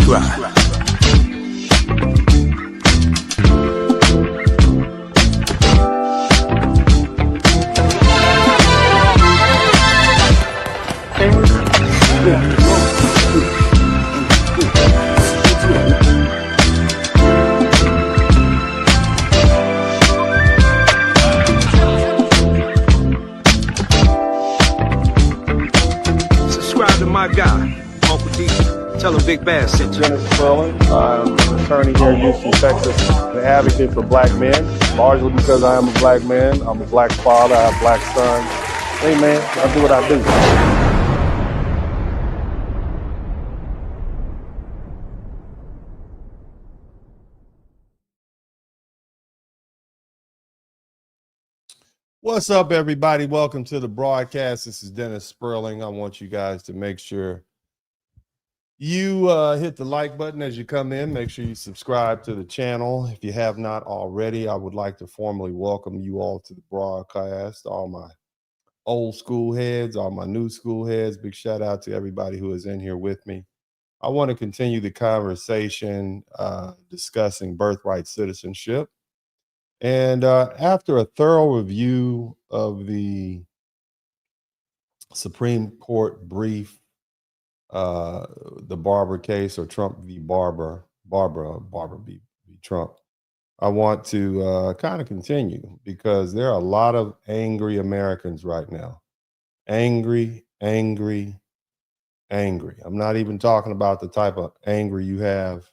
subscribe. Subscribe to my guy, Uncle D. Tell him Big Bass sent you. Justice Clarence. I'm an attorney here in Houston, Texas, an advocate for black men, largely because I am a black man. I'm a black father. I have black sons. Hey, man, I do what I do. What's up, everybody? Welcome to the broadcast. This is Dennis Sperling. I want you guys to make sure you hit the like button as you come in. Make sure you subscribe to the channel. If you have not already, I would like to formally welcome you all to the broadcast. All my old school heads, all my new school heads. Big shout out to everybody who is in here with me. I want to continue the conversation discussing birthright citizenship. And after a thorough review of the Supreme Court brief, the Barber case, or Trump v. Barber v. Trump, I want to kind of continue because there are a lot of angry Americans right now. Angry. I'm not even talking about the type of angry you have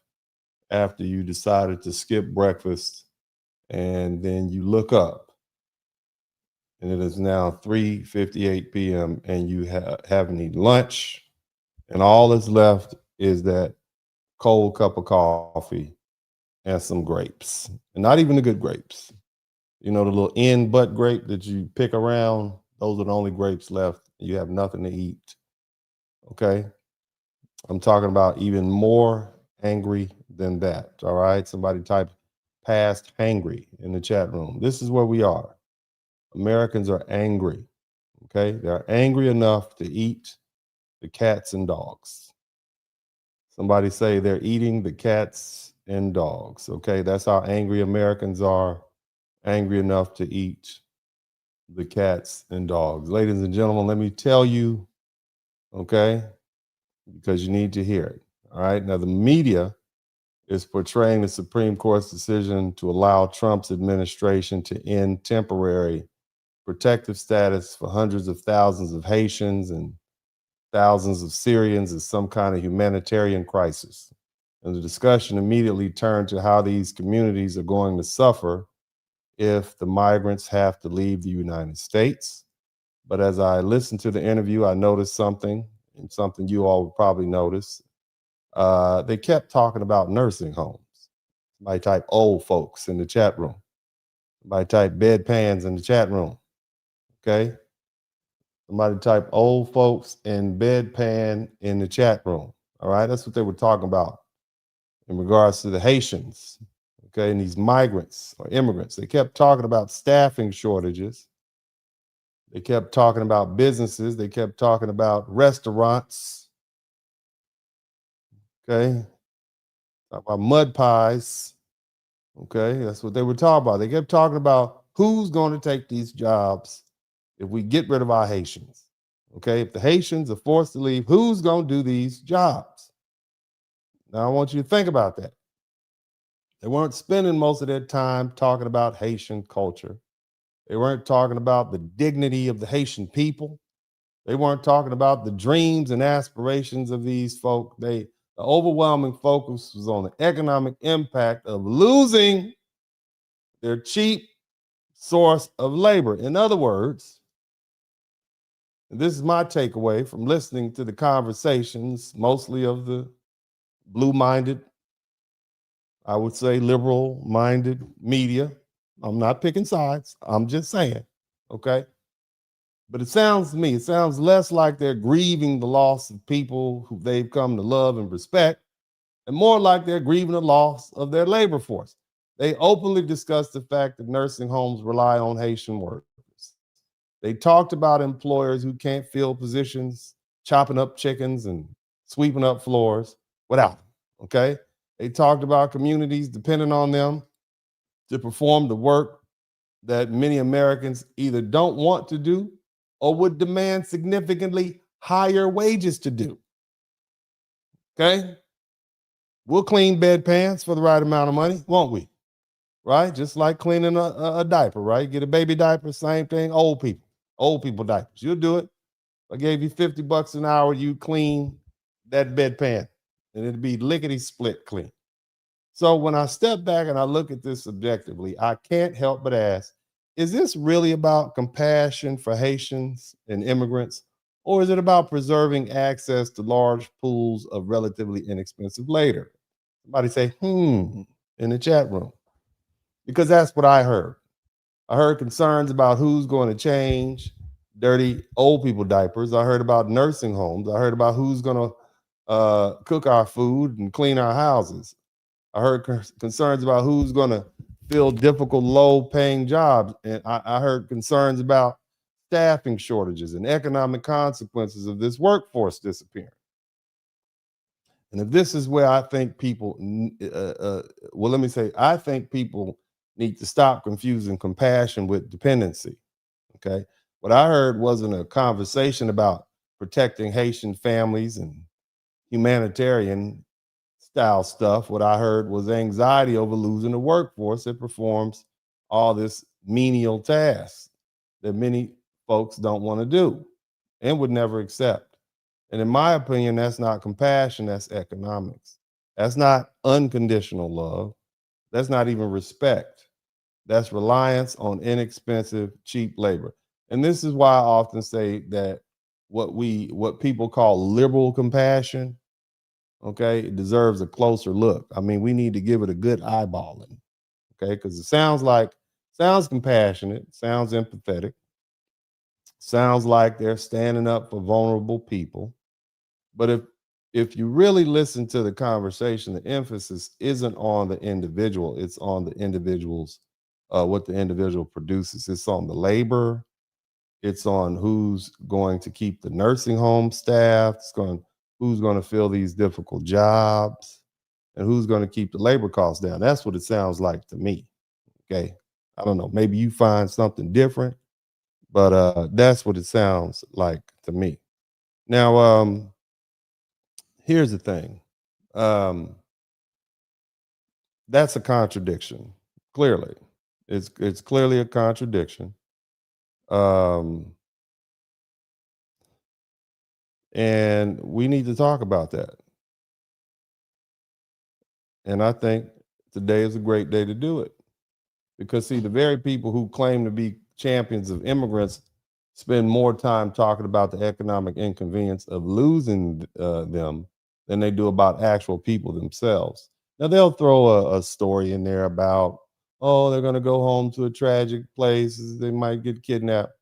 after you decided to skip breakfast and then you look up and it is now 3:58 p.m. and you haven't eaten lunch, and all that's left is that cold cup of coffee and some grapes, and not even the good grapes. You know, the little end butt grape that you pick around, those are the only grapes left. You have nothing to eat. Okay? I'm talking about even more angry than that. All right? Somebody type past hangry in the chat room. This is where we are. Americans are angry. Okay? They're angry enough to eat the cats and dogs. Somebody say they're eating the cats and dogs. Okay? That's how angry Americans are. Angry enough to eat the cats and dogs. Ladies and gentlemen, let me tell you, okay, because you need to hear it. All right? Now, the media is portraying the Supreme Court's decision to allow Trump's administration to end temporary protective status for hundreds of thousands of Haitians and thousands of Syrians as some kind of humanitarian crisis. And the discussion immediately turned to how these communities are going to suffer if the migrants have to leave the United States. But as I listened to the interview, I noticed something, and something you all would probably notice. They kept talking about nursing homes. Somebody type old folks in the chat room. Somebody type bedpans in the chat room. Okay? Somebody type old folks and bedpan in the chat room. All right? That's what they were talking about in regards to the Haitians. Okay? And these migrants or immigrants. They kept talking about staffing shortages. They kept talking about businesses. They kept talking about restaurants. Okay, talk about mud pies. Okay, that's what they were talking about. They kept talking about who's going to take these jobs if we get rid of our Haitians. Okay, if the Haitians are forced to leave, who's going to do these jobs? Now, I want you to think about that. They weren't spending most of their time talking about Haitian culture. They weren't talking about the dignity of the Haitian people. They weren't talking about the dreams and aspirations of these folk. The overwhelming focus was on the economic impact of losing their cheap source of labor. In other words, and this is my takeaway from listening to the conversations, mostly of the blue-minded, I would say liberal-minded media. I'm not picking sides. I'm just saying, okay? But it sounds to me, it sounds less like they're grieving the loss of people who they've come to love and respect, and more like they're grieving the loss of their labor force. They openly discussed the fact that nursing homes rely on Haitian workers. They talked about employers who can't fill positions, chopping up chickens and sweeping up floors without them. Okay. They talked about communities depending on them to perform the work that many Americans either don't want to do or would demand significantly higher wages to do. Okay. We'll clean bedpans for the right amount of money, won't we? Right? Just like cleaning a diaper, right? Get a baby diaper, same thing. Old people diapers. You'll do it. I gave you $50 an hour, you clean that bedpan, and it'd be lickety split clean. So when I step back and I look at this objectively, I can't help but ask, is this really about compassion for Haitians and immigrants, or is it about preserving access to large pools of relatively inexpensive labor? Somebody say, in the chat room, because that's what I heard. I heard concerns about who's going to change dirty old people diapers. I heard about nursing homes. I heard about who's going to cook our food and clean our houses. I heard concerns about who's going to fill difficult, low-paying jobs. And I heard concerns about staffing shortages and economic consequences of this workforce disappearing. And if this is where I think people, well, let me say, I think people need to stop confusing compassion with dependency. Okay. What I heard wasn't a conversation about protecting Haitian families and humanitarian style stuff. What I heard was anxiety over losing a workforce that performs all this menial tasks that many folks don't want to do and would never accept. And in my opinion, that's not compassion, that's economics. That's not unconditional love. That's not even respect. That's reliance on inexpensive, cheap labor. And this is why I often say that what people call liberal compassion, okay, it deserves a closer look. I mean, we need to give it a good eyeballing, okay, because it sounds compassionate, sounds empathetic, sounds like they're standing up for vulnerable people. But if you really listen to the conversation, the emphasis isn't on the individual, it's on the individual's what the individual produces. It's on the labor, it's on who's going to keep the nursing home staffed, who's going to fill these difficult jobs, and who's going to keep the labor costs down. That's what it sounds like to me. Okay. I don't know. Maybe you find something different, but that's what it sounds like to me. Now, here's the thing. That's a contradiction. Clearly, it's clearly a contradiction. And we need to talk about that. And I think today is a great day to do it. Because, see, the very people who claim to be champions of immigrants spend more time talking about the economic inconvenience of losing them than they do about actual people themselves. Now, they'll throw a story in there about, oh, they're going to go home to a tragic place. They might get kidnapped.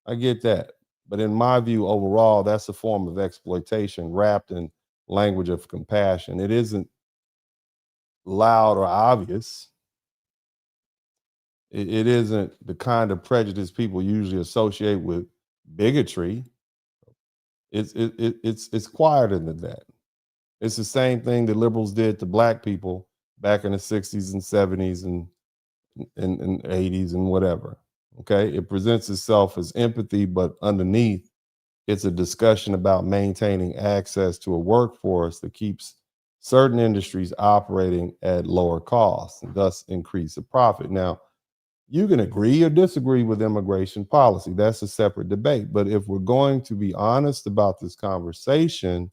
I get that. But in my view, overall, that's a form of exploitation wrapped in language of compassion. It isn't loud or obvious. It isn't the kind of prejudice people usually associate with bigotry. It's quieter than that. It's the same thing that liberals did to black people back in the 60s and 70s and 80s and whatever. Okay. It presents itself as empathy, but underneath, it's a discussion about maintaining access to a workforce that keeps certain industries operating at lower costs and thus increase the profit. Now, you can agree or disagree with immigration policy. That's a separate debate. But if we're going to be honest about this conversation,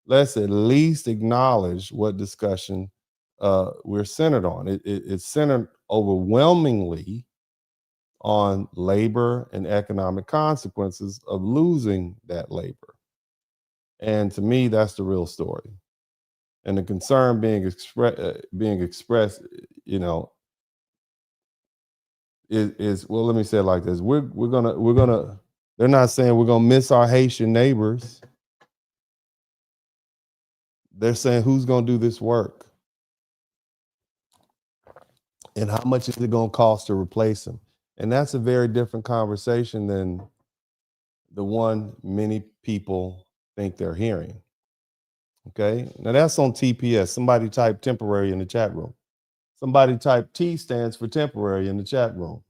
let's at least acknowledge what discussion we're centered on. It's centered overwhelmingly on labor and economic consequences of losing that labor. And to me, that's the real story. And the concern being expressed, is well, let me say it like this. We're gonna they're not saying we're gonna miss our Haitian neighbors. They're saying who's gonna do this work and how much is it gonna cost to replace them. And that's a very different conversation than the one many people think they're hearing. Okay, now that's on TPS. Somebody type temporary in the chat room. Somebody type T stands for temporary in the chat room.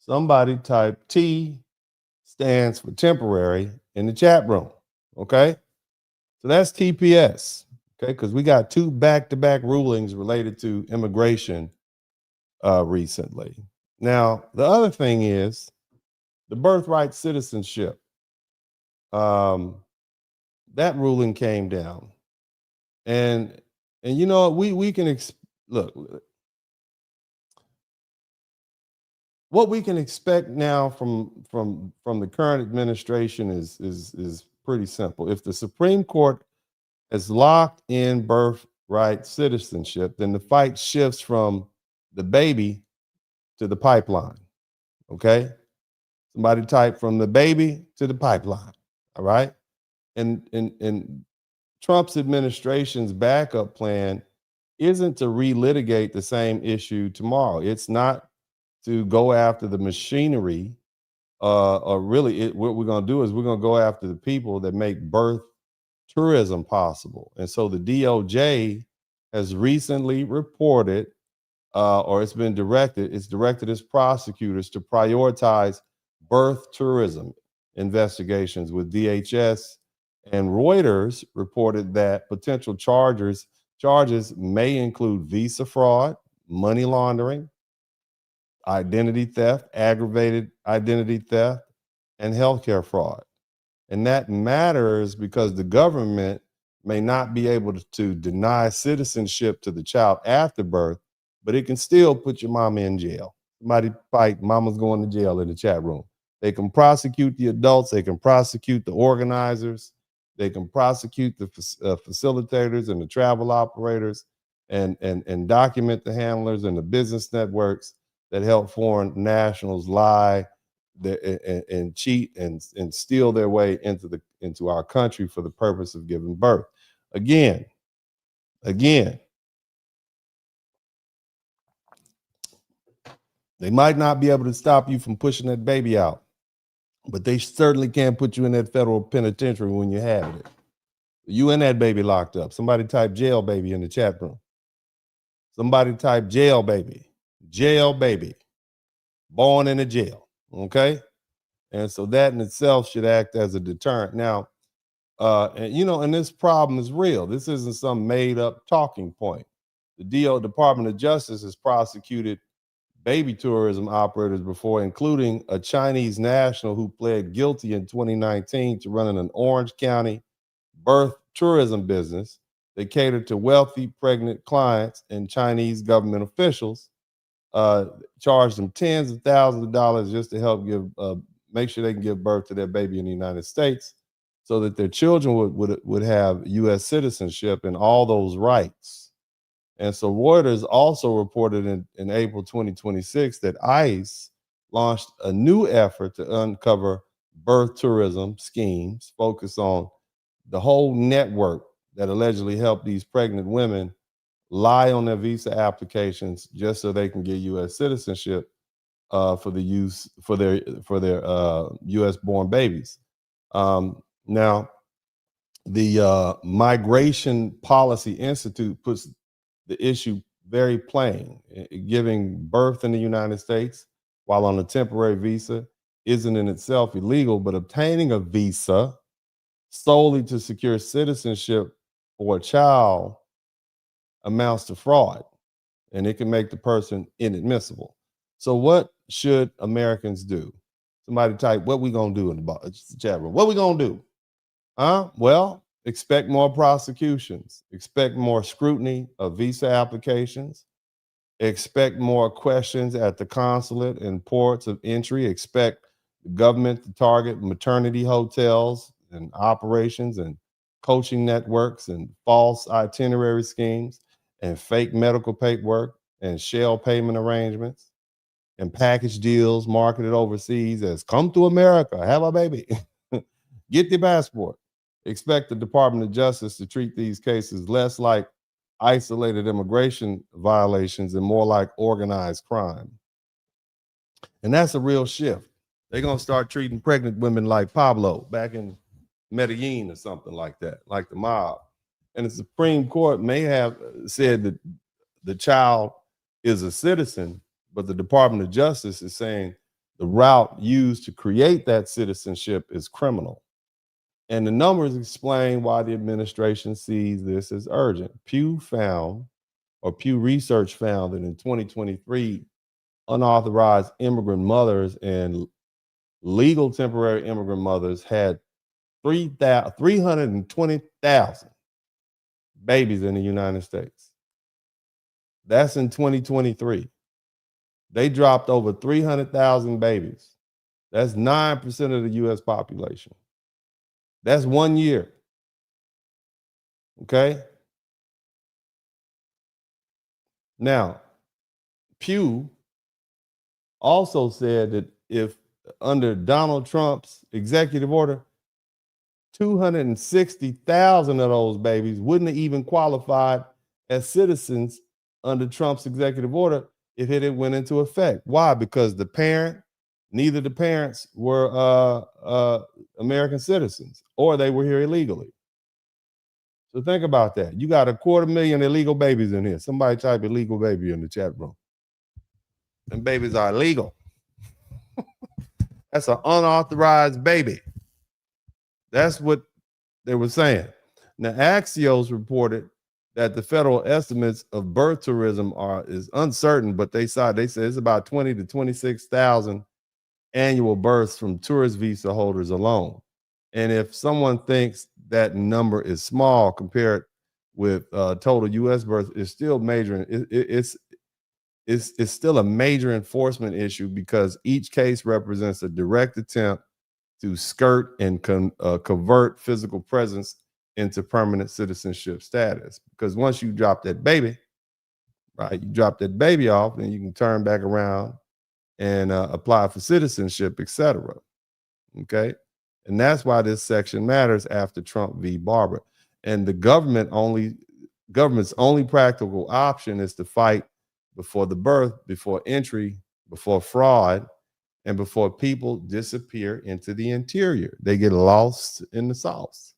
Somebody type T stands for temporary in the chat room. Okay, so that's TPS. Okay, because we got 2 back-to-back rulings related to immigration recently. Now, the other thing is the birthright citizenship. That ruling came down, and you know we can look. What we can expect now from the current administration is pretty simple. If the Supreme Court has locked in birthright citizenship, then the fight shifts from the baby to the pipeline. Okay, somebody type from the baby to the pipeline. All right, and Trump's administration's backup plan isn't to relitigate the same issue tomorrow. It's not to go after the machinery, or really, what we're going to do is we're going to go after the people that make birth tourism possible. And so the DOJ has recently reported, or it's directed its prosecutors to prioritize birth tourism investigations with DHS. And Reuters reported that potential charges may include visa fraud, money laundering, identity theft, aggravated identity theft, and healthcare fraud. And that matters because the government may not be able to deny citizenship to the child after birth, but it can still put your mama in jail. Somebody fight mama's going to jail in the chat room. They can prosecute the adults, they can prosecute the organizers, they can prosecute the facilitators and the travel operators, and document the handlers and the business networks that help foreign nationals lie and cheat and steal their way into our country for the purpose of giving birth. Again, they might not be able to stop you from pushing that baby out, but they certainly can put you in that federal penitentiary when you have it. You and that baby locked up. Somebody type jail baby in the chat room. Somebody type jail baby. Jail baby. Born in a jail. Okay? And so that in itself should act as a deterrent. Now, and this problem is real. This isn't some made up talking point. The Department of Justice has prosecuted baby tourism operators before, including a Chinese national who pled guilty in 2019 to running an Orange County birth tourism business that catered to wealthy pregnant clients, and Chinese government officials charged them tens of thousands of dollars just to help make sure they can give birth to their baby in the United States, so that their children would have U.S. citizenship and all those rights. And so Reuters also reported in April 2026 that ICE launched a new effort to uncover birth tourism schemes focused on the whole network that allegedly helped these pregnant women lie on their visa applications just so they can get U.S. citizenship for their U.S. born babies. Now, the Migration Policy Institute puts the issue very plain. Giving birth in the United States while on a temporary visa isn't in itself illegal, but obtaining a visa solely to secure citizenship for a child amounts to fraud, and it can make the person inadmissible. So what should Americans do? Somebody type, what we gonna do in the chat room? What we gonna do? Well, expect more prosecutions, expect more scrutiny of visa applications, expect more questions at the consulate and ports of entry, expect the government to target maternity hotels and operations and coaching networks and false itinerary schemes and fake medical paperwork and shell payment arrangements and package deals marketed overseas as come to America, have a baby, get the passport. Expect the Department of Justice to treat these cases less like isolated immigration violations and more like organized crime. And that's a real shift. They're going to start treating pregnant women like Pablo back in Medellin or something like that, like the mob. And the Supreme Court may have said that the child is a citizen, but the Department of Justice is saying the route used to create that citizenship is criminal. And the numbers explain why the administration sees this as urgent. Pew Research found that in 2023, unauthorized immigrant mothers and legal temporary immigrant mothers had 320,000 babies in the United States. That's in 2023. They dropped over 300,000 babies. That's 9% of the US population. That's 1 year. Okay? Now, Pew also said that if under Donald Trump's executive order, 260,000 of those babies wouldn't have even qualified as citizens under Trump's executive order if it had went into effect. Why? Because neither the parents were American citizens, or they were here illegally. So think about that. You got 250,000 illegal babies in here. Somebody type illegal baby in the chat room. And babies are illegal. That's an unauthorized baby. That's what they were saying. Now, Axios reported that the federal estimates of birth tourism is uncertain, but they said it's about 20 to 26,000 annual births from tourist visa holders alone. And if someone thinks that number is small compared with total U.S. births, it's still major. It's still a major enforcement issue because each case represents a direct attempt to skirt and convert physical presence into permanent citizenship status. Because once you drop that baby, right, you drop that baby off, then you can turn back around and apply for citizenship, etc. Okay, and that's why this section matters after Trump v. Barber. And the government's only practical option is to fight before the birth, before entry, before fraud, and before people disappear into the interior. They get lost in the sauce.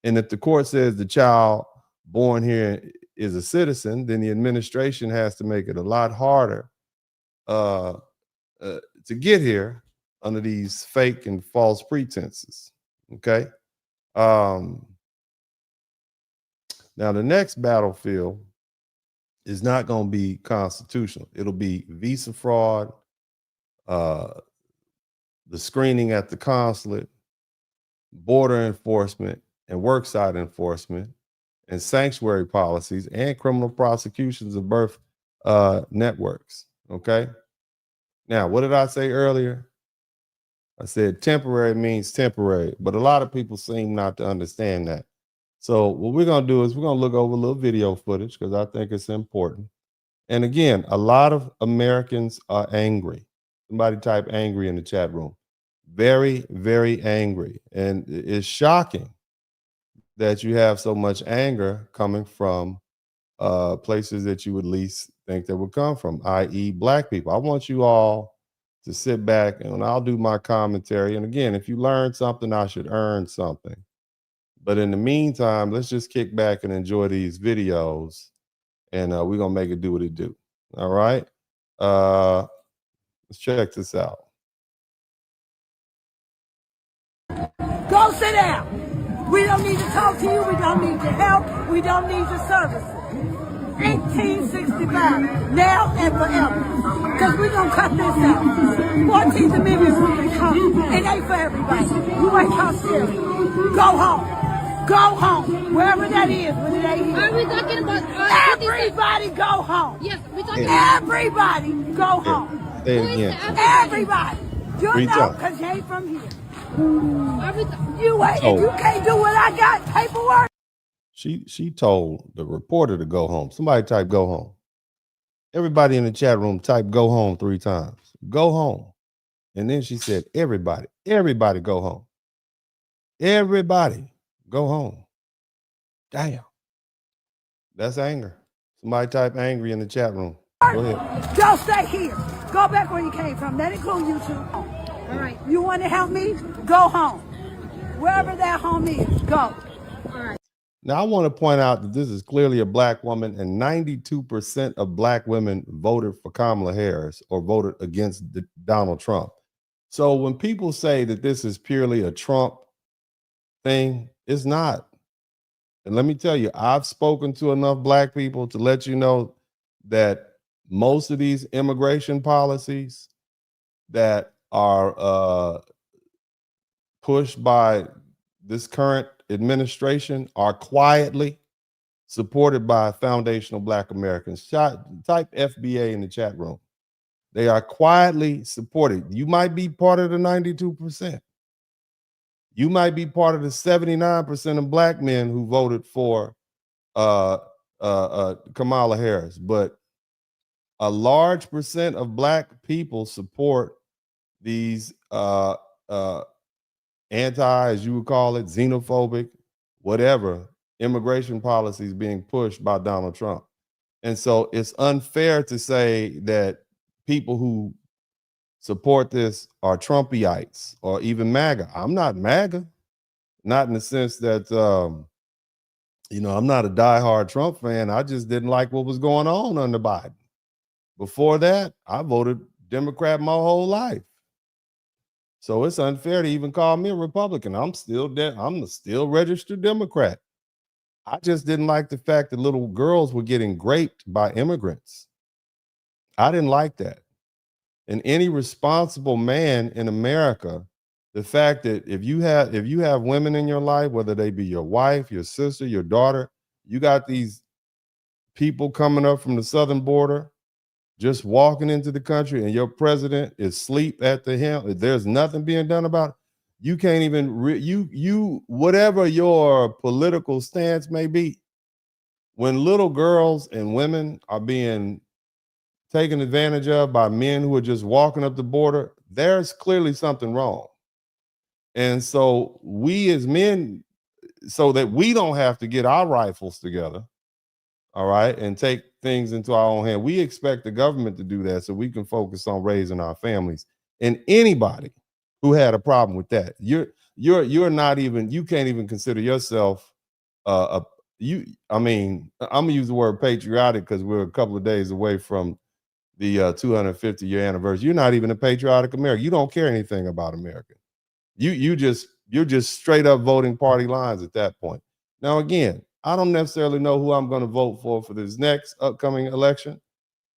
And if the court says the child born here is a citizen, then the administration has to make it a lot harder to get here under these fake and false pretenses. Okay. Now, the next battlefield is not going to be constitutional. It'll be visa fraud, the screening at the consulate, border enforcement, and worksite enforcement, and sanctuary policies, and criminal prosecutions of birth networks. Okay. Now, what did I say earlier? I said temporary means temporary, but a lot of people seem not to understand that. So what we're going to do is we're going to look over a little video footage because I think it's important. And again, a lot of Americans are angry. Somebody type angry in the chat room. Very, very angry. And it's shocking that you have so much anger coming from places that you would least think that would come from, i.e. Black people. I want you all to sit back and I'll do my commentary. And again, if you learn something, I should earn something. But in the meantime, let's just kick back and enjoy these videos, and we're going to make it do what it do. All right? Let's check this out. Go sit down. We don't need to talk to you. We don't need your help. We don't need your services. 1865, now and forever. Because we're going to cut this out. 14th Amendment ruling come. It ain't for everybody. You ain't come serious. Go home. Go home. Wherever that is, when it ain't here. Are we talking about... everybody go home. Yes, we're talking everybody go home. Say it again. Everybody. You know, because you ain't from here. You ain't, and you can't do what I got, paperwork. She told the reporter to go home. Somebody type go home. Everybody in the chat room type go home 3 times. Go home. And then she said, everybody go home. Everybody go home. Damn. That's anger. Somebody type angry in the chat room. Go ahead. Don't stay here. Go back where you came from. That includes you too. All right. You want to help me? Go home. Wherever that home is, go. All right. Now, I want to point out that this is clearly a black woman, and 92% of black women voted for Kamala Harris or voted against Donald Trump. So when people say that this is purely a Trump thing, it's not. And let me tell you, I've spoken to enough black people to let you know that most of these immigration policies that are pushed by this current administration are quietly supported by foundational black Americans. Type FBA in the chat room. They are quietly supported. You might be part of the 92%. You might be part of the 79% of black men who voted for Kamala Harris, but a large percent of black people support these anti, as you would call it, xenophobic, whatever, immigration policies being pushed by Donald Trump. And so it's unfair to say that people who support this are Trumpyites or even MAGA. I'm not MAGA, not in the sense that, I'm not a diehard Trump fan. I just didn't like what was going on under Biden. Before that, I voted Democrat my whole life. So it's unfair to even call me a Republican. I'm still registered Democrat. I just didn't like the fact that little girls were getting raped by immigrants. I didn't like that. And any responsible man in America, the fact that if you have women in your life, whether they be your wife, your sister, your daughter, you got these people coming up from the southern border, just walking into the country, and your president is asleep at the helm. There's nothing being done about it. You can't even whatever your political stance may be, when little girls and women are being taken advantage of by men who are just walking up the border, there's clearly something wrong. And so we as men, so that we don't have to get our rifles together, all right, and take things into our own hand, we expect the government to do that so we can focus on raising our families. And anybody who had a problem with that, you're not even, you can't even consider yourself I'm gonna use the word patriotic because we're a couple of days away from the 250-year anniversary. You're not even a patriotic American. You don't care anything about America. You're just straight up voting party lines at that point. Now, again, I don't necessarily know who I'm going to vote for this next upcoming election.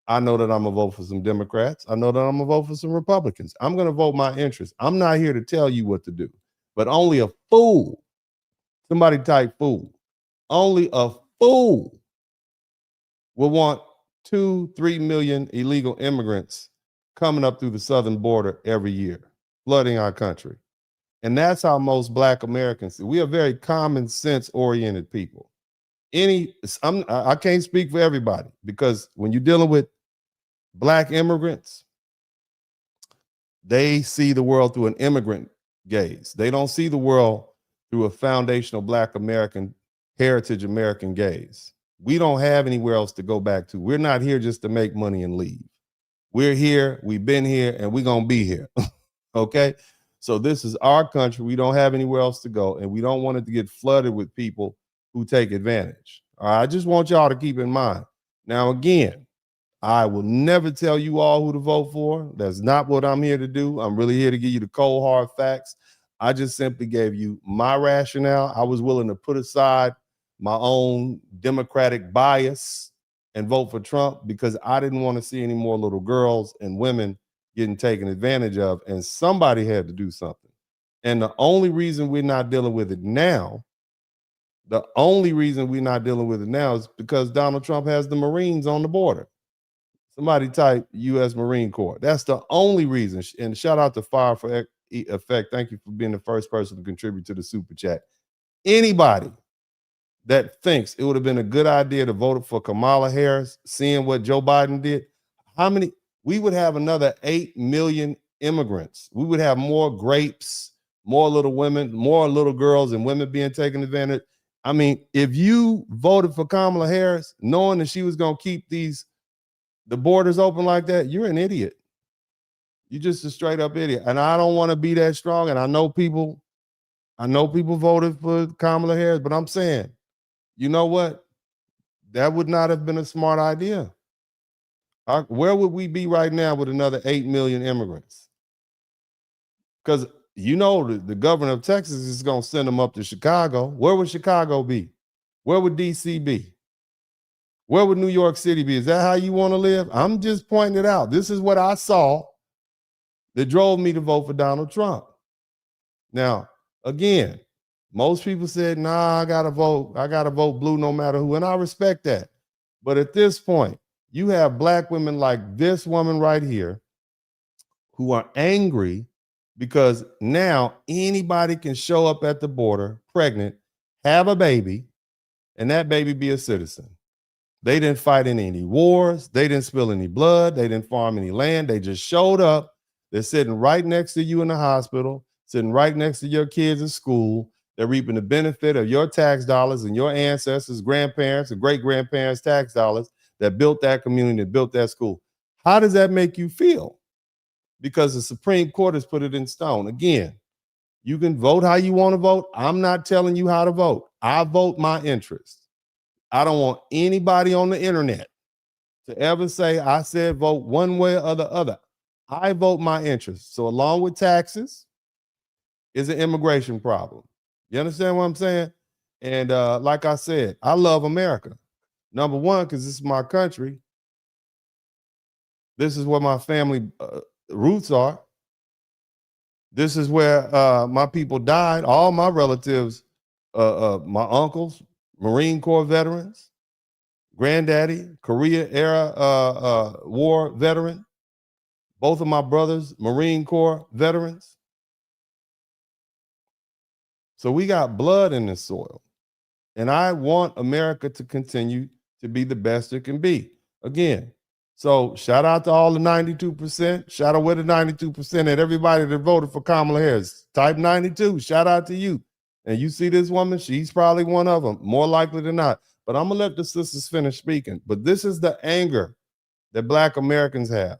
I know that I'm going to vote for some Democrats. I know that I'm going to vote for some Republicans. I'm going to vote my interest. I'm not here to tell you what to do, but only a fool, somebody type fool, only a fool will want 2-3 million illegal immigrants coming up through the southern border every year, flooding our country. And that's how most black Americans, we are very common sense oriented people. I can't speak for everybody, because when you're dealing with black immigrants, they see the world through an immigrant gaze. They don't see the world through a foundational black American, heritage American gaze. We don't have anywhere else to go back to. We're not here just to make money and leave. We're here, we've been here, and we're going to be here. Okay? So this is our country. We don't have anywhere else to go, and we don't want it to get flooded with people who take advantage. All right? I just want y'all to keep in mind. Now, again, I will never tell you all who to vote for. That's not what I'm here to do. I'm really here to give you the cold, hard facts. I just simply gave you my rationale. I was willing to put aside my own Democratic bias and vote for Trump because I didn't want to see any more little girls and women getting taken advantage of, and somebody had to do something. And the only reason we're not dealing with it now, is because Donald Trump has the Marines on the border. Somebody type U.S. Marine Corps. That's the only reason. And shout out to Fire for Effect. Thank you for being the first person to contribute to the super chat. Anybody that thinks it would have been a good idea to vote for Kamala Harris, seeing what Joe Biden did, we would have another 8 million immigrants. We would have more grapes, more little women, more little girls and women being taken advantage. I mean, if you voted for Kamala Harris, knowing that she was going to keep the borders open like that, you're an idiot. You're just a straight up idiot. And I don't want to be that strong. And I know people voted for Kamala Harris, but I'm saying you know what? That would not have been a smart idea. Where would we be right now with another 8 million immigrants? Because you know the governor of Texas is going to send them up to Chicago. Where would Chicago be? Where would DC be? Where would New York City be? Is that how you want to live? I'm just pointing it out. This is what I saw that drove me to vote for Donald Trump. Now, again, most people said, nah, I gotta vote blue no matter who. And I respect that. But at this point, you have Black women like this woman right here who are angry because now anybody can show up at the border pregnant, have a baby, and that baby be a citizen. They didn't fight in any wars. They didn't spill any blood. They didn't farm any land. They just showed up. They're sitting right next to you in the hospital, sitting right next to your kids in school. They're reaping the benefit of your tax dollars and your ancestors, grandparents, and great-grandparents' tax dollars that built that community, that built that school. How does that make you feel? Because the Supreme Court has put it in stone. Again, you can vote how you want to vote. I'm not telling you how to vote. I vote my interests. I don't want anybody on the internet to ever say I said vote one way or the other. I vote my interests. So along with taxes is an immigration problem. You understand what I'm saying? And like I said, I love America. Number one, because this is my country. This is where my family roots are. This is where my people died. All my relatives, my uncles, Marine Corps veterans, granddaddy, Korea era war veteran. Both of my brothers, Marine Corps veterans. So we got blood in this soil. And I want America to continue to be the best it can be. Again, so shout out to all the 92%. Shout out with the 92% and everybody that voted for Kamala Harris. Type 92. Shout out to you. And you see this woman, she's probably one of them, more likely than not. But I'm going to let the sisters finish speaking. But this is the anger that Black Americans have.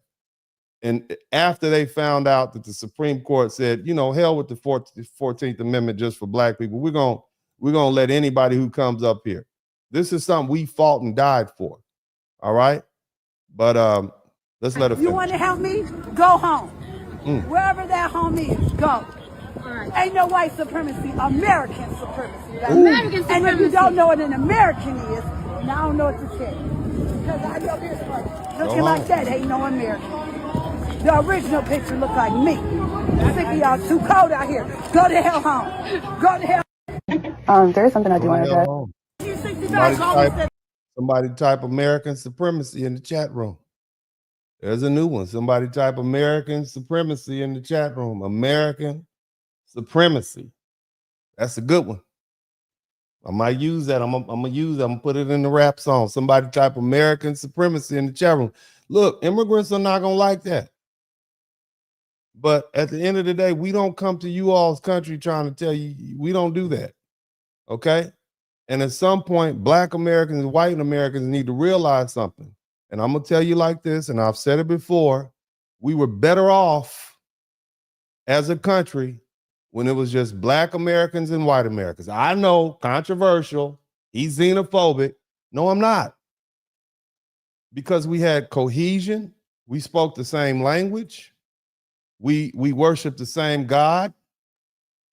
And after they found out that the Supreme Court said, you know, hell with the 14th Amendment just for Black people, we're gonna let anybody who comes up here. This is something we fought and died for. All right? But let's let it finish. You want to help me? Go home. Wherever that home is, go. Right. Ain't no white supremacy, American supremacy. American supremacy. And if you don't know what an American is, now I don't know what to say. Because I know this one. Looking like that ain't no American. The original picture look like me. Sick of y'all too cold out here. Go to hell home. Go to hell. There is something I do want to address. Somebody type American supremacy in the chat room. There's a new one. Somebody type American supremacy in the chat room. American supremacy. That's a good one. I might use that. I'm gonna put it in the rap song. Somebody type American supremacy in the chat room. Look, immigrants are not gonna like that. But at the end of the day, we don't come to you all's country trying to tell you, we don't do that. Okay? And at some point, Black Americans and white Americans need to realize something. And I'm going to tell you like this, and I've said it before, we were better off as a country when it was just Black Americans and white Americans. I know, controversial, he's xenophobic. No, I'm not. Because we had cohesion, we spoke the same language, we worshiped the same God,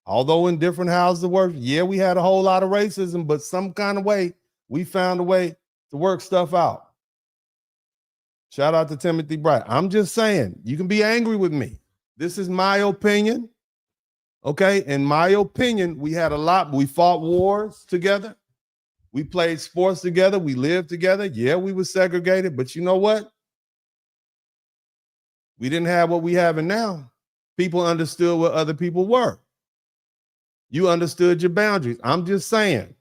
although in different houses of worship. Yeah, we had a whole lot of racism, but some kind of way, we found a way to work stuff out. Shout out to Timothy Bright. I'm just saying, you can be angry with me. This is my opinion. Okay, in my opinion, we had a lot. We fought wars together. We played sports together. We lived together. Yeah, we were segregated, but you know what? We didn't have what we have now. People understood what other people were. You understood your boundaries. I'm just saying,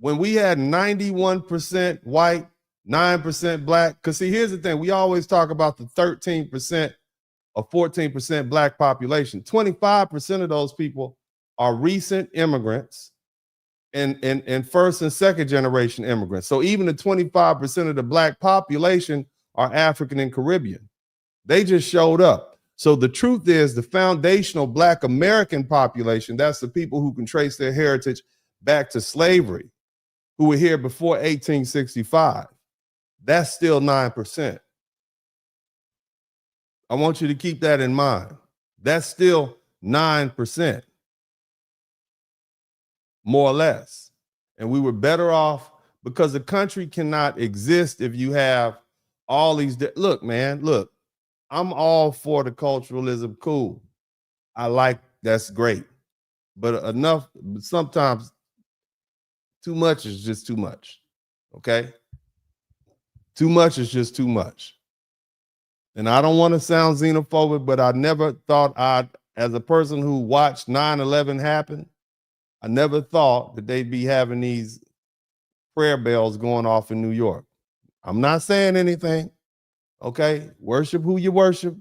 when we had 91% white, 9% Black, because see, here's the thing. We always talk about the 13% or 14% Black population. 25% of those people are recent immigrants and first and second generation immigrants. So even the 25% of the Black population are African and Caribbean. They just showed up. So the truth is the foundational Black American population, that's the people who can trace their heritage back to slavery. who were here before 1865. That's still 9%. I want you to keep that in mind. That's still 9%, more or less. And we were better off because the country cannot exist if you have all these. Look, man, look, I'm all for the culturalism. Cool. I like, that's great. But enough, sometimes too much is just too much. Okay? Too much is just too much. And I don't want to sound xenophobic, but I never thought as a person who watched 9/11 happen, I never thought that they'd be having these prayer bells going off in New York. I'm not saying anything. Okay? Worship who you worship,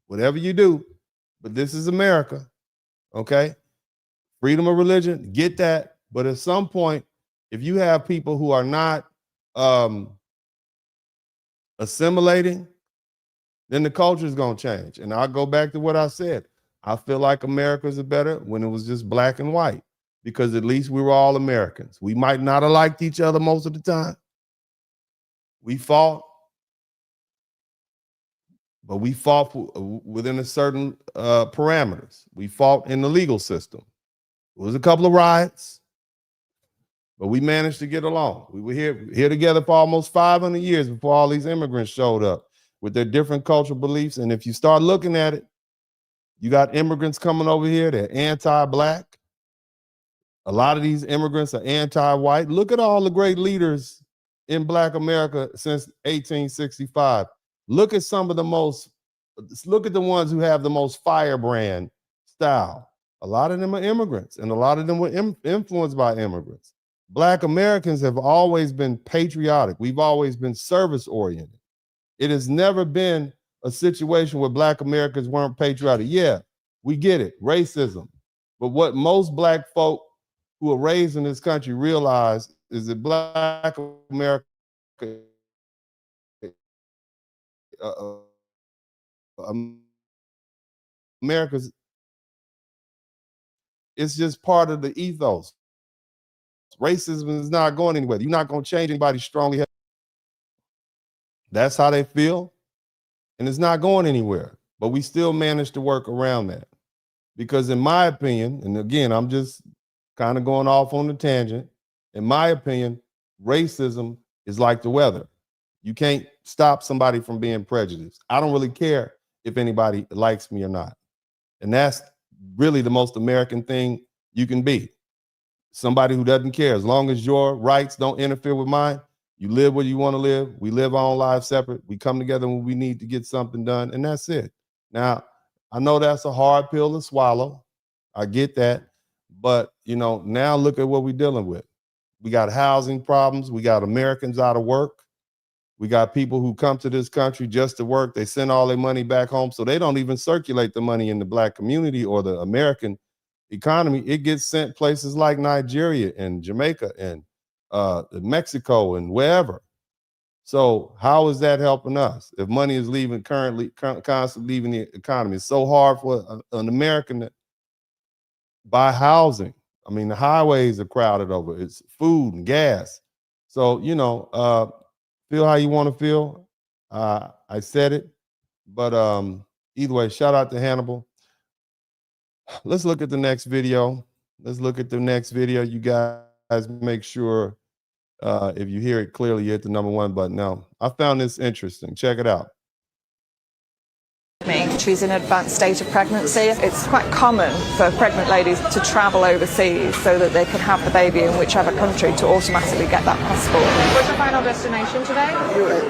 whatever you do. But this is America. Okay? Freedom of religion, get that. But at some point, if you have people who are not assimilating, then the culture is going to change. And I'll go back to what I said. I feel like America's better when it was just black and white, because at least we were all Americans. We might not have liked each other most of the time. We fought, but we fought within a certain parameters. We fought in the legal system. It was a couple of riots, but we managed to get along. We were here together for almost 500 years before all these immigrants showed up with their different cultural beliefs. And if you start looking at it, you got immigrants coming over here. They're anti-black. A lot of these immigrants are anti-white. Look at all the great leaders in Black America since 1865. Look at some of the look at the ones who have the most firebrand style. A lot of them are immigrants, and a lot of them were influenced by immigrants. Black Americans have always been patriotic. We've always been service-oriented. It has never been a situation where Black Americans weren't patriotic. Yeah, we get it, racism. But what most Black folk who are raised in this country realize is that Black America America's, it's just part of the ethos. Racism is not going anywhere. You're not going to change anybody strongly held. That's how they feel, and it's not going anywhere. But we still manage to work around that, because in my opinion, and again, I'm just kind of going off on the tangent, in my opinion, racism is like the weather. You can't stop somebody from being prejudiced. I don't really care if anybody likes me or not. And that's really the most American thing you can be. Somebody who doesn't care. As long as your rights don't interfere with mine, you live where you want to live. We live our own lives separate. We come together when we need to get something done, and that's it. Now, I know that's a hard pill to swallow. I get that. But, you know, now look at what we're dealing with. We got housing problems. We got Americans out of work. We got people who come to this country just to work. They send all their money back home, so they don't even circulate the money in the Black community or the American economy. It gets sent places like Nigeria and Jamaica and Mexico and wherever. So how is that helping us? If money is leaving constantly leaving the economy, it's so hard for an American to buy housing. I mean, the highways are crowded over. It's food and gas. So, you know, feel how you want to feel. I said it, but either way, shout out to Hannibal. Let's look at the next video. You guys make sure if you hear it clearly, you hit the #1 button. Now, I found this interesting. Check it out. She's in an advanced state of pregnancy. It's quite common for pregnant ladies to travel overseas so that they can have the baby in whichever country to automatically get that passport. What's your final destination today?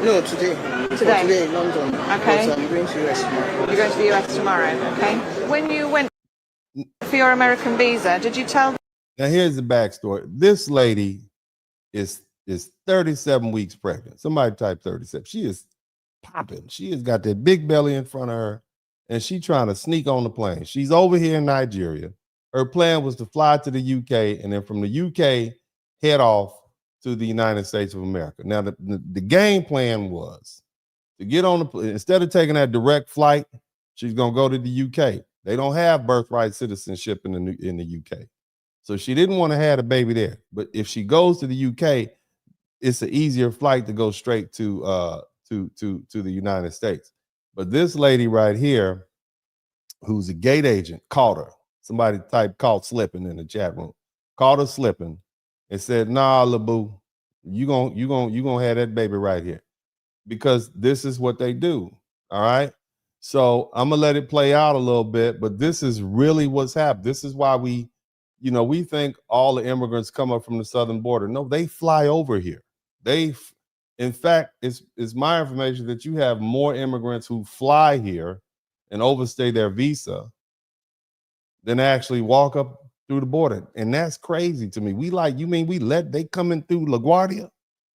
No, today. Today? Today in London. Okay. But I'm going to the US tomorrow. You're going to the US tomorrow, okay. When you went for your American visa, did you tell them? Now, here's the backstory. This lady is 37 weeks pregnant. Somebody type 37. She is popping. She has got that big belly in front of her, and she's trying to sneak on the plane. She's over here in Nigeria. Her plan was to fly to the UK, and then from the UK, head off to the United States of America. Now, the game plan was to get on the plane. Instead of taking that direct flight, she's going to go to the UK. They don't have birthright citizenship in the UK. So she didn't want to have a baby there. But if she goes to the UK, it's an easier flight to go straight to the United States. But this lady right here, who's a gate agent, caught her. Somebody typed caught slipping in the chat room. Caught her slipping and said, "Nah, LaBoo, you gonna have that baby right here," because this is what they do. All right. So I'm gonna let it play out a little bit, but this is really what's happened. This is why we think all the immigrants come up from the southern border. No, they fly over here. In fact, it's my information that you have more immigrants who fly here and overstay their visa than actually walk up through the border. And that's crazy to me. They coming through LaGuardia?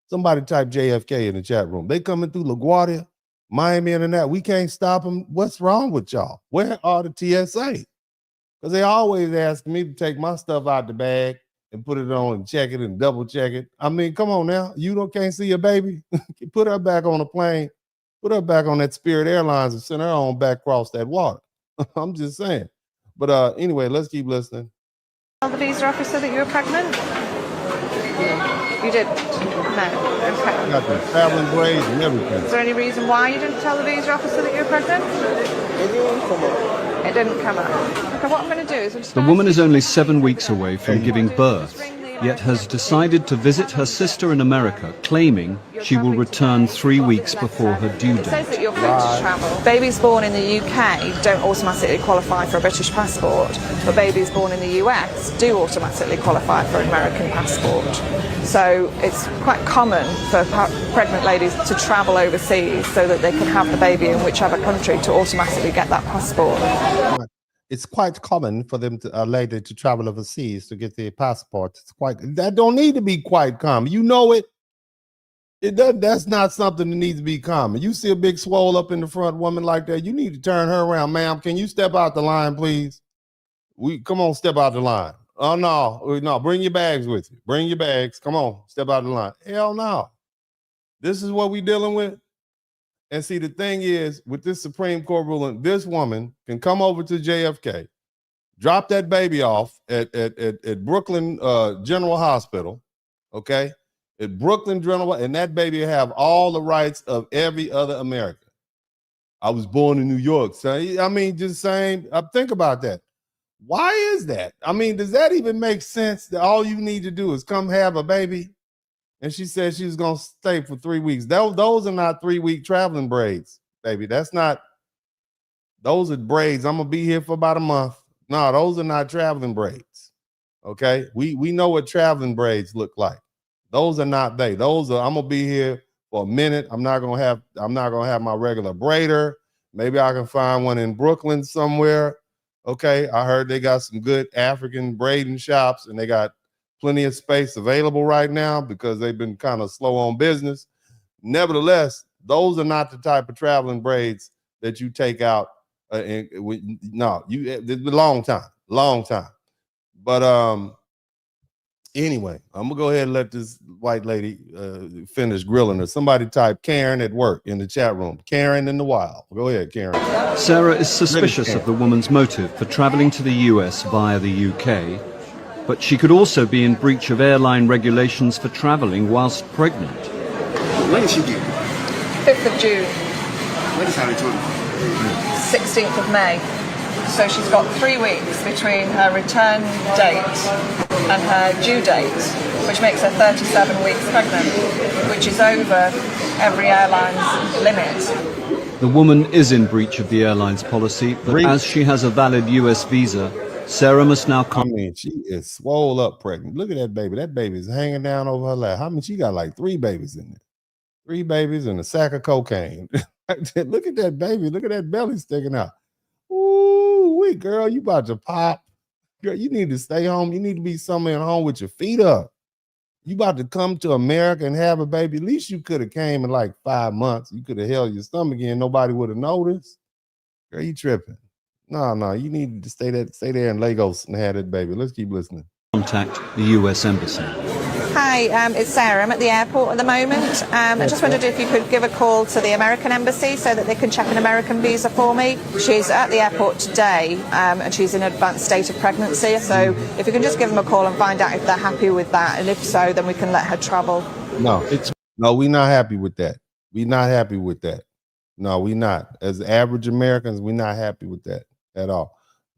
Somebody type JFK in the chat room. They coming through LaGuardia, Miami, and that. We can't stop them. What's wrong with y'all? Where are the TSA? Because they always ask me to take my stuff out the bag and put it on and check it and double check it. I mean, come on now. You can't see your baby? Put her back on a plane. Put her back on that Spirit Airlines and send her on back across that water. I'm just saying. But anyway, let's keep listening. Tell the visa officer that you were pregnant? You didn't? No. Okay. I got the traveling braids and everything. Is there any reason why you didn't tell the visa officer that you were pregnant? It didn't come up. It didn't come up. Okay, what I'm going to do is... The woman is only 7 weeks away from giving birth, yet has decided to visit her sister in America, claiming she will return 3 weeks before her due It says date. that you're free to travel. Babies born in the UK don't automatically qualify for a British passport, but babies born in the US do automatically qualify for an American passport. So it's quite common for pregnant ladies to travel overseas so that they can have the baby in whichever country to automatically get that passport. It's quite common for them to a lady to travel overseas to get their passport. That don't need to be quite common. You know it. That's not something that needs to be common. You see a big swole up in the front woman like that, you need to turn her around. Ma'am, can you step out the line, please? Come on, step out the line. Oh no, bring your bags with you. Bring your bags. Come on, step out the line. Hell no. This is what we dealing with. And see, the thing is, with this Supreme Court ruling, this woman can come over to JFK, drop that baby off at Brooklyn General Hospital, okay? At Brooklyn General, and that baby have all the rights of every other American. I was born in New York, so I mean, just saying, think about that. Why is that? I mean, does that even make sense that all you need to do is come have a baby? And she said she was going to stay for 3 weeks. Those are not 3-week traveling braids, baby. Those are braids. I'm going to be here for about a month. No, those are not traveling braids. Okay. We know what traveling braids look like. Those are not they. I'm going to be here for a minute. I'm not going to have my regular braider. Maybe I can find one in Brooklyn somewhere. Okay. I heard they got some good African braiding shops and they got plenty of space available right now because they've been kind of slow on business. Nevertheless, those are not the type of traveling braids that you take out. It's a long time. But anyway, I'm gonna go ahead and let this white lady finish grilling her. Somebody type Karen at work in the chat room. Karen in the wild. Go ahead, Karen. Sarah is suspicious of the woman's motive for travelling to the US via the UK, but she could also be in breach of airline regulations for travelling whilst pregnant. When is she due? 5th of June. When is her return? 16th of May. So she's got 3 weeks between her return date and her due date, which makes her 37 weeks pregnant, which is over every airline's limit. The woman is in breach of the airline's policy, but as she has a valid US visa, Sarah must now come. I mean, she is swole up pregnant. Look at that baby. That baby is hanging down over her lap. How many? She got like 3 babies in there. 3 babies and a sack of cocaine. Look at that baby. Look at that belly sticking out. Ooh, wait, girl, you about to pop. Girl, you need to stay home. You need to be somewhere at home with your feet up. You about to come to America and have a baby. At least you could have came in like 5 months. You could have held your stomach in. Nobody would have noticed. Girl, you tripping. No, you need to stay there in Lagos and have that baby. Let's keep listening. contact the US Embassy. Hi, it's Sarah. I'm at the airport at the moment. I just wondered if you could give a call to the American Embassy so that they can check an American visa for me. She's at the airport today and she's in an advanced state of pregnancy. So if you can just give them a call and find out if they're happy with that. And if so, then we can let her travel. No, we're not happy with that. We're not happy with that. No, we're not. As average Americans, we're not happy with that at all.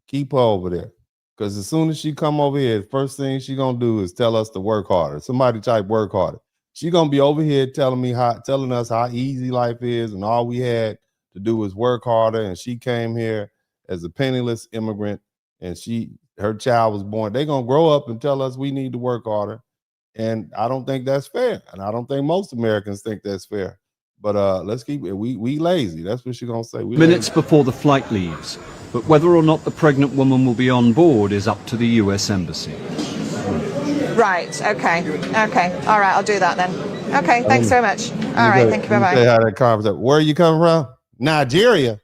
Keep her over there. Because as soon as she come over here, the first thing she gonna do is tell us to work harder. Somebody type work harder. She gonna be over here telling us how easy life is, and all we had to do was work harder. And she came here as a penniless immigrant, and her child was born. They gonna grow up and tell us we need to work harder, and I don't think that's fair. And I don't think most Americans think that's fair. But let's keep it. We lazy. That's what she gonna say. Minutes before the flight leaves. But whether or not the pregnant woman will be on board is up to the US Embassy. Right, okay. All right, I'll do that then. Okay, thanks so much. All right, thank you, bye-bye. Say how that conversation. Where are you coming from? Nigeria.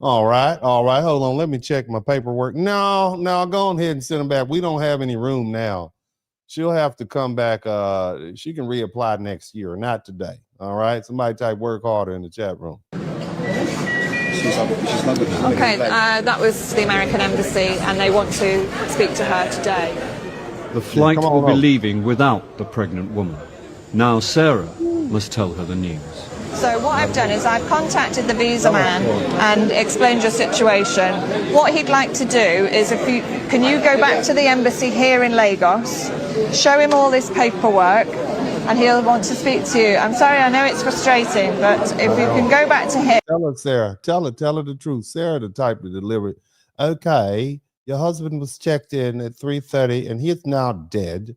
All right, hold on. Let me check my paperwork. No, go on ahead and send them back. We don't have any room now. She'll have to come back. She can reapply next year, not today. All right, somebody type work harder in the chat room. Okay, that was the American Embassy, and they want to speak to her today. The flight will be leaving without the pregnant woman. Now Sarah must tell her the news. So what I've done is I've contacted the visa man and explained your situation. What he'd like to do is can you go back to the embassy here in Lagos, show him all this paperwork, and he'll want to speak to you. I'm sorry, I know it's frustrating, but if you can go back to him. Tell her, Sarah. Tell her the truth. Sarah, the type to deliver it. Okay, your husband was checked in at 3:30 and he is now dead.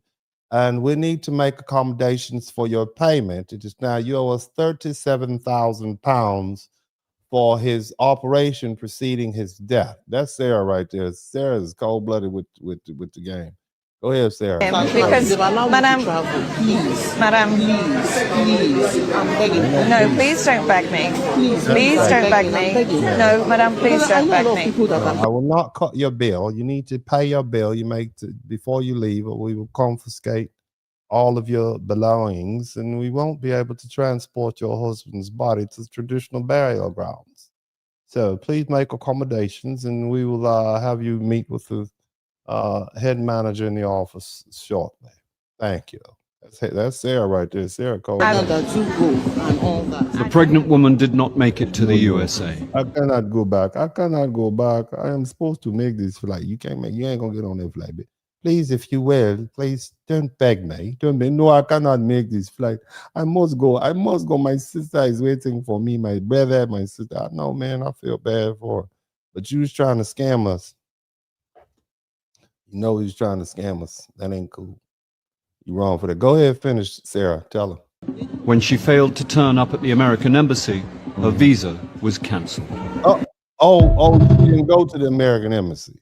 And we need to make accommodations for your payment. It is now you owe us £37,000 for his operation preceding his death. That's Sarah right there. Sarah is cold-blooded with the game. Go ahead, Sarah. Because, Madam, no, please don't beg me. Please don't beg me. No, Madam, please don't beg me. I will not cut your bill. You need to pay your bill you make before you leave, or we will confiscate all of your belongings, and we won't be able to transport your husband's body to traditional burial grounds. So please make accommodations, and we will have you meet with the head manager in the office shortly. Thank you. That's Sarah right there. Sarah Cole. The pregnant woman did not make it to the USA. I cannot go back. I am supposed to make this flight. You ain't gonna get on that flight. Please, if you will, please don't beg me. No, I cannot make this flight. I must go. My sister is waiting for me. My brother, my sister. No, man, I feel bad for her. But you was trying to scam us. You know he's trying to scam us. That ain't cool. You're wrong for that. Go ahead, finish, Sarah. Tell her. When she failed to turn up at the American embassy, her visa was cancelled. Oh, she didn't go to the American embassy.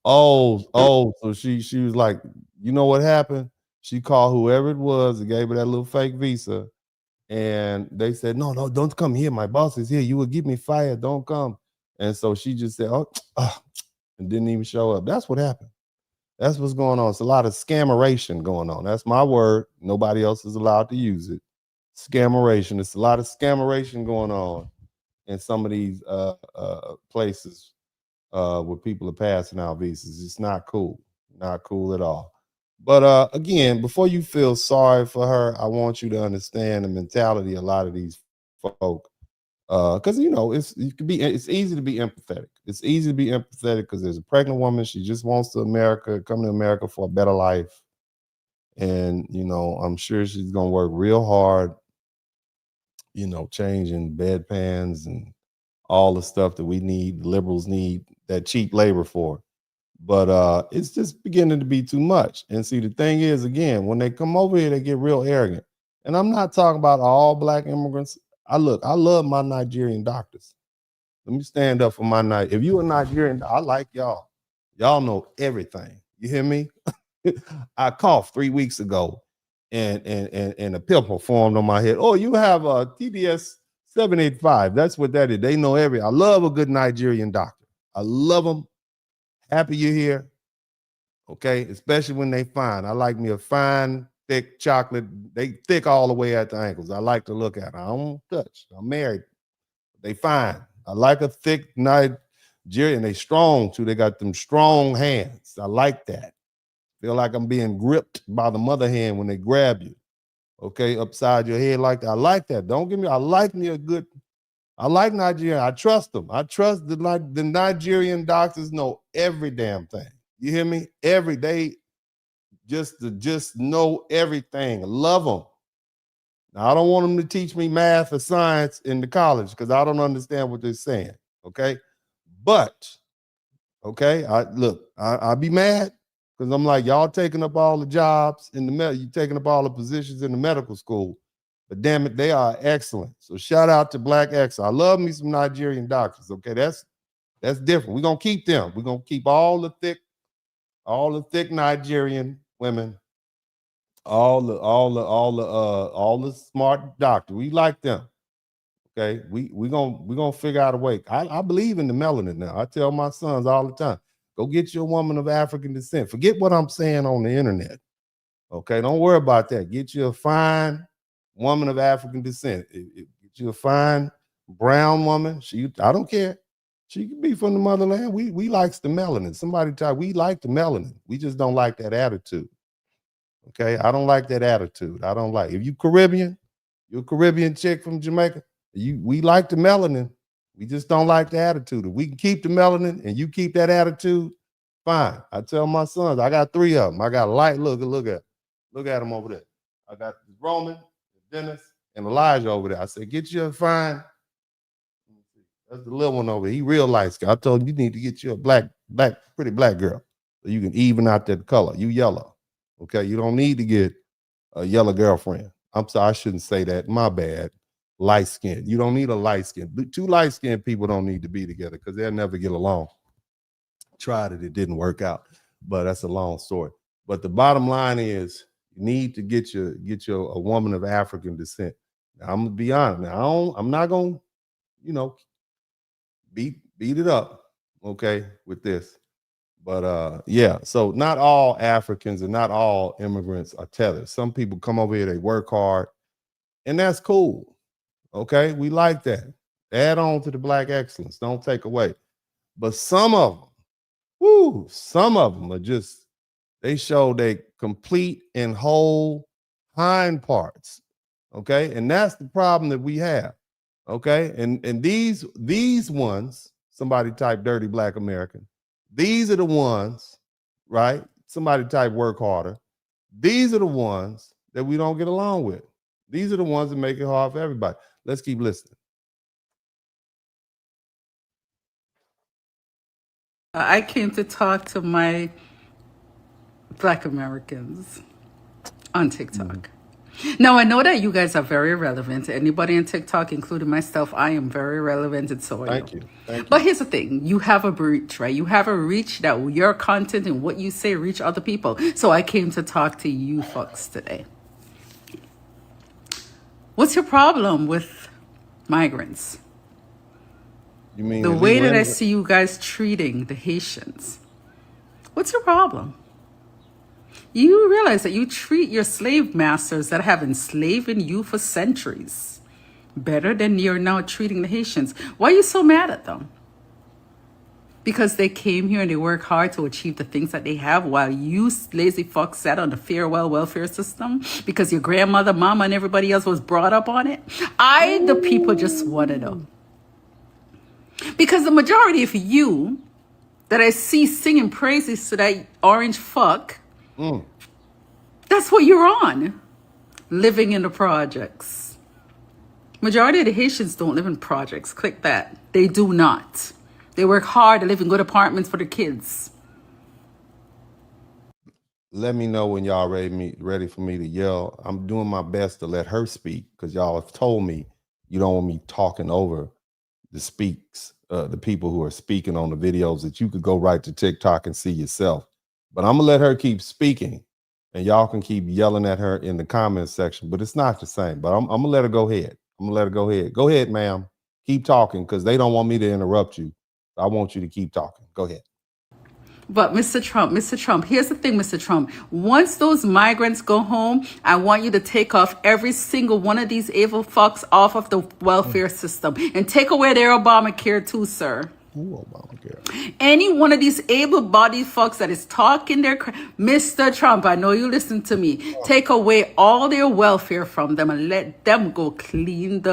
So she was like, you know what happened? She called whoever it was and gave her that little fake visa. And they said, no, don't come here. My boss is here. You will get me fired. Don't come. And so she just said, and didn't even show up. That's what happened. That's what's going on. It's a lot of scammeration going on. That's my word. Nobody else is allowed to use it. Scammeration. It's a lot of scammeration going on in some of these places where people are passing out visas. It's not cool. Not cool at all. But again, before you feel sorry for her, I want you to understand the mentality of a lot of these folk. Because it's easy to be empathetic. It's easy to be empathetic because there's a pregnant woman. She just wants come to America for a better life. And, I'm sure she's going to work real hard, changing bedpans and all the stuff that we need, liberals need that cheap labor for. But it's just beginning to be too much. And see, the thing is, again, when they come over here, they get real arrogant. And I'm not talking about all black immigrants. I love my Nigerian doctors. Let me stand up for my night. If you a Nigerian, I like y'all. Y'all know everything. You hear me? I coughed 3 weeks ago and a pimple formed on my head. Oh, you have a TBS 785. That's what that is. They know everything. I love a good Nigerian doctor. I love them. Happy you're here. Okay, especially when they fine. I like me a fine, thick chocolate. They thick all the way at the ankles. I like to look at them. I don't touch. I'm married. They fine. I like a thick Nigerian. They strong too. They got them strong hands. I like that. Feel like I'm being gripped by the mother hand when they grab you. Okay, upside your head like that. I like that. Don't give me. I like Nigerian. I trust them. I trust the Nigerian doctors know every damn thing. You hear me? Every day, just know everything. Love them. Now, I don't want them to teach me math or science in the college because I don't understand what they're saying. Okay, but okay, I'll be mad because I'm like, y'all taking up all the jobs in you taking up all the positions in the medical school. But damn it, they are excellent. So shout out to Black Excellence. I love me some Nigerian doctors. Okay, that's different. We're gonna keep them. We're gonna keep all the thick Nigerian women, all the smart doctors. We like them. Okay, we gonna figure out a way. I believe in the melanin now. I tell my sons all the time, go get you a woman of African descent. Forget what I'm saying on the internet. Okay, don't worry about that. Get you a fine woman of African descent. Get you a fine brown woman. I don't care. She can be from the motherland. We likes the melanin. Somebody type, we like the melanin. We just don't like that attitude. Okay, I don't like that attitude. I don't like. If you Caribbean, you're a Caribbean chick from Jamaica. We like the melanin. We just don't like the attitude. If we can keep the melanin and you keep that attitude, fine. I tell my sons, I got 3 of them. I got light. Look at them over there. I got Roman, Dennis, and Elijah over there. I said, get you a fine. That's the little one over there. He real light skin. I told him you need to get you a pretty black girl so you can even out that color. You yellow. Okay, you don't need to get a yellow girlfriend. I'm sorry, I shouldn't say that. My bad. Light skin. You don't need a light skin. 2 light skinned people don't need to be together because they'll never get along. Tried it, it didn't work out. But that's a long story. But the bottom line is you need to get a woman of African descent. Now, I'm gonna be honest. Now I'm not gonna, beat it up, okay, with this. But yeah, so not all Africans and not all immigrants are tethered. Some people come over here, they work hard, and that's cool. Okay, we like that. Add on to the Black excellence, don't take away. But some of them are just, they show they complete and whole hind parts. Okay, and that's the problem that we have. Okay, and these ones, somebody type dirty Black American. These are the ones, right? Somebody type work harder. These are the ones that we don't get along with. These are the ones that make it hard for everybody. Let's keep listening. I came to talk to my Black Americans on TikTok. Now, I know that you guys are very relevant. Anybody on TikTok, including myself, I am very relevant, and so are you. Thank you. But here's the thing. You have a reach, right? You have a reach that your content and what you say reach other people. So I came to talk to you folks today. What's your problem with migrants? You mean the way that I see you guys treating the Haitians? What's your problem? You realize that you treat your slave masters that have enslaved you for centuries better than you're now treating the Haitians. Why are you so mad at them? Because they came here and they work hard to achieve the things that they have while you lazy fucks sat on the farewell welfare system because your grandmother, mama, and everybody else was brought up on it. The people, just want to know. Because the majority of you that I see singing praises to that orange fuck, that's what you're on. Living in the projects. Majority of the Haitians don't live in projects. Click that. They do not. They work hard to live in good apartments for their kids. Let me know when y'all ready for me to yell. I'm doing my best to let her speak because y'all have told me you don't want me talking over the people who are speaking on the videos that you could go right to TikTok and see yourself. But I'm gonna let her keep speaking and y'all can keep yelling at her in the comments section, but it's not the same. But I'm gonna let her go ahead. I'm gonna let her go ahead. Go ahead, ma'am. Keep talking because they don't want me to interrupt you. I want you to keep talking. Go ahead. But Mr. Trump, here's the thing, Mr. Trump. Once those migrants go home, I want you to take off every single one of these evil fucks off of the welfare system and take away their Obamacare too, sir. Ooh, Obamacare. Any one of these able-bodied fucks that is talking their Mr. Trump, I know you listen to me. Take away all their welfare from them and let them go clean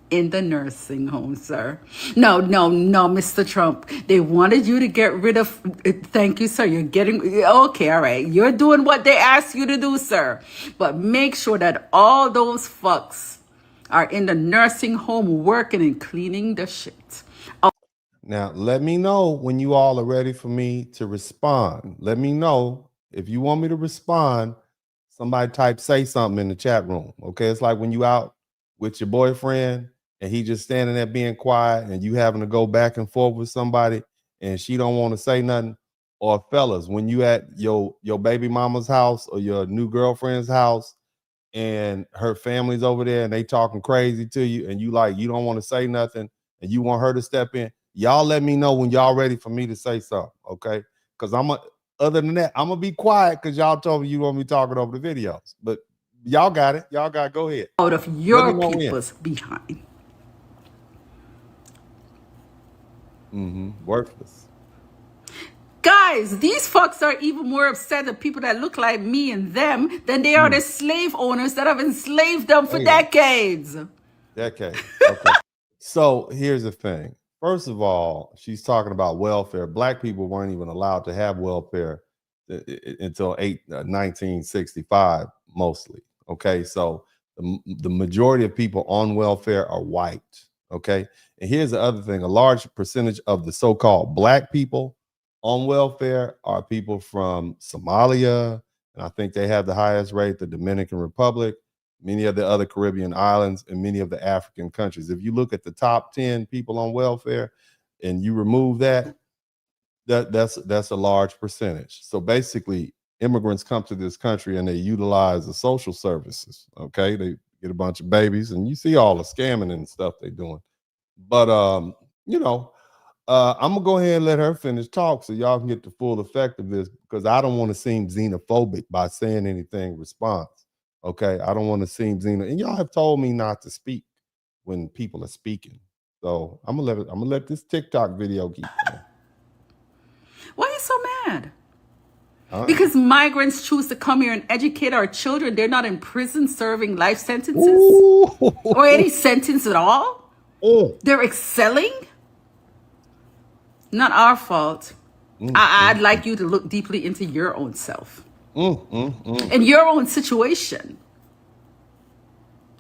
in the nursing home, sir. No, Mr. Trump. They wanted you to get rid of. Thank you, sir. You're getting okay. All right, you're doing what they asked you to do, sir. But make sure that all those fucks are in the nursing home working and cleaning the shit. Now, let me know when you all are ready for me to respond. Let me know if you want me to respond. Somebody type say something in the chat room. Okay, it's like when you out with your boyfriend and he just standing there being quiet and you having to go back and forth with somebody and she don't want to say nothing. Or fellas, when you at your baby mama's house or your new girlfriend's house and her family's over there and they talking crazy to you and you don't want to say nothing and you want her to step in, y'all let me know when y'all ready for me to say something, okay? Because other than that, I'm gonna be quiet because y'all told me you want me talking over the videos. But y'all got it. Y'all got it. Go ahead. Out of your people's behind. Worthless. Guys, these fucks are even more upset at people that look like me and them than they are the slave owners that have enslaved them for decades. Decades. Okay. So here's the thing. First of all, she's talking about welfare. Black people weren't even allowed to have welfare until 1965, mostly. Okay, so the majority of people on welfare are white. Okay, and here's the other thing: a large percentage of the so-called black people on welfare are people from Somalia, and I think they have the highest rate, the Dominican Republic, many of the other Caribbean islands, and many of the African countries. If you look at the top 10 people on welfare and you remove that's a large percentage. So basically, immigrants come to this country and they utilize the social services. Okay, they get a bunch of babies, and you see all the scamming and stuff they're doing. But I'm gonna go ahead and let her finish talk so y'all can get the full effect of this, because I don't want to seem xenophobic by saying anything response. Okay, I don't want to seem and y'all have told me not to speak when people are speaking. So I'm gonna let this TikTok video keep going. Why are you so mad? Because migrants choose to come here and educate our children. They're not in prison serving life sentences or any sentence at all. They're excelling. Not our fault. I'd like you to look deeply into your own self and your own situation.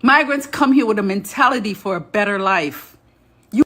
Migrants come here with a mentality for a better life. You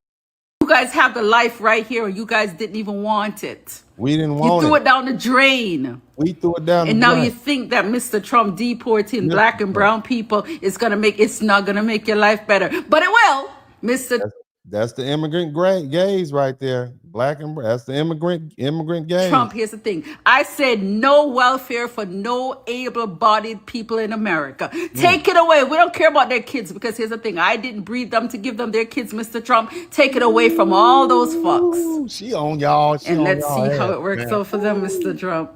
guys have the life right here, and you guys didn't even want it. We didn't want it. You threw it down the drain. We threw it down. And now you think that Mr. Trump deporting black and brown people is it's not gonna make your life better, but it will, Mr. That's the immigrant gays right there. Black and that's the immigrant gays. Trump, here's the thing. I said no welfare for no able-bodied people in America. Take it away. We don't care about their kids, because here's the thing. I didn't breed them to give them their kids, Mr. Trump. Take it away from all those fucks. She on y'all. And let's see how it works out for them, Mr. Trump.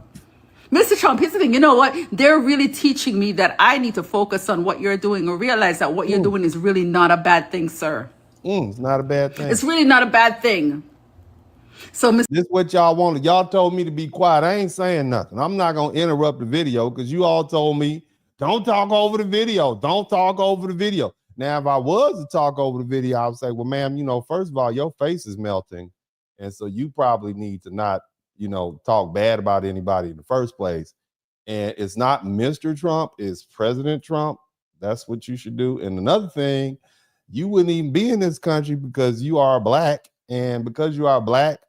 Mr. Trump, here's the thing. You know what? They're really teaching me that I need to focus on what you're doing or realize that what you're doing is really not a bad thing, sir. It's not a bad thing. It's really not a bad thing. So, this is what y'all wanted. Y'all told me to be quiet. I ain't saying nothing. I'm not going to interrupt the video because you all told me, don't talk over the video. Don't talk over the video. Now, if I was to talk over the video, I would say, well, ma'am, first of all, your face is melting. And so you probably need to not, talk bad about anybody in the first place. And it's not Mr. Trump, it's President Trump. That's what you should do. And another thing, you wouldn't even be in this country because you are black. And because you are black,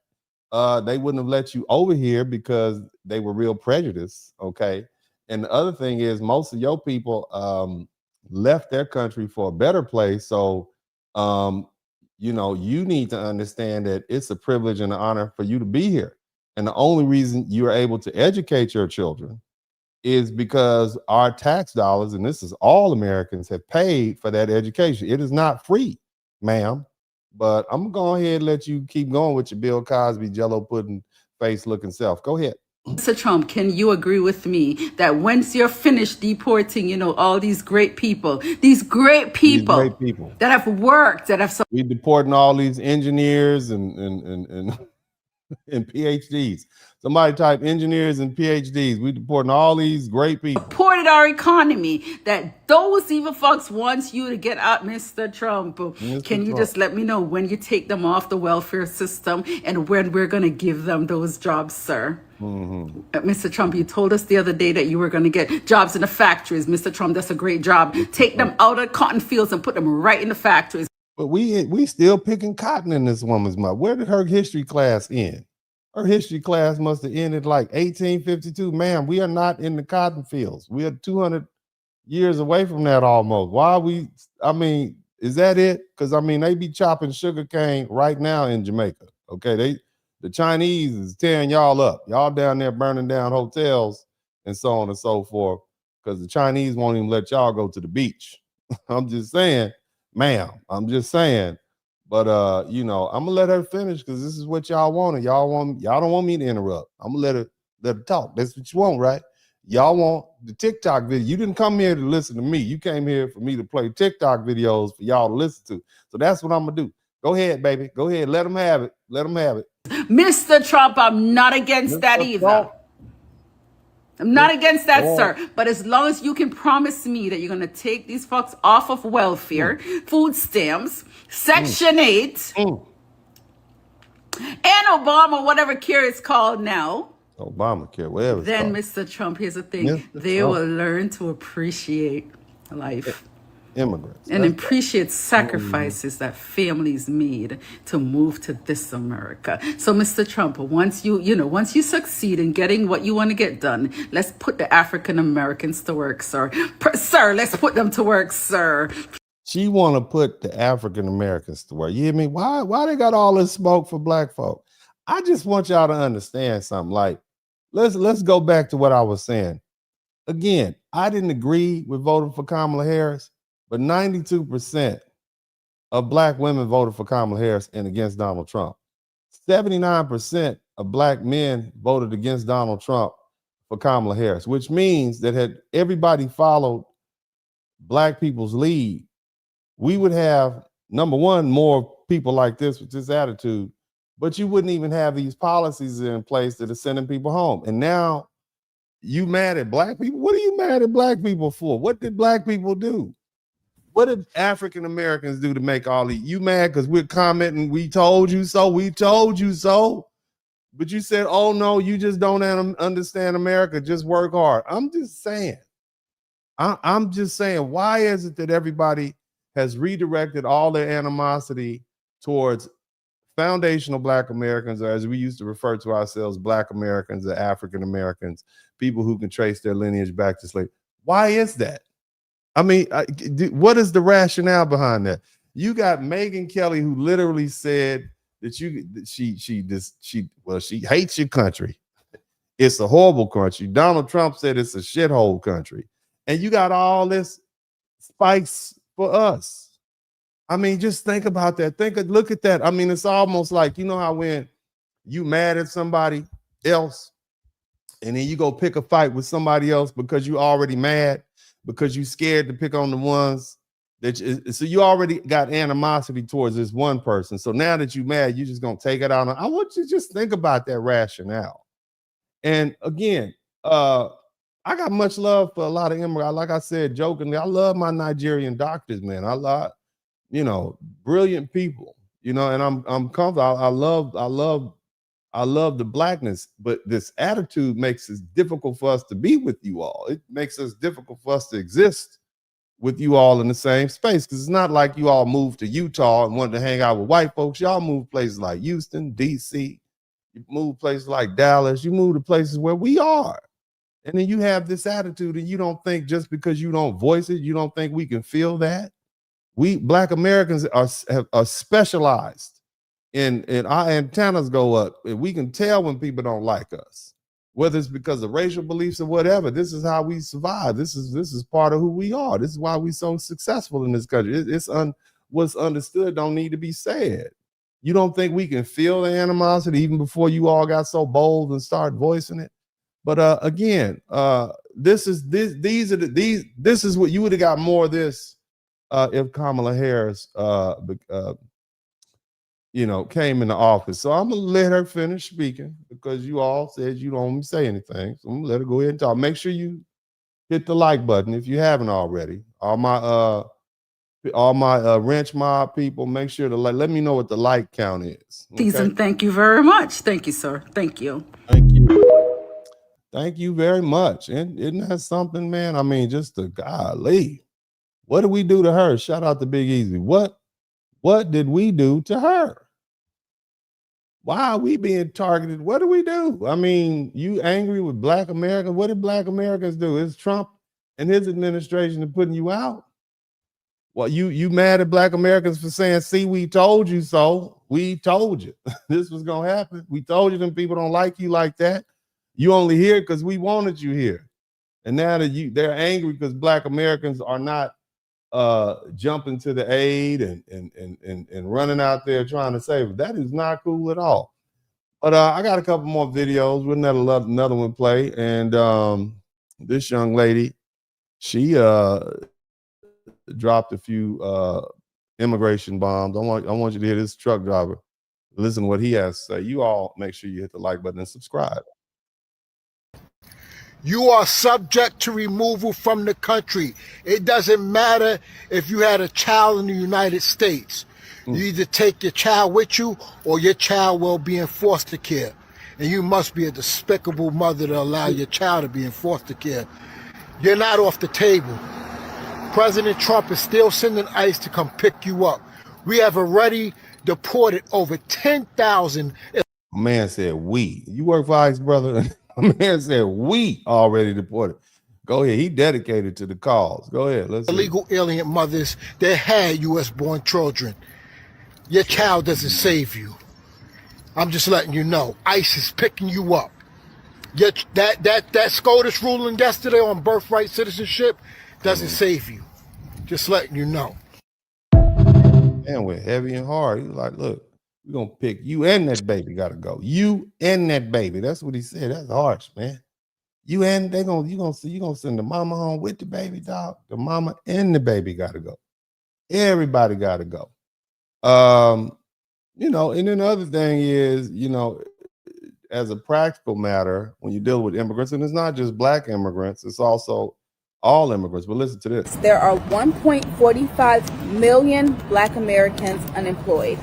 they wouldn't have let you over here because they were real prejudiced. Okay. And the other thing is, most of your people left their country for a better place. So, you need to understand that it's a privilege and an honor for you to be here. And the only reason you are able to educate your children is because our tax dollars, and this is all Americans, have paid for that education. It is not free, ma'am. But I'm going to go ahead and let you keep going with your Bill Cosby, Jello pudding face looking self. Go ahead. Mr. Trump, can you agree with me that once you're finished deporting, all these great people These great people. that have worked, that have We deporting all these engineers and and PhDs. Somebody type engineers and PhDs. We deporting all these great people. supported our economy, that those evil fucks wants you to get out, Mr. Trump? Can you just let me know when you take them off the welfare system and when we're going to give them those jobs, sir? Mr. Trump, you told us the other day that you were going to get jobs in the factories. Mr. Trump, that's a great job. Take them out of cotton fields and put them right in the factories. But we still picking cotton in this woman's mouth. Where did her history class end? Her history class must have ended like 1852. Ma'am, we are not in the cotton fields. We are 200 years away from that almost. Why are we, is that it? Because, they be chopping sugar cane right now in Jamaica. Okay, the Chinese is tearing y'all up. Y'all down there burning down hotels and so on and so forth because the Chinese won't even let y'all go to the beach. I'm just saying. Ma'am, I'm just saying, but I'm gonna let her finish because this is what y'all wanted. Y'all don't want me to interrupt. I'm gonna let her talk. That's what you want, right? Y'all want the TikTok video. You didn't come here to listen to me. You came here for me to play TikTok videos for y'all to listen to. So that's what I'm gonna do. Go ahead, baby. Go ahead. Let them have it. Let them have it. Mr. Trump, I'm not against that either. Trump. I'm not against that, sir. But as long as you can promise me that you're going to take these fucks off of welfare, food stamps, Section 8, and Obama, whatever care it's called now. Obamacare, whatever. Then, Mr. Trump, here's the thing. They will learn to appreciate life. Immigrants. And appreciate sacrifices that families made to move to this America. So, Mr. Trump, once you succeed in getting what you want to get done, let's put the African Americans to work, sir. Sir, let's put them to work, sir. She want to put the African Americans to work. You hear me? Why they got all this smoke for black folk? I just want y'all to understand something. Like, let's go back to what I was saying. Again, I didn't agree with voting for Kamala Harris. But 92% of black women voted for Kamala Harris and against Donald Trump. 79% of black men voted against Donald Trump for Kamala Harris, which means that had everybody followed black people's lead, we would have, number one, more people like this with this attitude, but you wouldn't even have these policies in place that are sending people home. And now you mad at black people? What are you mad at black people for? What did black people do? What did African Americans do to make all these? You mad because we're commenting, we told you so, we told you so. But you said, oh no, you just don't understand America, just work hard. I'm just saying, why is it that everybody has redirected all their animosity towards foundational black Americans, or as we used to refer to ourselves, black Americans or African Americans, people who can trace their lineage back to slavery? Why is that? What is the rationale behind that? You got Megyn Kelly, who literally said that she hates your country. It's a horrible country. Donald Trump said it's a shithole country. And you got all this spikes for us. Just think about that. Look at that. It's almost like, how when you mad at somebody else and then you go pick a fight with somebody else because you already mad, because you scared to pick on the ones so you already got animosity towards this one person. So now that you're mad, you're just going to take it out. I want you to just think about that rationale. And again, I got much love for a lot of immigrants. Like I said, jokingly, I love my Nigerian doctors, man. I love, brilliant people, and I'm comfortable. I love the blackness, but this attitude makes it difficult for us to be with you all. It makes us difficult for us to exist with you all in the same space, because it's not like you all moved to Utah and wanted to hang out with white folks. Y'all moved places like Houston, DC. You moved places like Dallas. You moved to places where we are. And then you have this attitude, and you don't think just because you don't voice it, you don't think we can feel that. We black Americans are specialized. And our antennas go up, and we can tell when people don't like us, whether it's because of racial beliefs or whatever. This is how we survive. This is part of who we are. This is why we're so successful in this country. What's understood don't need to be said. You don't think we can feel the animosity even before you all got so bold and start voicing it? But again, this is what you would have got more of this if Kamala Harris came into office. So I'm gonna let her finish speaking because you all said you don't want me to say anything. So I'm gonna let her go ahead and talk. Make sure you hit the like button if you haven't already. All my wrench mob people, make sure to let me know what the like count is. Okay? Season, thank you very much. Thank you, sir. Thank you. Thank you. Thank you very much. And isn't that something, man? I mean, just the golly. What did we do to her? Shout out to Big Easy. What did we do to her? Why are we being targeted? What do we do? I mean, you angry with Black Americans? What did Black Americans do? Is Trump and his administration are putting you out? Well, you mad at Black Americans for saying, see, we told you so. We told you this was going to happen. We told you them people don't like you like that. You only here because we wanted you here. And now that they're angry because Black Americans are not jumping to the aid and running out there trying to save it. That is not cool at all. But I got a couple more videos. We'll let another one play. And this young lady, she dropped a few immigration bombs. I want you to hear this truck driver. Listen to what he has to say. You all make sure you hit the like button and subscribe. You are subject to removal from the country. It doesn't matter if you had a child in the United States. You either take your child with you or your child will be in foster care. And you must be a despicable mother to allow your child to be in foster care. You're not off the table. President Trump is still sending ICE to come pick you up. We have already deported over 10,000. Man said we. You work for ICE, brother? A man said we already deported. Go ahead. He dedicated to the cause. Go ahead. Let's illegal alien mothers that had U.S.-born children. Your child doesn't save you. I'm just letting you know. ICE is picking you up. That SCOTUS ruling yesterday on birthright citizenship doesn't save you. Just letting you know. Man, we're heavy and hard. He's like, look, we're going to pick you and that baby got to go. You and that baby. That's what he said. That's harsh, man. You and you're going to send the mama home with the baby, dog. The mama and the baby got to go. Everybody got to go. And then the other thing is, as a practical matter, when you deal with immigrants, and it's not just Black immigrants, it's also all immigrants. But listen to this. There are 1.45 million Black Americans unemployed.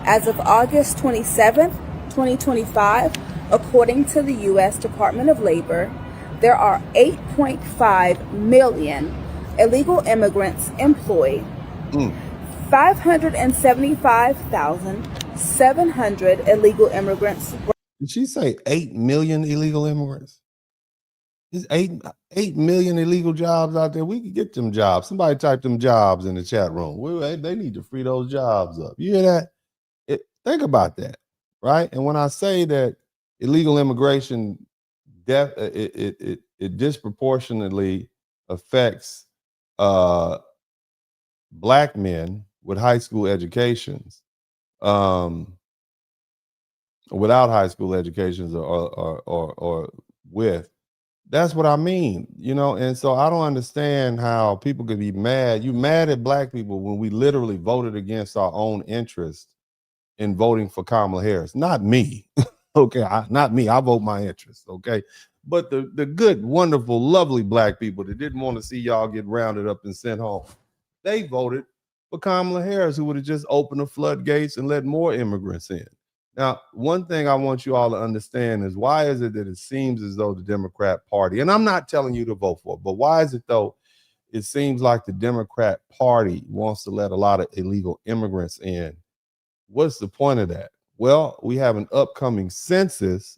As of August 27th, 2025, according to the U.S. Department of Labor, there are 8.5 million illegal immigrants employed. 575,700 illegal immigrants. Did she say 8 million illegal immigrants? There's 8 million illegal jobs out there. We could get them jobs. Somebody type them jobs in the chat room. They need to free those jobs up. You hear that? Think about that, right? And when I say that illegal immigration, it disproportionately affects Black men with high school educations, without high school educations, or with. That's what I mean, and so I don't understand how people could be mad. You mad at Black people when we literally voted against our own interest in voting for Kamala Harris. Not me. Okay, not me. I vote my interest. Okay, but the good, wonderful, lovely Black people that didn't want to see y'all get rounded up and sent home, they voted for Kamala Harris, who would have just opened the floodgates and let more immigrants in. Now, one thing I want you all to understand is, why is it that it seems as though the Democrat Party, and I'm not telling you to vote for it, but why is it though it seems like the Democrat Party wants to let a lot of illegal immigrants in? What's the point of that? Well, we have an upcoming census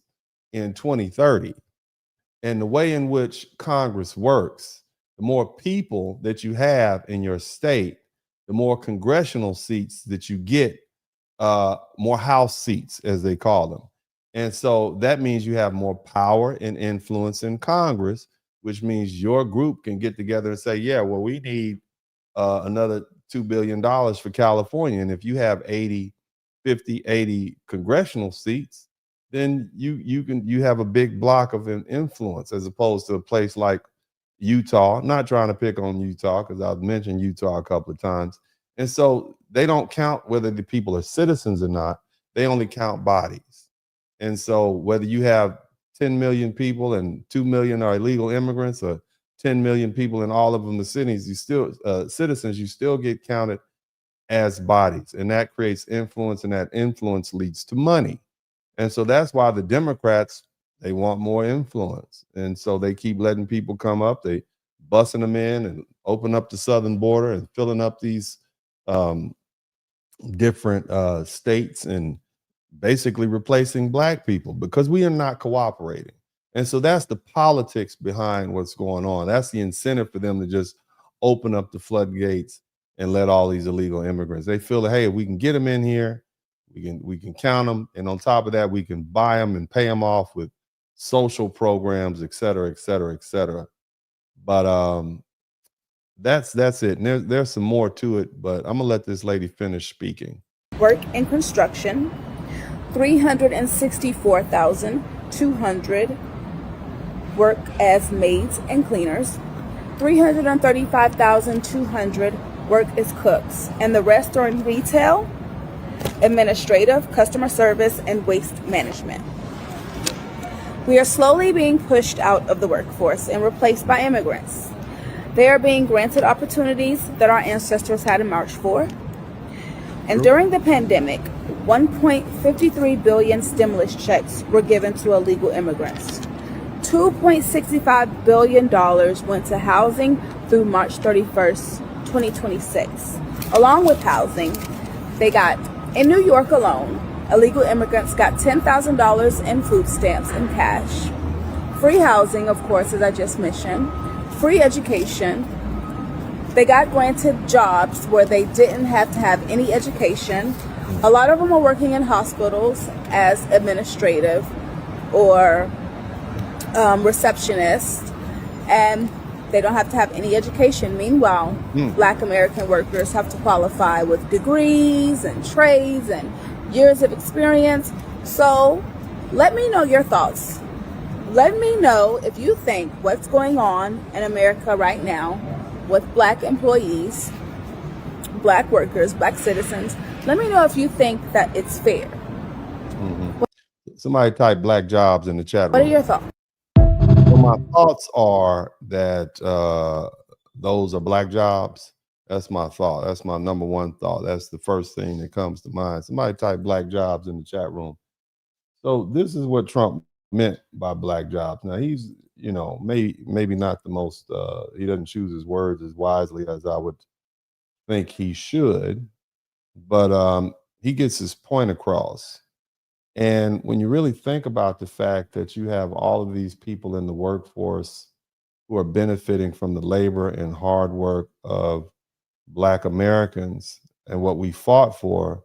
in 2030. And the way in which Congress works, the more people that you have in your state, the more congressional seats that you get, more House seats, as they call them. And so that means you have more power and influence in Congress, which means your group can get together and say, yeah, well, we need another $2 billion for California. And if you have 80, 50, 80 congressional seats, then you have a big block of influence, as opposed to a place like Utah. I'm not trying to pick on Utah, because I've mentioned Utah a couple of times. And so they don't count whether the people are citizens or not. They only count bodies. And so whether you have 10 million people and 2 million are illegal immigrants, or 10 million people in all of them the cities, you still citizens, you still get counted as bodies. And that creates influence, and that influence leads to money. And so that's why the Democrats, they want more influence. And so they keep letting people come up. They busing them in and open up the southern border and filling up these different states, and basically replacing black people, because we are not cooperating. And so that's the politics behind what's going on. That's the incentive for them to just open up the floodgates and let all these illegal immigrants. They feel that, hey, if we can get them in here, we can count them, and on top of that, we can buy them and pay them off with social programs, et cetera, et cetera, et cetera. But that's it. And there's some more to it, but I'm gonna let this lady finish speaking. Work in construction, 364,200 work as maids and cleaners, 335,200 work as cooks, and the rest are in retail, administrative, customer service, and waste management. We are slowly being pushed out of the workforce and replaced by immigrants. They are being granted opportunities that our ancestors had to march for. And during the pandemic, 1.53 billion stimulus checks were given to illegal immigrants. $2.65 billion went to housing through March 31st, 2026. Along with housing, they got, in New York alone, illegal immigrants got $10,000 in food stamps and cash, free housing, of course, as I just mentioned, free education. They got granted jobs where they didn't have to have any education. A lot of them are working in hospitals as administrative or receptionists, and they don't have to have any education. Meanwhile, Black American workers have to qualify with degrees and trades and years of experience. So let me know your thoughts. Let me know if you think what's going on in America right now with Black employees, Black workers, Black citizens. Let me know if you think that it's fair. Somebody type black jobs in the chat room. What are your thoughts? Well, my thoughts are that those are black jobs. That's my thought. That's my number one thought. That's the first thing that comes to mind. Somebody type black jobs in the chat room. So this is what Trump meant by black jobs. Now he's, maybe not the most, he doesn't choose his words as wisely as I would think he should, but he gets his point across. And when you really think about the fact that you have all of these people in the workforce who are benefiting from the labor and hard work of Black Americans and what we fought for,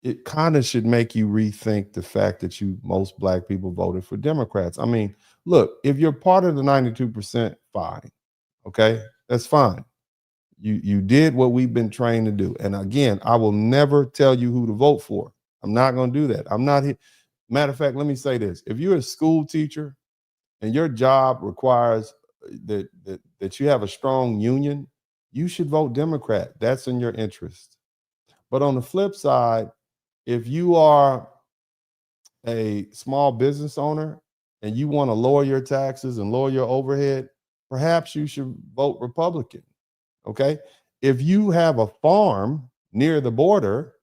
it kind of should make you rethink the fact that most Black people voted for Democrats. I mean, look, if you're part of the 92%, fine. Okay, that's fine. You did what we've been trained to do. And again, I will never tell you who to vote for. I'm not going to do that. I'm not here. Matter of fact, let me say this. If you're a school teacher and your job requires that you have a strong union, you should vote Democrat. That's in your interest. But on the flip side, if you are a small business owner and you want to lower your taxes and lower your overhead, perhaps you should vote Republican. Okay. If you have a farm near the border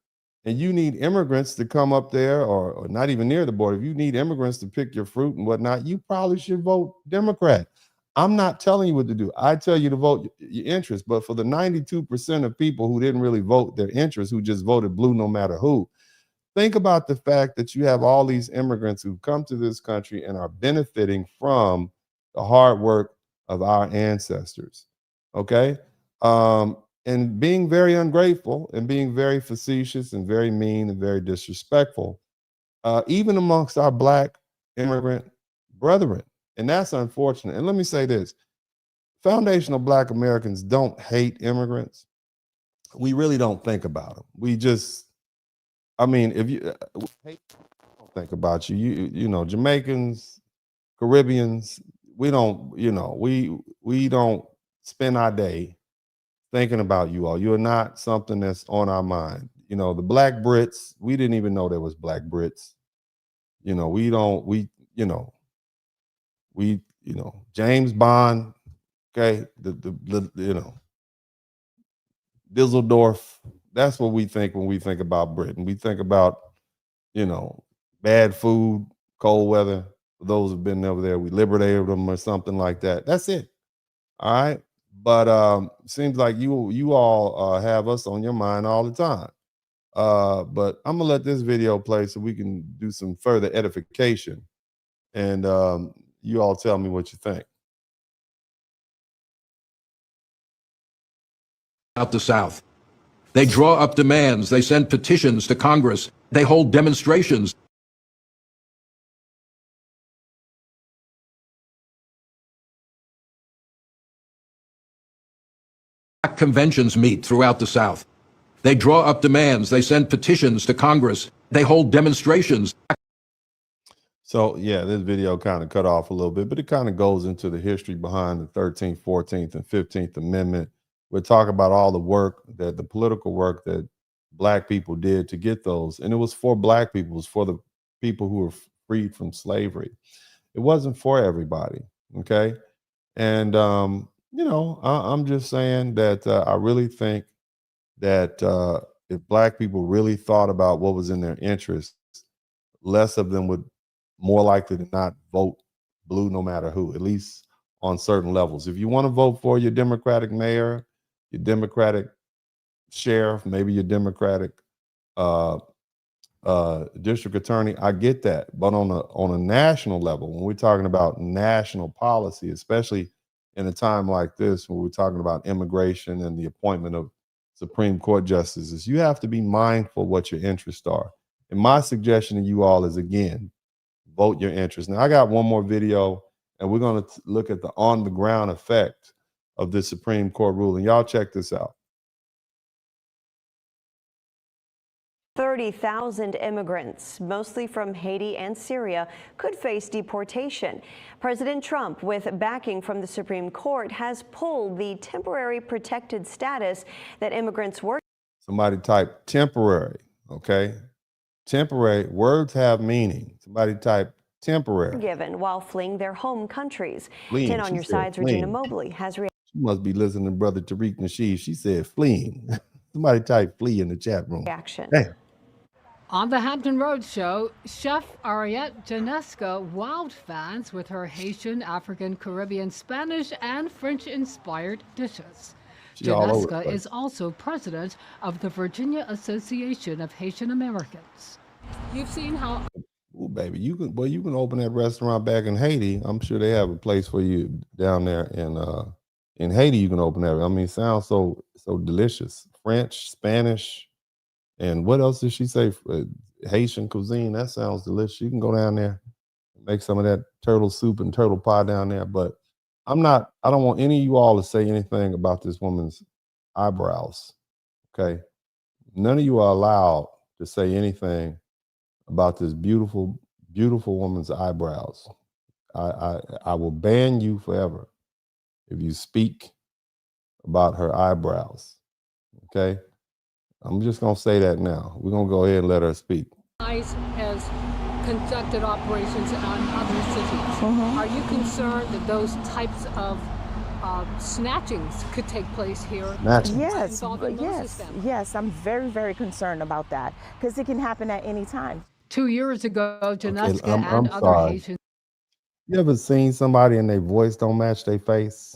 and you need immigrants to come up there, or not even near the border, if you need immigrants to pick your fruit and whatnot, you probably should vote Democrat. I'm not telling you what to do. I tell you to vote your interest. But for the 92% of people who didn't really vote their interest, who just voted blue no matter who, think about the fact that you have all these immigrants who come to this country and are benefiting from the hard work of our ancestors. Okay. And being very ungrateful and being very facetious and very mean and very disrespectful, even amongst our Black immigrant brethren. And that's unfortunate. And let me say this, foundational Black Americans don't hate immigrants. We really don't think about them. We just I mean, if you don't think about you, you know, Jamaicans, Caribbeans, we don't, you know, we don't spend our day thinking about you all. You're not something that's on our mind. You know, the Black Brits, we didn't even know there was Black Brits. You know, James Bond, okay, the you know, Düsseldorf, that's what we think when we think about Britain. We think about, you know, bad food, cold weather. For those who've been over there, we liberated them or something like that. That's it. All right. But seems like you all have us on your mind all the time. But I'm gonna let this video play so we can do some further edification, and you all tell me what you think. Out the South. They draw up demands, they send petitions to Congress, they hold demonstrations. Conventions meet throughout the South. They draw up demands, they send petitions to Congress, they hold demonstrations. So yeah, this video kind of cut off a little bit, but it kind of goes into the history behind the 13th, 14th, and 15th Amendment. We're talking about all the work that the political work that Black people did to get those. And it was for Black people, it was for the people who were freed from slavery. It wasn't for everybody. Okay. And, you know, I'm just saying that I really think that if Black people really thought about what was in their interest, less of them would more likely to not vote blue no matter who, at least on certain levels. If you want to vote for your Democratic mayor, your Democratic sheriff, maybe your Democratic district attorney, I get that. But on a national level, when we're talking about national policy, especially in a time like this, when we're talking about immigration and the appointment of Supreme Court justices, you have to be mindful what your interests are. And my suggestion to you all is, again, vote your interest. Now, I got one more video, and we're going to look at the on-the-ground effect of this Supreme Court ruling. Y'all check this out. 30,000 immigrants, mostly from Haiti and Syria, could face deportation. President Trump, with backing from the Supreme Court, has pulled the temporary protected status that immigrants were. Somebody type temporary, okay? Temporary, words have meaning. Somebody type temporary. Given while fleeing their home countries. Fleeing. 10 on your side's Regina Mobley has reacted. She must be listening to Brother Tariq Nasheed. She said fleeing. Somebody type flee in the chat room. Reaction. Damn. On the Hampton Roads show, Chef Ariette Janesca wowed fans with her Haitian, African, Caribbean, Spanish, and French-inspired dishes. Janesca is also president of the Virginia Association of Haitian Americans. You've seen how... Ooh, baby, you can open that restaurant back in Haiti. I'm sure they have a place for you down there in Haiti. You can open that. I mean, it sounds so delicious. French, Spanish, and what else did she say? Haitian cuisine. That sounds delicious. You can go down there and make some of that turtle soup and turtle pie down there. But I don't want any of you all to say anything about this woman's eyebrows. Okay. None of you are allowed to say anything about this beautiful, beautiful woman's eyebrows. I will ban you forever if you speak about her eyebrows. Okay. I'm just going to say that now. We're going to go ahead and let her speak. ICE has conducted operations on other cities. Are you concerned that those types of snatchings could take place here? Yes, I'm very, very concerned about that because it can happen at any time. 2 years ago, Janesca I'm and other sorry. Haitians. You ever seen somebody and their voice don't match their face?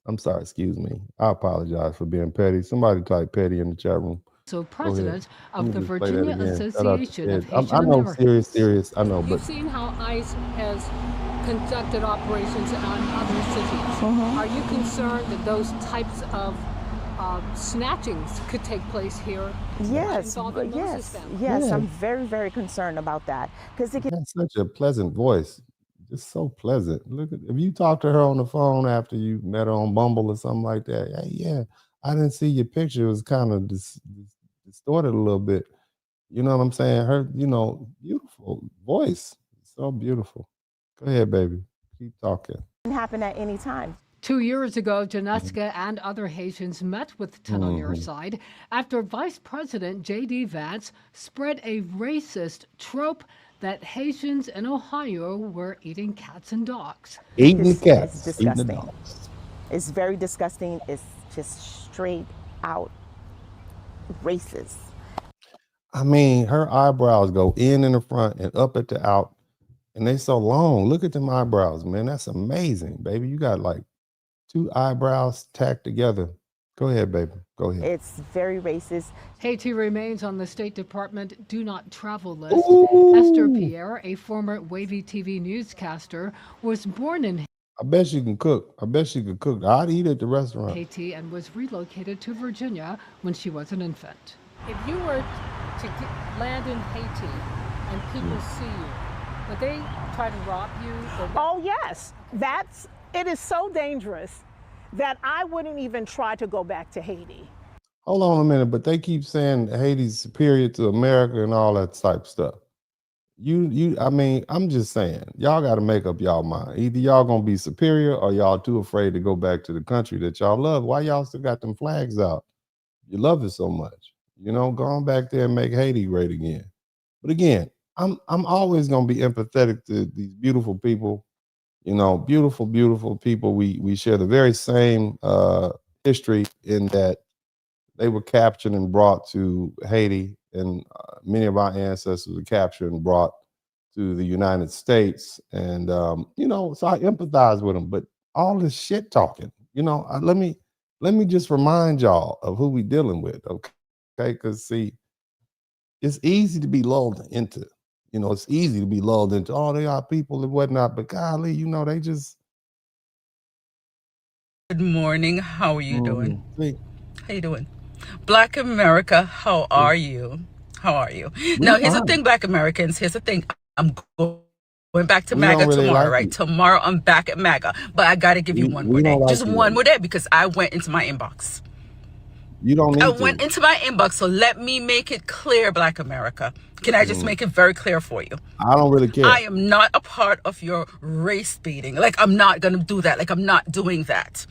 I'm sorry, excuse me. I apologize for being petty. Somebody type petty in the chat room. So president of the Let me just play that Virginia again. Association of Haitian I know, Americans. serious. I know, but You've seen how ICE has conducted operations on other cities. Are you concerned that those types of snatchings could take place here? Yes, I'm very, very concerned about that because it can. that's such a pleasant voice. Just so pleasant. Look at, if you talk to her on the phone after you met her on Bumble or something like that. Hey, yeah, I didn't see your picture. It was kind of distorted a little bit. You know what I'm saying? Her, beautiful voice. So beautiful. Go ahead, baby. Keep talking. Can happen at any time. 2 years ago, Janeska and other Haitians met with Tenonier's side after Vice President J.D. Vance spread a racist trope that Haitians in Ohio were eating cats and dogs. Eating cats. It's disgusting. It's very disgusting. It's just straight out racist. I mean, her eyebrows go in the front and up at the out, and they so long. Look at them eyebrows, man. That's amazing, baby. You got like 2 eyebrows tacked together. Go ahead, baby. Go ahead. It's very racist. Haiti remains on the State Department do not travel list. Ooh. Esther Pierre, a former Wavy TV newscaster, was born in I bet she can cook. I bet she could cook. I'd eat at the restaurant. Haiti and was relocated to Virginia when she was an infant. If you were to land in Haiti and people see you, would they try to rob you? Oh, yes. It is so dangerous that I wouldn't even try to go back to Haiti. Hold on a minute, but they keep saying Haiti's superior to America and all that type of stuff. I mean, I'm just saying, y'all got to make up y'all mind. Either y'all gonna be superior or y'all too afraid to go back to the country that y'all love. Why y'all still got them flags out? You love it so much. Go on back there and make Haiti great again. But again, I'm always gonna be empathetic to these beautiful people. Beautiful, beautiful people. We share the very same history in that they were captured and brought to Haiti, and many of our ancestors were captured and brought to the United States. And so I empathize with them. But all this shit talking, let me just remind y'all of who we dealing with, okay? Because see, it's easy to be lulled into. It's easy to be lulled into, oh, they are people and whatnot, but golly, they just. Good morning. How are you doing? Hey. How you doing? Black America, how are you? How are you? Now, here's the thing, Black Americans. Here's the thing. I'm going back to MAGA tomorrow, right? Tomorrow, I'm back at MAGA. But I got to give you one more day. Just one more day, because I went into my inbox. You don't need to. I went into my inbox, so let me make it clear, Black America. Can I just make it very clear for you? I don't really care. I am not a part of your race baiting. Like, I'm not going to do that. Like, I'm not doing that.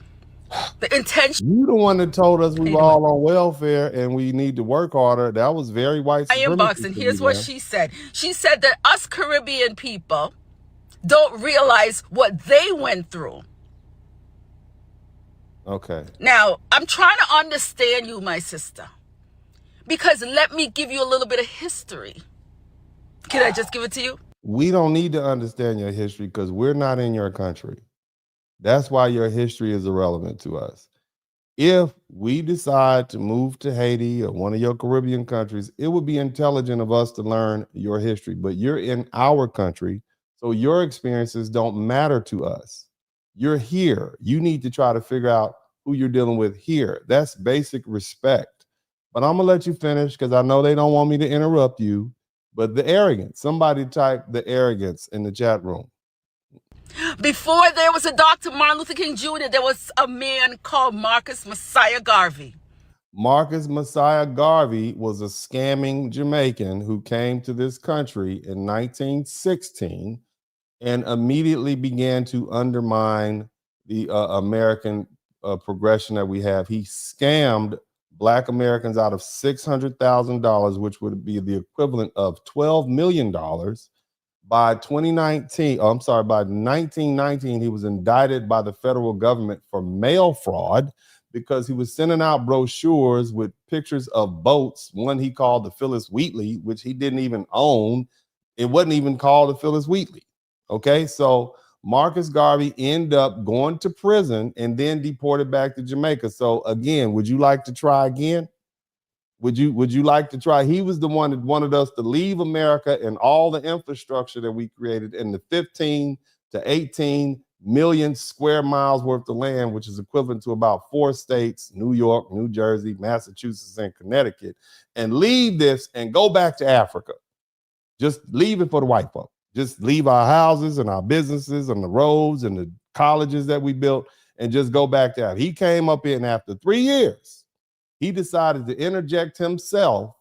The intention. You the one that told us we were all on welfare and we need to work harder. That was very white supremacy. My inbox, and here's what she said. She said that us Caribbean people don't realize what they went through. Okay. Now, I'm trying to understand you, my sister, because let me give you a little bit of history. Can I just give it to you? We don't need to understand your history because we're not in your country. That's why your history is irrelevant to us. If we decide to move to Haiti or one of your Caribbean countries, it would be intelligent of us to learn your history, but you're in our country, so your experiences don't matter to us. You're here. You need to try to figure out who you're dealing with here. That's basic respect. But I'm going to let you finish because I know they don't want me to interrupt you. But the arrogance, somebody type the arrogance in the chat room. Before there was a Dr. Martin Luther King Jr., there was a man called Marcus Messiah Garvey. Marcus Messiah Garvey was a scamming Jamaican who came to this country in 1916 and immediately began to undermine the American progression that we have. He scammed Black Americans out of $600,000, which would be the equivalent of $12 million. By 1919, he was indicted by the federal government for mail fraud because he was sending out brochures with pictures of boats. One he called the Phyllis Wheatley, which he didn't even own. It wasn't even called the Phyllis Wheatley. Okay, so Marcus Garvey ended up going to prison and then deported back to Jamaica. So again, would you like to try again? Would you like to try? He was the one that wanted us to leave America and all the infrastructure that we created in the 15 to 18 million square miles worth of land, which is equivalent to about 4 states, New York, New Jersey, Massachusetts, and Connecticut, and leave this and go back to Africa. Just leave it for the white folk. Just leave our houses and our businesses and the roads and the colleges that we built and just go back to Africa. He came up in after 3 years. He decided to interject himself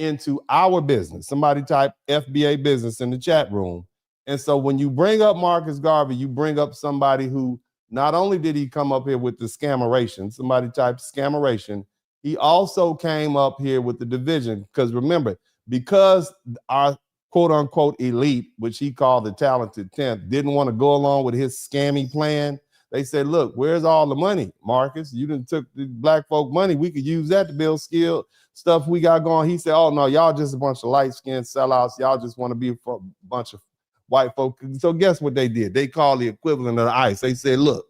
into our business. Somebody type FBA business in the chat room. And so when you bring up Marcus Garvey, you bring up somebody who not only did he come up here with the scameration, somebody typed scameration, he also came up here with the division. Because remember, because our quote unquote elite, which he called the talented 10th, didn't want to go along with his scammy plan. They said, look, where's all the money, Marcus? You done took the black folk money. We could use that to build skill stuff we got going. He said, oh, no, y'all just a bunch of light-skinned sellouts. Y'all just want to be a bunch of white folk. So guess what they did? They called the equivalent of the ICE. They said, look,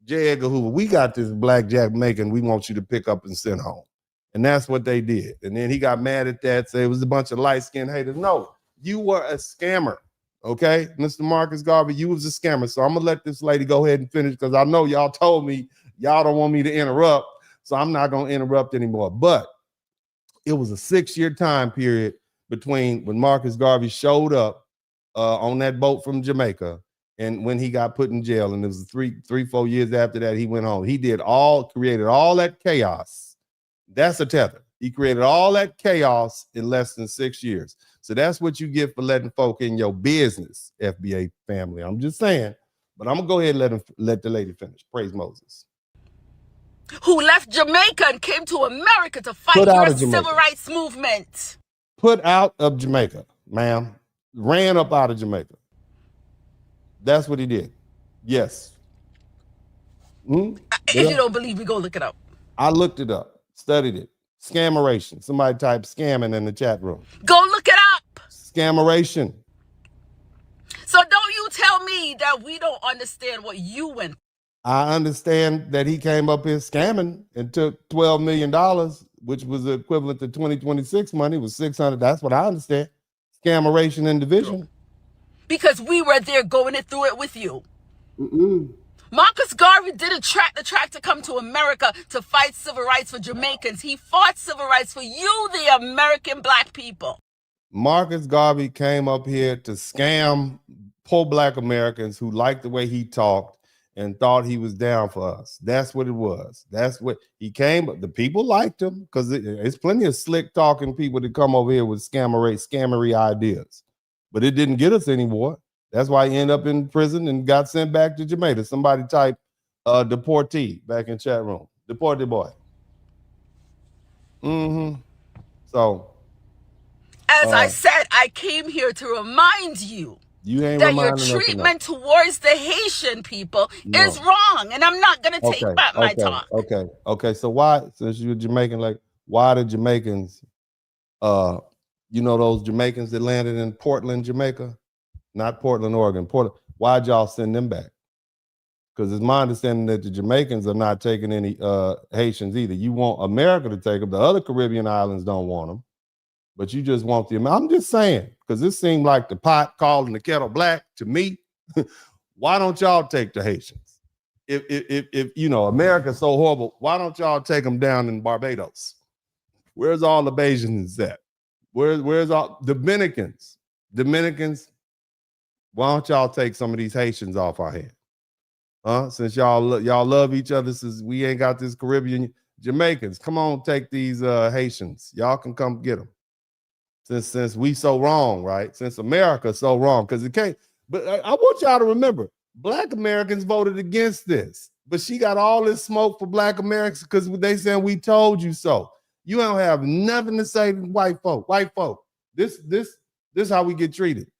J. Edgar Hoover, we got this blackjack making we want you to pick up and send home. And that's what they did. And then he got mad at that, said it was a bunch of light-skinned haters. No, you were a scammer. Okay, Mr. Marcus Garvey, you was a scammer. So I'm gonna let this lady go ahead and finish because I know y'all told me y'all don't want me to interrupt. So I'm not gonna interrupt anymore. But it was a 6-year time period between when Marcus Garvey showed up on that boat from Jamaica and when he got put in jail. And it was 4 years after that he went home. He created all that chaos. That's a tether. He created all that chaos in less than 6 years. So that's what you get for letting folk in your business, FBA family. I'm just saying, but I'm gonna go ahead and let the lady finish. Praise Moses. Who left Jamaica and came to America to fight your civil rights movement. Put out of Jamaica, ma'am. Ran up out of Jamaica. That's what he did. Yes. If you don't believe me, go look it up. I looked it up, studied it. Scameration. Somebody type scamming in the chat room. Go look it up. Scameration. So don't you tell me that we don't understand what you went through. I understand that he came up here scamming and took $12 million, which was equivalent to 2026 money, was 600. That's what I understand. Scameration and division. Because we were there going through it with you. Marcus Garvey didn't track the track to come to America to fight civil rights for Jamaicans. He fought civil rights for you, the American black people. Marcus Garvey came up here to scam poor black Americans who liked the way he talked and thought he was down for us. That's what it was. That's what he came. The people liked him because it's plenty of slick talking people that come over here with scammery ideas, but it didn't get us anymore. That's why he ended up in prison and got sent back to Jamaica. Somebody type deportee back in chat room. Deported boy. So. As I said, I came here to remind you that your treatment towards the Haitian people is wrong. And I'm not going to take back my talk. Okay. So why, since you're Jamaican, like, why the Jamaicans, those Jamaicans that landed in Portland, Jamaica? Not Portland, Oregon. Why'd y'all send them back? Because it's my understanding that the Jamaicans are not taking any Haitians either. You want America to take them. The other Caribbean islands don't want them. But you just want them. I'm just saying, because this seemed like the pot calling the kettle black to me. Why don't y'all take the Haitians? If America's so horrible, why don't y'all take them down in Barbados? Where's all the Bajans at? Where's all Dominicans? Why don't y'all take some of these Haitians off our hands? Since y'all love each other, since we ain't got this Caribbean Jamaicans, come on, take these Haitians. Y'all can come get them. Since we so wrong, right? Since America's so wrong, because it can't. But I want y'all to remember, Black Americans voted against this. But she got all this smoke for Black Americans because they saying we told you so. You don't have nothing to say to white folk. White folk, this is how we get treated.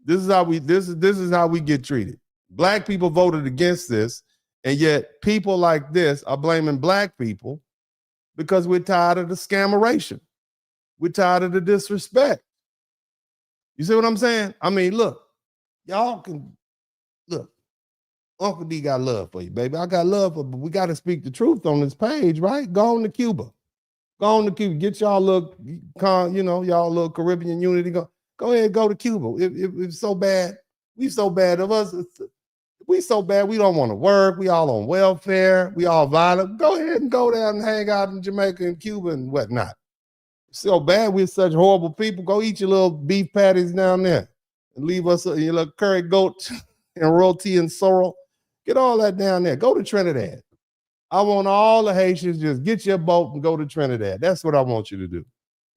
This is how we get treated. Black people voted against this, and yet people like this are blaming Black people because we're tired of the scameration. We're tired of the disrespect. You see what I'm saying? I mean, look, y'all can look. Uncle D got love for you, baby. I got love for you, but we got to speak the truth on this page, right? Go on to Cuba. Go on to Cuba. Get y'all little, y'all little Caribbean unity. Go ahead, go to Cuba. If it's so bad, we so bad of us. We so bad, we don't want to work. We all on welfare. We all violent. Go ahead and go down and hang out in Jamaica and Cuba and whatnot. So bad, we're such horrible people. Go eat your little beef patties down there and leave us your little curry goat and roti and sorrel. Get all that down there. Go to Trinidad. I want all the Haitians, just get your boat and go to Trinidad. That's what I want you to do.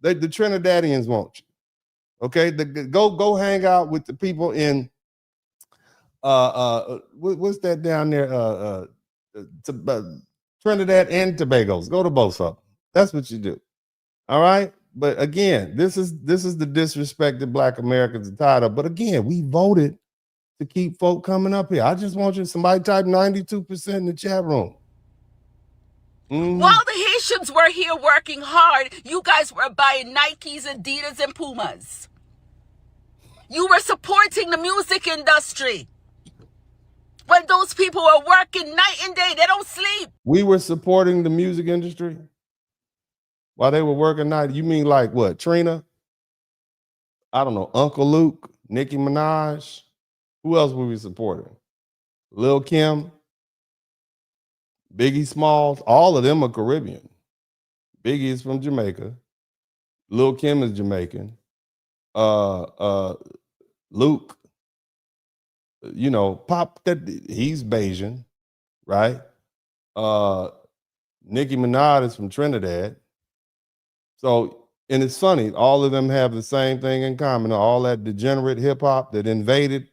The Trinidadians want you. Okay, go hang out with the people in what's that down there? Trinidad and Tobago's. Go to both of them. That's what you do. All right. But again, this is the disrespect that Black Americans are tired of. But again, we voted to keep folk coming up here. I just want you, somebody type 92% in the chat room. While the Haitians were here working hard, you guys were buying Nikes, Adidas, and Pumas. You were supporting the music industry. When those people are working night and day, they don't sleep. We were supporting the music industry while they were working night. You mean like what? Trina? I don't know. Uncle Luke, Nicki Minaj. Who else were we supporting? Lil Kim, Biggie Smalls. All of them are Caribbean. Biggie is from Jamaica. Lil Kim is Jamaican. Luke, you know, Pop, that he's Bayesian, right? Nicki Minaj is from Trinidad. So, and it's funny, all of them have the same thing in common. All that degenerate hip hop that invaded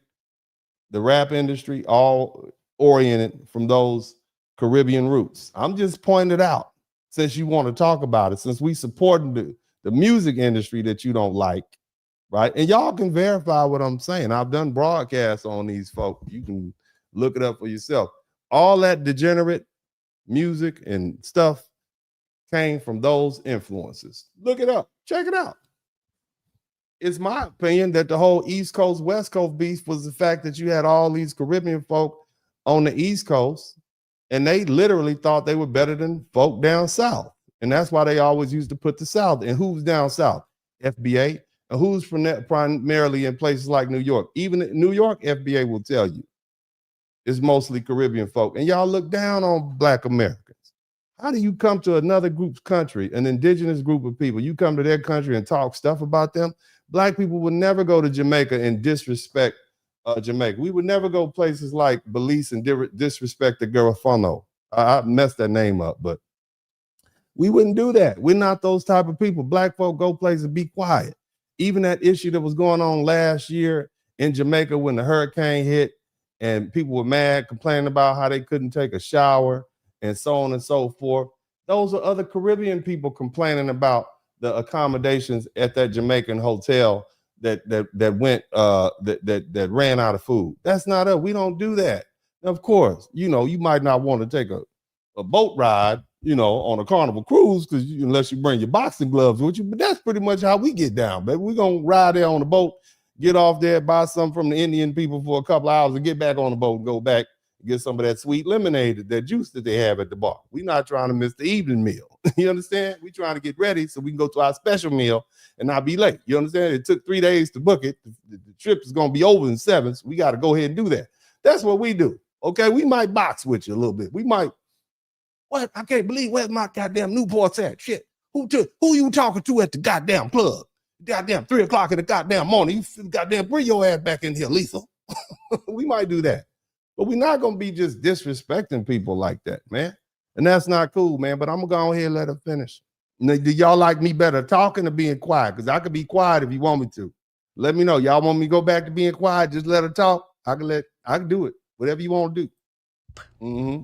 the rap industry, all oriented from those Caribbean roots. I'm just pointing it out since you want to talk about it, since we support the music industry that you don't like. Right. And y'all can verify what I'm saying. I've done broadcasts on these folks. You can look it up for yourself. All that degenerate music and stuff came from those influences. Look it up. Check it out. It's my opinion that the whole East Coast, West Coast beef was the fact that you had all these Caribbean folk on the East Coast, and they literally thought they were better than folk down South. And that's why they always used to put the South. And who's down South? FBA. And who's from that primarily in places like New York? Even in New York, FBA will tell you it's mostly Caribbean folk. And y'all look down on Black Americans. How do you come to another group's country, an indigenous group of people? You come to their country and talk stuff about them. Black people would never go to Jamaica and disrespect Jamaica. We would never go places like Belize and disrespect the Garifano. I messed that name up, but we wouldn't do that. We're not those type of people. Black folk go places, be quiet. Even that issue that was going on last year in Jamaica when the hurricane hit and people were mad, complaining about how they couldn't take a shower and so on and so forth. Those are other Caribbean people complaining about the accommodations at that Jamaican hotel that ran out of food. That's not us. We don't do that. Now, of course, you know, you might not want to take a boat ride, you know, on a Carnival cruise, because unless you bring your boxing gloves with you, but that's pretty much how we get down, baby. We're going to ride there on the boat, get off there, buy something from the Indian people for a couple of hours and get back on the boat and go back and get some of that sweet lemonade, that juice that they have at the bar. We're not trying to miss the evening meal. You understand? We're trying to get ready so we can go to our special meal and not be late. You understand? It took 3 days to book it. The trip is going to be over in 7, so we got to go ahead and do that. That's what we do. Okay, we might box with you a little bit. We might. What? I can't believe where's my goddamn Newport's at. Shit. Who you talking to at the goddamn club? Goddamn 3 o'clock in the goddamn morning. You goddamn bring your ass back in here, lethal. We might do that. But we're not gonna be just disrespecting people like that, man. And that's not cool, man. But I'm gonna go ahead and let her finish. Now, do y'all like me better talking or being quiet? Because I could be quiet if you want me to. Let me know. Y'all want me to go back to being quiet? Just let her talk. I can do it. Whatever you want to do. Mm-hmm.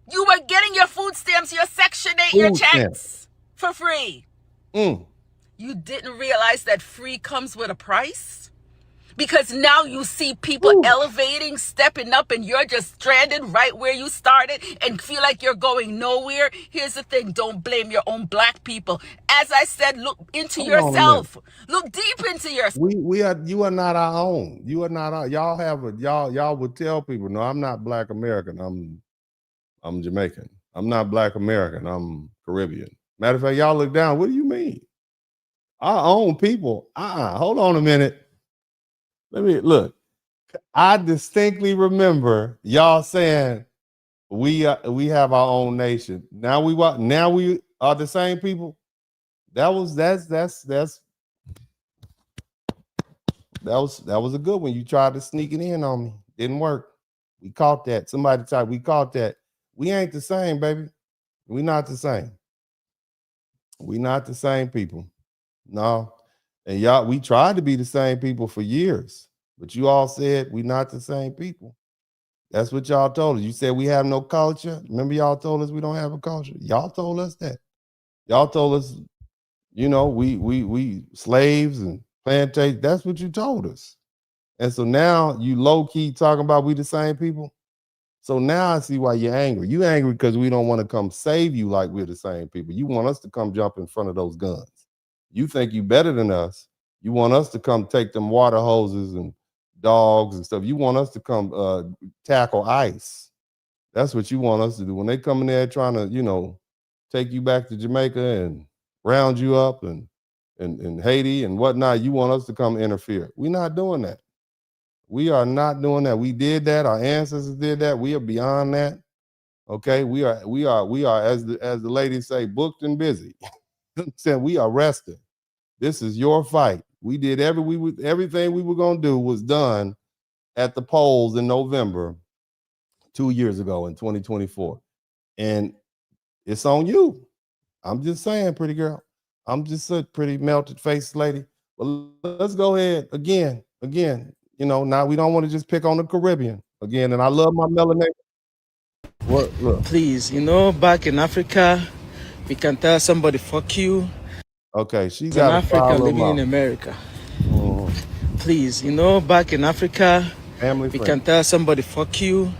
You were getting your food stamps, your Section 8, your checks for free. You didn't realize that free comes with a price? Because now you see people elevating, stepping up, and you're just stranded right where you started and feel like you're going nowhere. Here's the thing. Don't blame your own Black people. As I said, look into yourself. Look deep into yourself. You are not our own. You are not our, y'all would tell people, no, I'm not Black American. I'm Jamaican. I'm not Black American. I'm Caribbean. Matter of fact, y'all look down. What do you mean? Our own people. Hold on a minute. Let me look. I distinctly remember y'all saying we have our own nation. Now we are the same people. That was a good one. You tried to sneak it in on me. Didn't work. We caught that. Somebody typed, we caught that. We ain't the same, baby. We not the same. We not the same people. No. And y'all, we tried to be the same people for years, but you all said we're not the same people. That's what y'all told us. You said we have no culture. Remember, y'all told us we don't have a culture. Y'all told us that. Y'all told us, you know, we slaves and plantations. That's what you told us. And so now you low key talking about we the same people. So now I see why you're angry. You angry because we don't want to come save you like we're the same people. You want us to come jump in front of those guns. You think you better than us. You want us to come take them water hoses and dogs and stuff. You want us to come tackle ICE. That's what you want us to do. When they come in there trying to, you know, take you back to Jamaica and round you up and Haiti and whatnot, you want us to come interfere. We're not doing that. We are not doing that. We did that. Our ancestors did that. We are beyond that. Okay, we are as the ladies say, booked and busy. Saying we are resting. This is your fight. We did everything we were gonna do was done at the polls in November 2 years ago in 2024, and it's on you. I'm just saying, pretty girl. I'm just a pretty melted faced lady. Well, let's go ahead again. You know, now we don't want to just pick on the Caribbean again. And I love my melanated. What? Look. Please, you know, back in Africa, we can tell somebody "fuck you." Okay, she As got an a African living in mouth. America. Please, you know, back in Africa, Family we friend. can tell somebody "fuck you."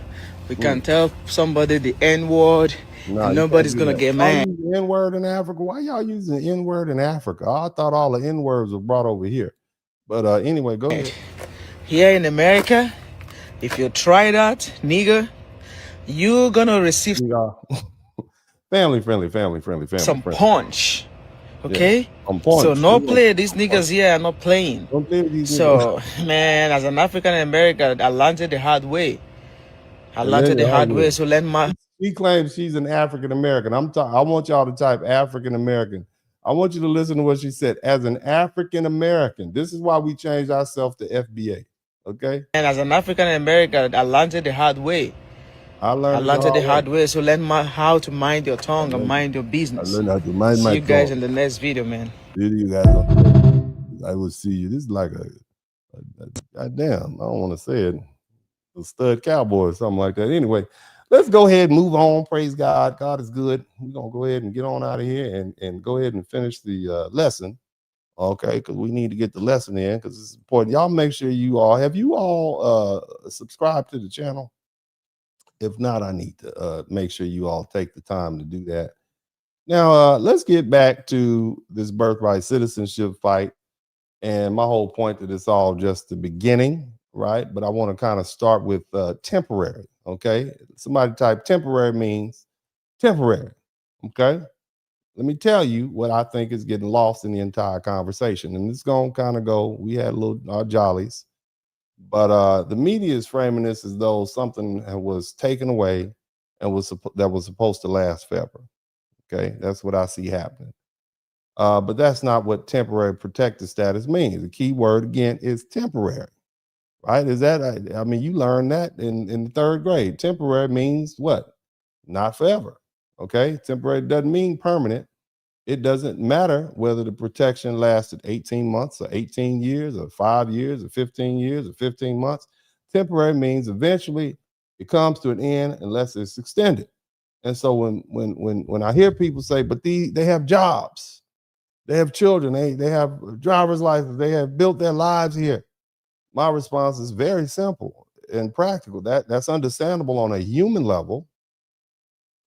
We can tell somebody the N-word, and nobody's gonna get mad. Y'all use the N-word in Africa. Why y'all using the N-word in Africa? I thought all the N-words were brought over here. But anyway, go ahead. Here in America, if you try that, nigga, you're gonna receive family friendly. some punch. Okay? Yeah, punch. So no play. These niggas here are not playing. Don't play with these so man, as an African American, I learned it the hard way. So let my She claims she's an African American. I want y'all to type African American. I want you to listen to what she said. As an African American, this is why we changed ourselves to FBA. Okay. And as an African American, I learned it the hard way. I learned it the hard way. So learn how to mind your tongue and mind your business. I learned how to mind my See you guys tongue. in the next video, man. See you guys. I will see you. This is like a goddamn. I don't want to say it. A stud cowboy or something like that. Anyway, let's go ahead and move on. Praise God. God is good. We're gonna go ahead and get on out of here and go ahead and finish the lesson. Okay, because we need to get the lesson in because it's important. Y'all make sure have you all subscribed to the channel? If not, I need to make sure you all take the time to do that. Now, let's get back to this birthright citizenship fight. And my whole point that it's all just the beginning, right? But I want to kind of start with temporary, okay? Somebody type temporary means temporary, okay? Let me tell you what I think is getting lost in the entire conversation. And it's going to kind of go, we had our jollies, but the media is framing this as though something was taken away and that was supposed to last forever, okay? That's what I see happening. But that's not what temporary protected status means. The key word, again, is temporary, right? Is that, I mean, you learned that in the third grade. Temporary means what? Not forever, okay? Temporary doesn't mean permanent. It doesn't matter whether the protection lasted 18 months or 18 years or 5 years or 15 years or 15 months. Temporary means eventually it comes to an end unless it's extended. And so when I hear people say, but they have jobs, they have children, they have driver's license, they have built their lives here. My response is very simple and practical. That's understandable on a human level,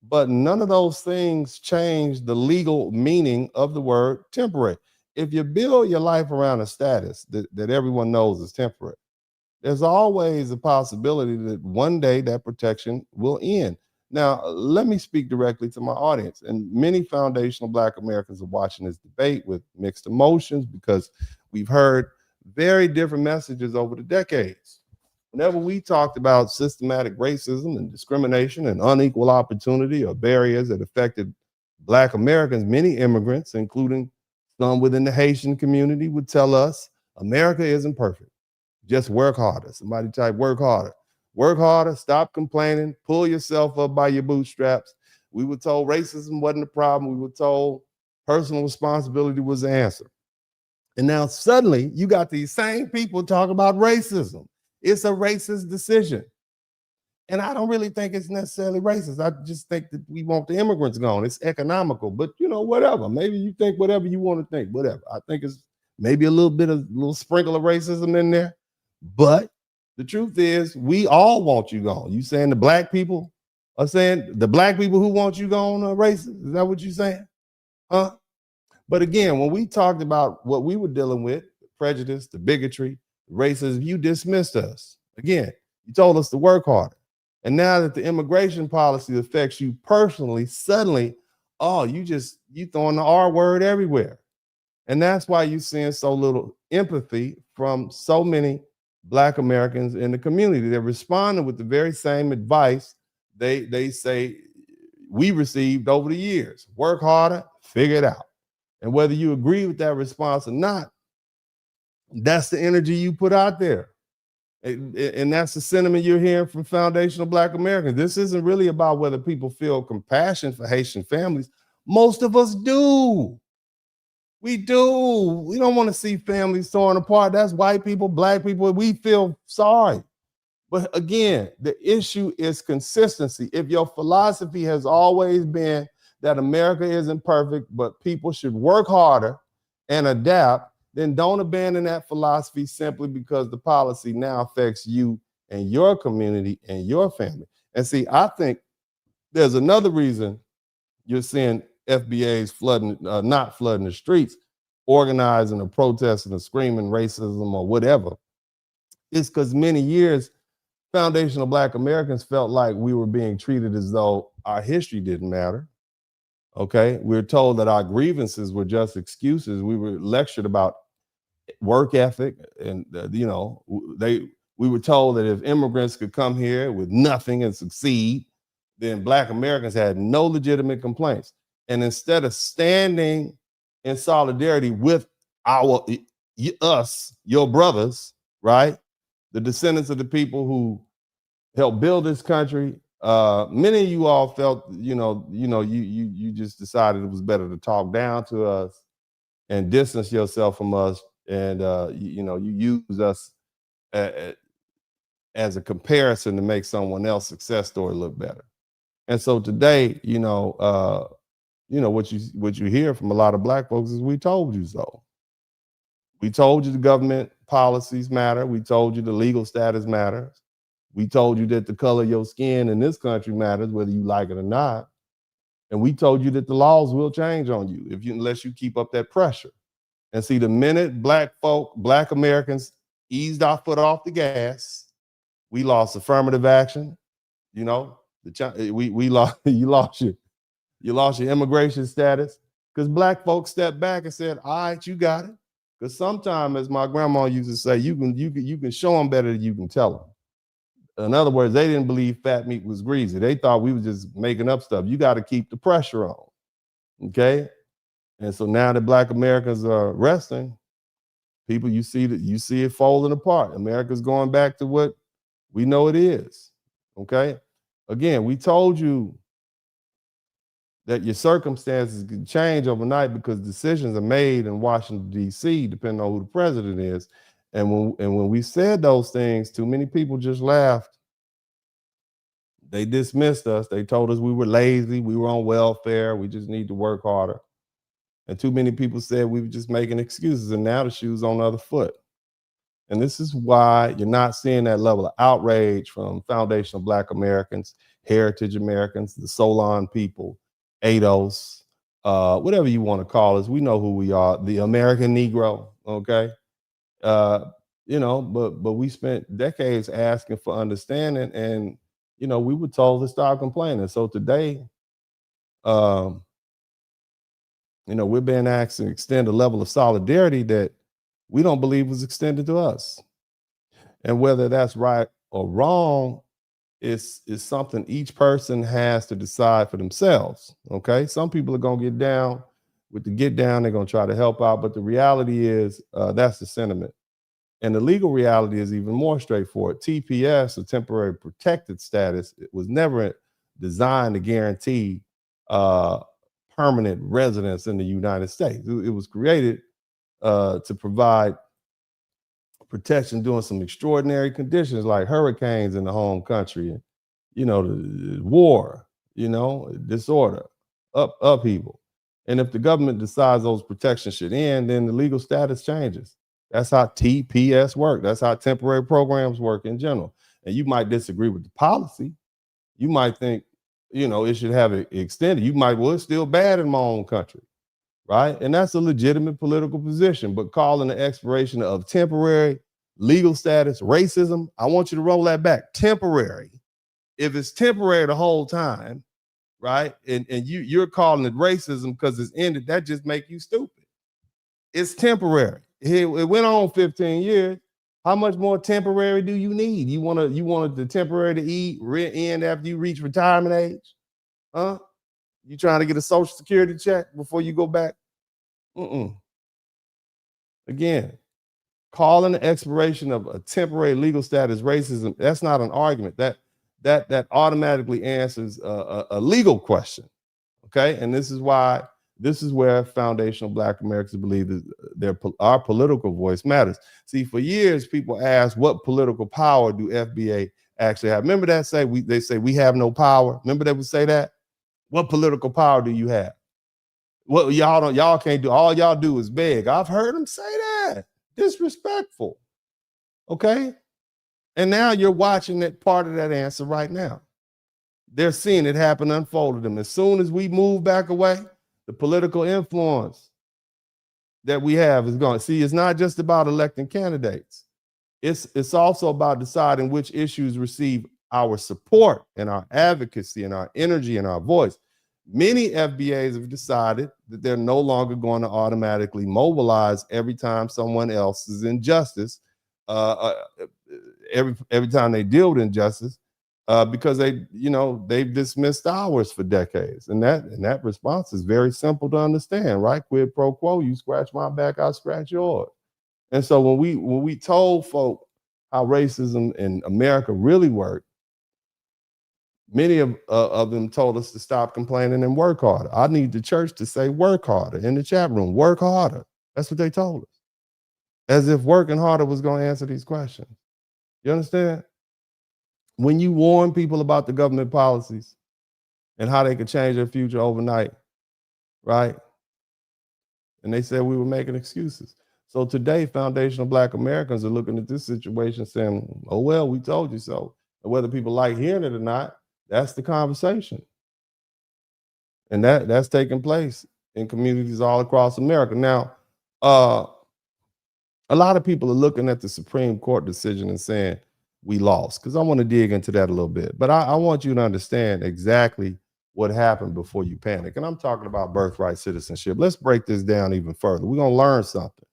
but none of those things change the legal meaning of the word temporary. If you build your life around a status that everyone knows is temporary, there's always a possibility that one day that protection will end. Now, let me speak directly to my audience. And many foundational Black Americans are watching this debate with mixed emotions because we've heard very different messages over the decades. Whenever we talked about systematic racism and discrimination and unequal opportunity or barriers that affected Black Americans, many immigrants, including some within the Haitian community, would tell us America isn't perfect. Just work harder. Somebody type work harder. Work harder, stop complaining, pull yourself up by your bootstraps. We were told racism wasn't the problem. We were told personal responsibility was the answer. And now suddenly you got these same people talking about racism. It's a racist decision. And I don't really think it's necessarily racist. I just think that we want the immigrants gone. It's economical, but whatever. Maybe you think whatever you want to think, whatever. I think it's maybe a little sprinkle of racism in there. But the truth is, we all want you gone. You saying the black people are saying the black people who want you gone are racist? Is that what you're saying? Huh? But again, when we talked about what we were dealing with, the prejudice, the bigotry, the racism, you dismissed us. Again, you told us to work harder. And now that the immigration policy affects you personally, suddenly, you throwing the R word everywhere. And that's why you're seeing so little empathy from so many Black Americans in the community. They're responding with the very same advice they say we received over the years. Work harder, figure it out. And whether you agree with that response or not, that's the energy you put out there. And that's the sentiment you're hearing from foundational Black Americans. This isn't really about whether people feel compassion for Haitian families. Most of us do. We do. We don't want to see families torn apart. That's white people, Black people. We feel sorry. But again, the issue is consistency. If your philosophy has always been that America isn't perfect, but people should work harder and adapt, then don't abandon that philosophy simply because the policy now affects you and your community and your family. And see, I think there's another reason you're seeing FBAs not flooding the streets, organizing or protesting or screaming racism or whatever. It's because many years, foundational Black Americans felt like we were being treated as though our history didn't matter. Okay, we're told that our grievances were just excuses. We were lectured about work ethic, and we were told that if immigrants could come here with nothing and succeed, then Black Americans had no legitimate complaints. And instead of standing in solidarity with us, your brothers, right, the descendants of the people who helped build this country, many of you all felt, you just decided it was better to talk down to us and distance yourself from us, and you use us as a comparison to make someone else's success story look better. And so today, what you hear from a lot of Black folks is, we told you so. We told you the government policies matter. We told you the legal status matters. We told you that the color of your skin in this country matters, whether you like it or not. And we told you that the laws will change on you unless you keep up that pressure. And see, the minute Black Americans eased our foot off the gas, we lost affirmative action. You lost your immigration status, because Black folks stepped back and said, all right, you got it. Because sometimes, as my grandma used to say, you can show them better than you can tell them. In other words, they didn't believe fat meat was greasy. They thought we were just making up stuff. You got to keep the pressure on. Okay. And so now that Black Americans are resting, people, you see it folding apart. America's going back to what we know it is. Okay. Again, we told you that your circumstances can change overnight because decisions are made in Washington, D.C., depending on who the president is. And when we said those things, too many people just laughed. They dismissed us. They told us we were lazy, we were on welfare, we just need to work harder. And too many people said we were just making excuses, and now the shoe's on the other foot. And this is why you're not seeing that level of outrage from foundational Black Americans, heritage Americans, the Solon people, ADOS, whatever you want to call us. We know who we are, the American Negro, okay? But we spent decades asking for understanding, and we were told to stop complaining. So today, we're being asked to extend a level of solidarity that we don't believe was extended to us. And whether that's right or wrong is something each person has to decide for themselves. Okay, some people are gonna get down with the get down. They're gonna try to help out, but the reality is that's the sentiment. And the legal reality is even more straightforward. TPS, or temporary protected status, it was never designed to guarantee permanent residence in the United States. It was created to provide protection during some extraordinary conditions like hurricanes in the home country, and the war, disorder, upheaval. And if the government decides those protections should end, then the legal status changes. That's how TPS work. That's how temporary programs work in general. And you might disagree with the policy. You might think, it should have it extended. You might, well, it's still bad in my own country, right? And that's a legitimate political position. But calling the expiration of temporary legal status racism, I want you to roll that back. Temporary. If it's temporary the whole time, right? And you're calling it racism because it's ended, that just make you stupid. It's temporary. It went on 15 years. How much more temporary do you need? You wanted the temporary to end after you reach retirement age? Huh? You trying to get a Social Security check before you go back? Again, calling the expiration of a temporary legal status racism, that's not an argument. That automatically answers a legal question. Okay, and this is where foundational Black Americans believe that our political voice matters. See, for years, people ask, what political power do FBA actually have? Remember that they say we have no power. Remember they would say that? What political power do you have? Well, y'all can't do. All y'all do is beg. I've heard them say that. Disrespectful. Okay, and now you're watching that part of that answer right now. They're seeing it happen unfold to them. As soon as we move back away, the political influence that we have is gone. See, it's not just about electing candidates. It's also about deciding which issues receive our support and our advocacy and our energy and our voice. Many FBAs have decided that they're no longer going to automatically mobilize every time someone else is injustice, every time they deal with injustice, because they've dismissed ours for decades. And that response is very simple to understand, right? Quid pro quo, you scratch my back, I'll scratch yours. And so when we told folk how racism in America really worked, many of them told us to stop complaining and work harder. I need the church to say work harder in the chat room, work harder. That's what they told us. As if working harder was going to answer these questions. You understand? When you warn people about the government policies and how they could change their future overnight, right? And they said we were making excuses. So today, foundational Black Americans are looking at this situation saying, oh, well, we told you so. And whether people like hearing it or not, that's the conversation. And that's taking place in communities all across America. Now, a lot of people are looking at the Supreme Court decision and saying, we lost, because I want to dig into that a little bit. But I want you to understand exactly what happened before you panic. And I'm talking about birthright citizenship. Let's break this down even further. We're going to learn something.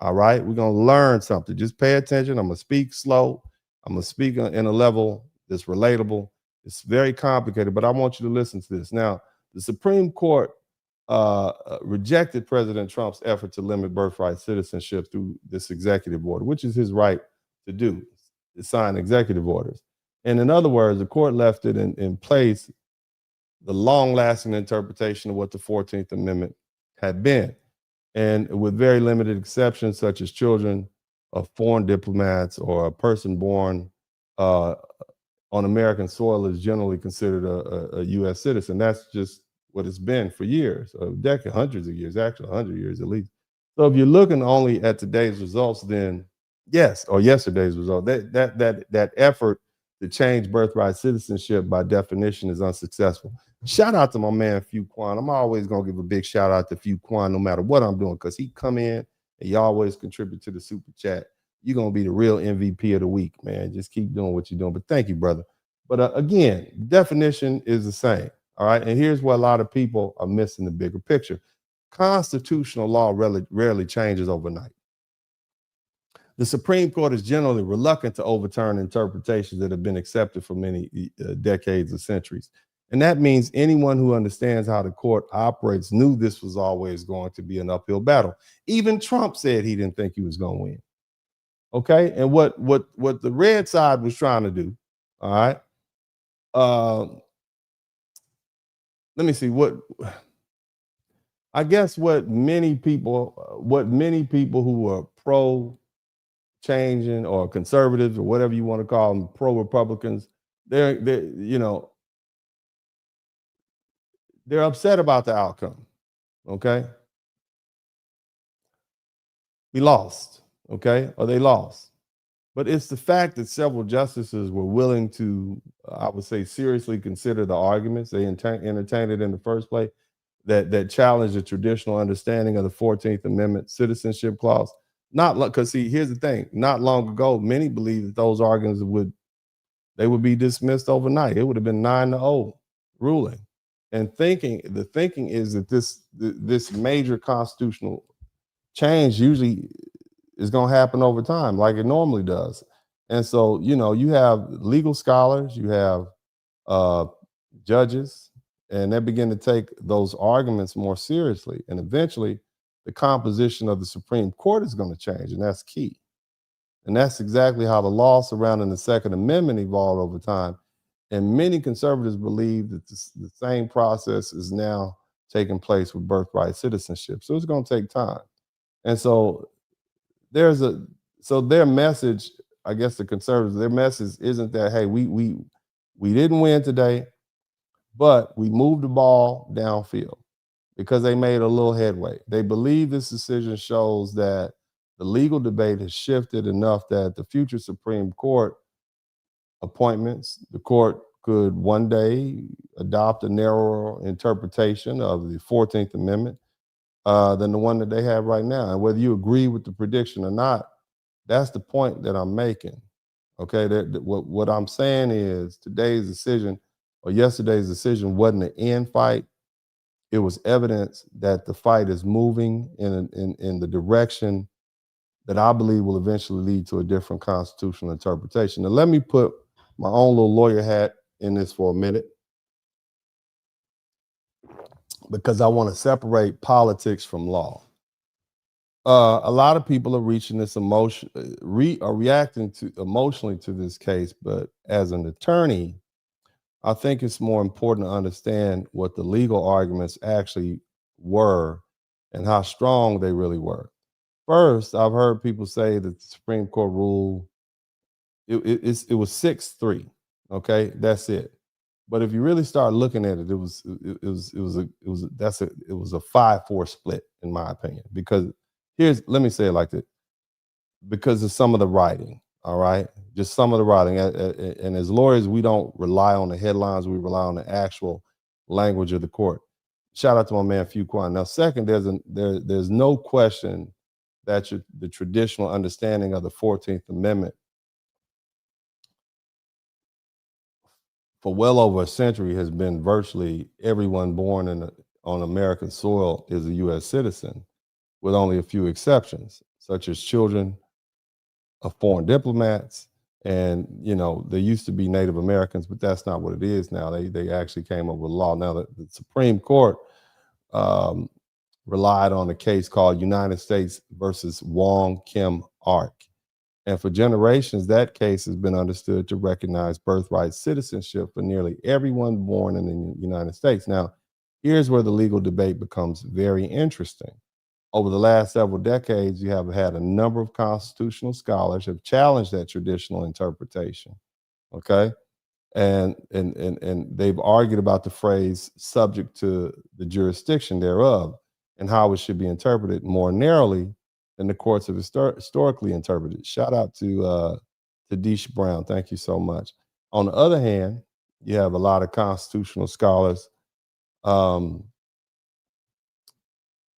All right? We're going to learn something. Just pay attention. I'm going to speak slow. I'm going to speak in a level that's relatable. It's very complicated, but I want you to listen to this. Now, the Supreme Court rejected President Trump's effort to limit birthright citizenship through this executive order, which is his right to do, to sign executive orders. And in other words, the court left it in place the long-lasting interpretation of what the 14th Amendment had been. And with very limited exceptions, such as children of foreign diplomats or a person born on American soil is generally considered a U.S. citizen. That's just what it's been for years, a decade, hundreds of years, actually 100 years at least. So if you're looking only at today's results, then yes, or yesterday's result, that effort to change birthright citizenship by definition is unsuccessful. Shout out to my man, Few Quan. I'm always going to give a big shout out to Few Quan no matter what I'm doing, because he come in and he always contribute to the super chat. You're going to be the real MVP of the week, man. Just keep doing what you're doing. But thank you, brother. But again, definition is the same. All right. And here's where a lot of people are missing the bigger picture. Constitutional law rarely changes overnight. The Supreme Court is generally reluctant to overturn interpretations that have been accepted for many decades or centuries. And that means anyone who understands how the court operates knew this was always going to be an uphill battle. Even Trump said he didn't think he was going to win. Okay. And what the red side was trying to do, all right. Let me see I guess what many people who are pro changing or conservatives or whatever you want to call them, pro Republicans, they're upset about the outcome. Okay, we lost. Okay, or they lost. But it's the fact that several justices were willing to, I would say, seriously consider the arguments. They entertained it in the first place, that challenged the traditional understanding of the 14th Amendment citizenship clause. Not because, see, here's the thing. Not long ago, many believed that those arguments would be dismissed overnight. It would have been 9-0 ruling. And the thinking is that this major constitutional change usually is going to happen over time, like it normally does. And so, you have legal scholars, you have judges, and they begin to take those arguments more seriously. And eventually, the composition of the Supreme Court is going to change, and that's key. And that's exactly how the law surrounding the Second Amendment evolved over time. And many conservatives believe that the same process is now taking place with birthright citizenship. So it's going to take time. And so their message, I guess the conservatives, their message isn't that, hey, we didn't win today, but we moved the ball downfield because they made a little headway. They believe this decision shows that the legal debate has shifted enough that the future Supreme Court appointments, the court could one day adopt a narrower interpretation of the 14th Amendment than the one that they have right now. And whether you agree with the prediction or not, that's the point that I'm making. Okay, what I'm saying is today's decision or yesterday's decision wasn't an end fight. It was evidence that the fight is moving in the direction that I believe will eventually lead to a different constitutional interpretation. Now, let me put my own little lawyer hat in this for a minute, because I want to separate politics from law. A lot of people are reaching this reacting to emotionally to this case, but as an attorney, I think it's more important to understand what the legal arguments actually were and how strong they really were. First, I've heard people say that the Supreme Court rule it was 6-3. Okay, that's it. But if you really start looking at it, it was a 5-4 split, in my opinion. Because let me say it like this, because of some of the writing. All right, just some of the writing. And as lawyers, we don't rely on the headlines; we rely on the actual language of the court. Shout out to my man Fuquan. Now, second, there's no question that the traditional understanding of the 14th Amendment for well over a century has been virtually everyone born on American soil is a U.S. citizen, with only a few exceptions, such as children of foreign diplomats. And, there used to be Native Americans, but that's not what it is now. They actually came up with a law. Now, the Supreme Court relied on a case called United States versus Wong Kim Ark. And for generations, that case has been understood to recognize birthright citizenship for nearly everyone born in the United States. Now, here's where the legal debate becomes very interesting. Over the last several decades, you have had a number of constitutional scholars have challenged that traditional interpretation. Okay, and they've argued about the phrase "subject to the jurisdiction thereof" and how it should be interpreted more narrowly than the courts have historically interpreted. Shout out to Deesh Brown. Thank you so much. On the other hand, you have a lot of constitutional scholars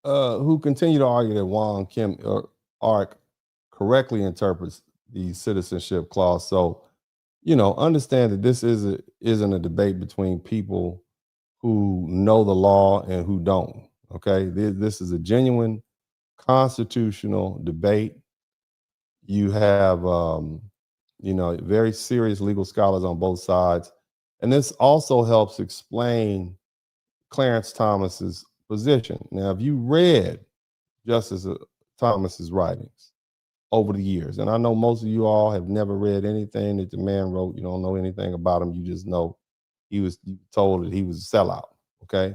who continue to argue that Wong Kim Ark correctly interprets the citizenship clause. So, understand that this isn't a debate between people who know the law and who don't. Okay, this is a genuine constitutional debate. You have, very serious legal scholars on both sides, and this also helps explain Clarence Thomas's position. Now, if you read Justice Thomas's writings over the years, and I know most of you all have never read anything that the man wrote, you don't know anything about him, you just know you told that he was a sellout, okay?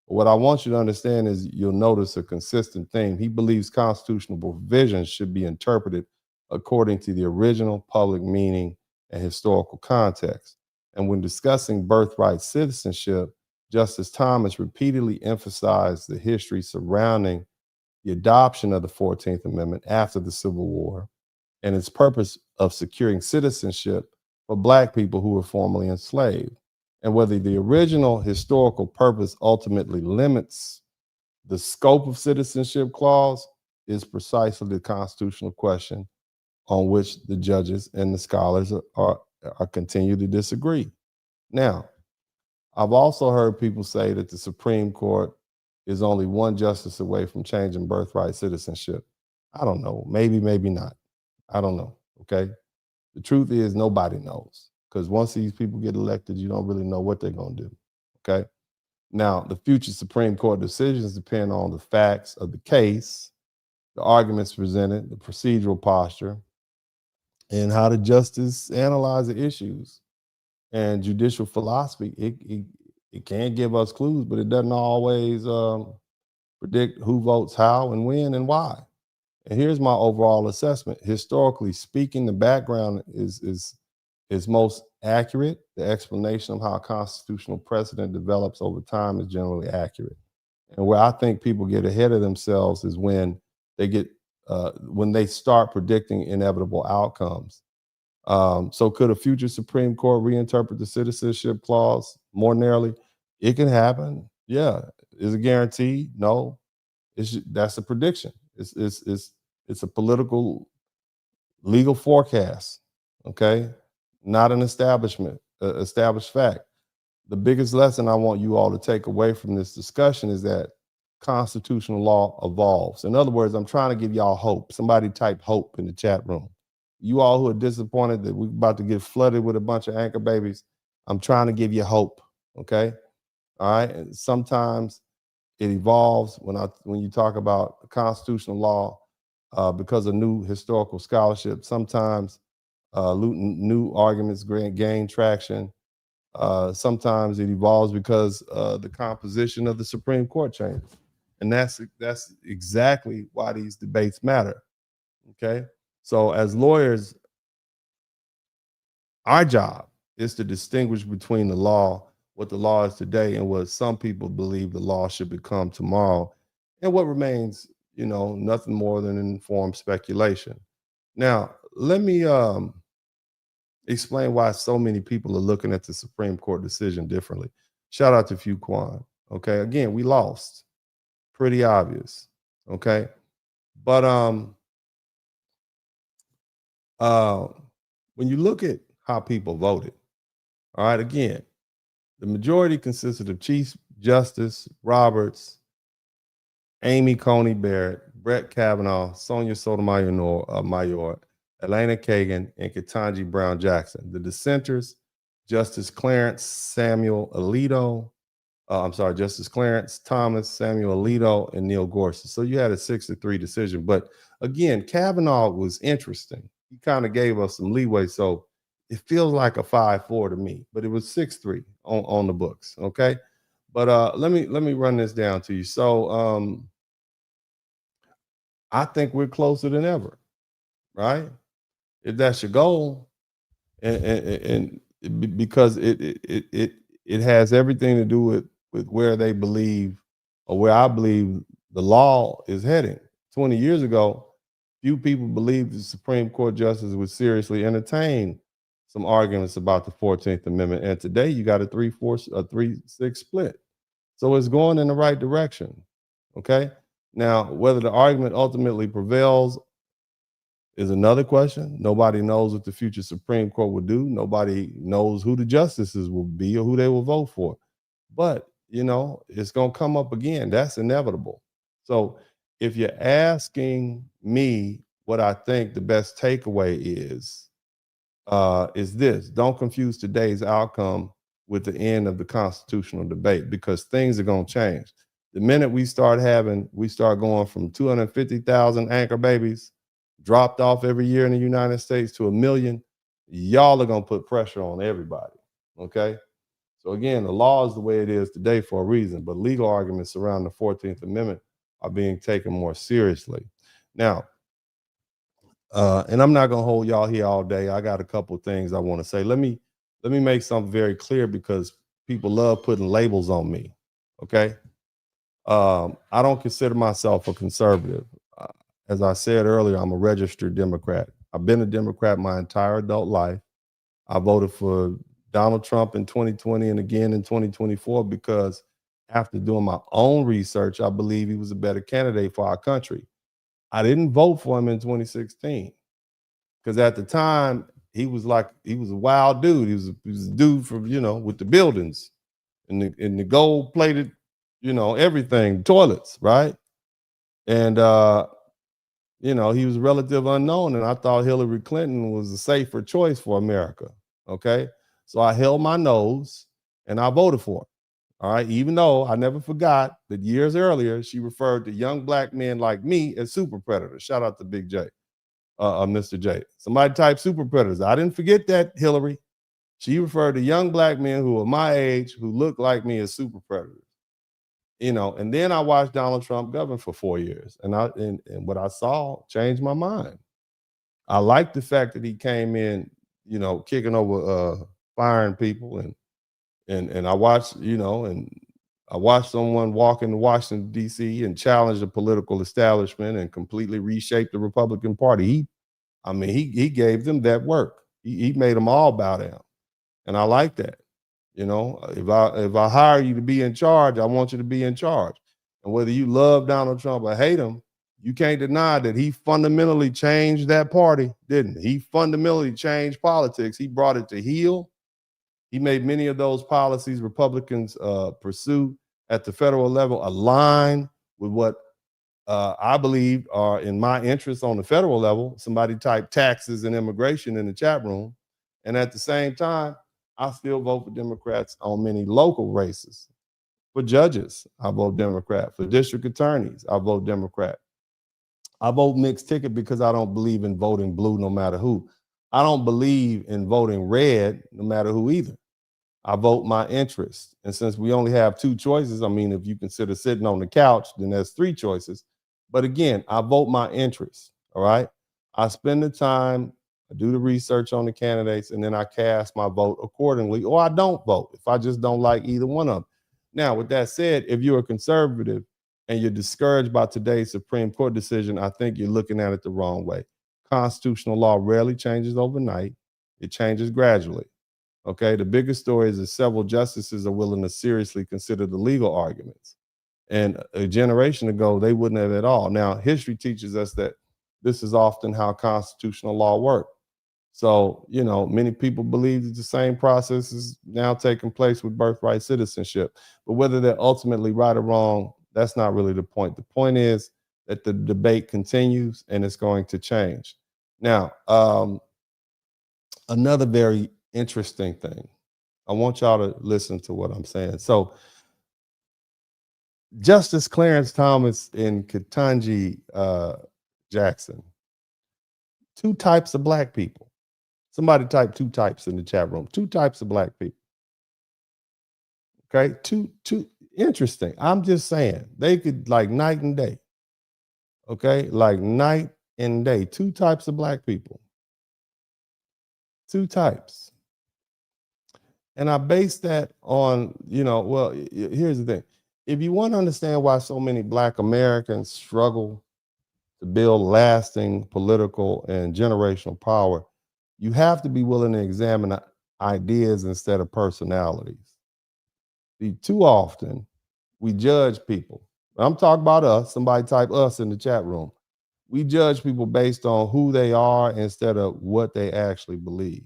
What I want you to understand is you'll notice a consistent theme. He believes constitutional provisions should be interpreted according to the original public meaning and historical context. And when discussing birthright citizenship, Justice Thomas repeatedly emphasized the history surrounding the adoption of the 14th Amendment after the Civil War and its purpose of securing citizenship for Black people who were formerly enslaved. And whether the original historical purpose ultimately limits the scope of citizenship clause is precisely the constitutional question on which the judges and the scholars are continue to disagree. Now, I've also heard people say that the Supreme Court is only one justice away from changing birthright citizenship. I don't know. Maybe, maybe not. I don't know. Okay. The truth is nobody knows, because once these people get elected, you don't really know what they're going to do. Okay. Now, the future Supreme Court decisions depend on the facts of the case, the arguments presented, the procedural posture, and how the justice analyze the issues. And judicial philosophy, it can give us clues, but it doesn't always predict who votes how and when and why. And here's my overall assessment. Historically speaking, the background is most accurate. The explanation of how a constitutional precedent develops over time is generally accurate. And where I think people get ahead of themselves is when they start predicting inevitable outcomes. So could a future Supreme Court reinterpret the citizenship clause more narrowly? It can happen. Yeah. Is it guaranteed? No. That's a prediction. It's a political legal forecast. Okay. Not an established fact. The biggest lesson I want you all to take away from this discussion is that constitutional law evolves. In other words, I'm trying to give y'all hope. Somebody type hope in the chat room. You all who are disappointed that we're about to get flooded with a bunch of anchor babies, I'm trying to give you hope. Okay. All right. And sometimes it evolves when you talk about constitutional law because of new historical scholarship. Sometimes new arguments gain traction. Sometimes it evolves because the composition of the Supreme Court changes. And that's exactly why these debates matter. Okay. So as lawyers, our job is to distinguish between the law, what the law is today, and what some people believe the law should become tomorrow, and what remains, nothing more than informed speculation. Now, let me explain why so many people are looking at the Supreme Court decision differently. Shout out to Fuquan. Okay, again, we lost. Pretty obvious. Okay, but when you look at how people voted, all right, again, the majority consisted of Chief Justice Roberts, Amy Coney Barrett, Brett Kavanaugh, Sonia Sotomayor, Elena Kagan, and Ketanji Brown Jackson. The dissenters, Justice Clarence Thomas, Samuel Alito, and Neil Gorsuch. So you had a 6-3 decision. But again, Kavanaugh was interesting. He kind of gave us some leeway. So it feels like a 5-4 to me, but it was 6-3 on the books. Okay. But let me run this down to you. So I think we're closer than ever, right? If that's your goal, and because it has everything to do with where they believe, or where I believe the law is heading. 20 years ago, few people believed the Supreme Court justices would seriously entertain some arguments about the 14th Amendment. And today you got a 3-6 split. So it's going in the right direction. Okay. Now, whether the argument ultimately prevails is another question. Nobody knows what the future Supreme Court will do. Nobody knows who the justices will be or who they will vote for. But, it's going to come up again. That's inevitable. So if you're asking me what I think the best takeaway is this: don't confuse today's outcome with the end of the constitutional debate, because things are going to change. The minute we start going from 250,000 anchor babies dropped off every year in the United States to 1 million, y'all are going to put pressure on everybody. Okay. So again, the law is the way it is today for a reason, but legal arguments around the 14th Amendment are being taken more seriously. Now, and I'm not gonna hold y'all here all day. I got a couple of things I want to say. Let me make something very clear because people love putting labels on me. Okay. I don't consider myself a conservative. As I said earlier, I'm a registered Democrat. I've been a Democrat my entire adult life. I voted for Donald Trump in 2020 and again in 2024 because after doing my own research, I believe he was a better candidate for our country. I didn't vote for him in 2016 because at the time he was a wild dude. He was a dude from, with the buildings and the gold plated, everything, toilets, right? And he was a relative unknown, and I thought Hillary Clinton was a safer choice for America. Okay, so I held my nose and I voted for her. All right, even though I never forgot that years earlier she referred to young black men like me as super predators. Shout out to Big J, Mr. J. Somebody type super predators. I didn't forget that, Hillary. She referred to young black men who were my age who looked like me as super predators. And then I watched Donald Trump govern for 4 years, and what I saw changed my mind. I liked the fact that he came in, kicking over, firing people, and I watched, I watched someone walk into Washington D.C. and challenge the political establishment and completely reshape the Republican Party. He gave them that work. He made them all bow down, and I like that. If I hire you to be in charge, I want you to be in charge. And whether you love Donald Trump or hate him, you can't deny that he fundamentally changed that party, didn't he? He fundamentally changed politics. He brought it to heel. He made many of those policies Republicans pursue at the federal level align with what I believe are in my interest on the federal level. Somebody type taxes and immigration in the chat room. And at the same time, I still vote for Democrats on many local races. For judges, I vote Democrat. For district attorneys, I vote Democrat. I vote mixed ticket because I don't believe in voting blue no matter who. I don't believe in voting red no matter who either. I vote my interest. And since we only have two choices, if you consider sitting on the couch, then there's three choices. But again, I vote my interest, all right? I spend the time, I do the research on the candidates, and then I cast my vote accordingly, or I don't vote if I just don't like either one of them. Now, with that said, if you're a conservative and you're discouraged by today's Supreme Court decision, I think you're looking at it the wrong way. Constitutional law rarely changes overnight. It changes gradually. Okay, the biggest story is that several justices are willing to seriously consider the legal arguments. And a generation ago, they wouldn't have at all. Now, history teaches us that this is often how constitutional law works. So, many people believe that the same process is now taking place with birthright citizenship. But whether they're ultimately right or wrong, that's not really the point. The point is that the debate continues and it's going to change. Now, another very interesting thing. I want y'all to listen to what I'm saying. So, Justice Clarence Thomas and Ketanji Jackson, two types of black people. Somebody type two types in the chat room. Two types of black people. Okay, two interesting. I'm just saying they could like night and day. Okay, like night and day. Two types of black people. Two types. And I base that on, here's the thing. If you want to understand why so many black Americans struggle to build lasting political and generational power, you have to be willing to examine ideas instead of personalities. See, too often, we judge people. I'm talking about us. Somebody type us in the chat room. We judge people based on who they are instead of what they actually believe.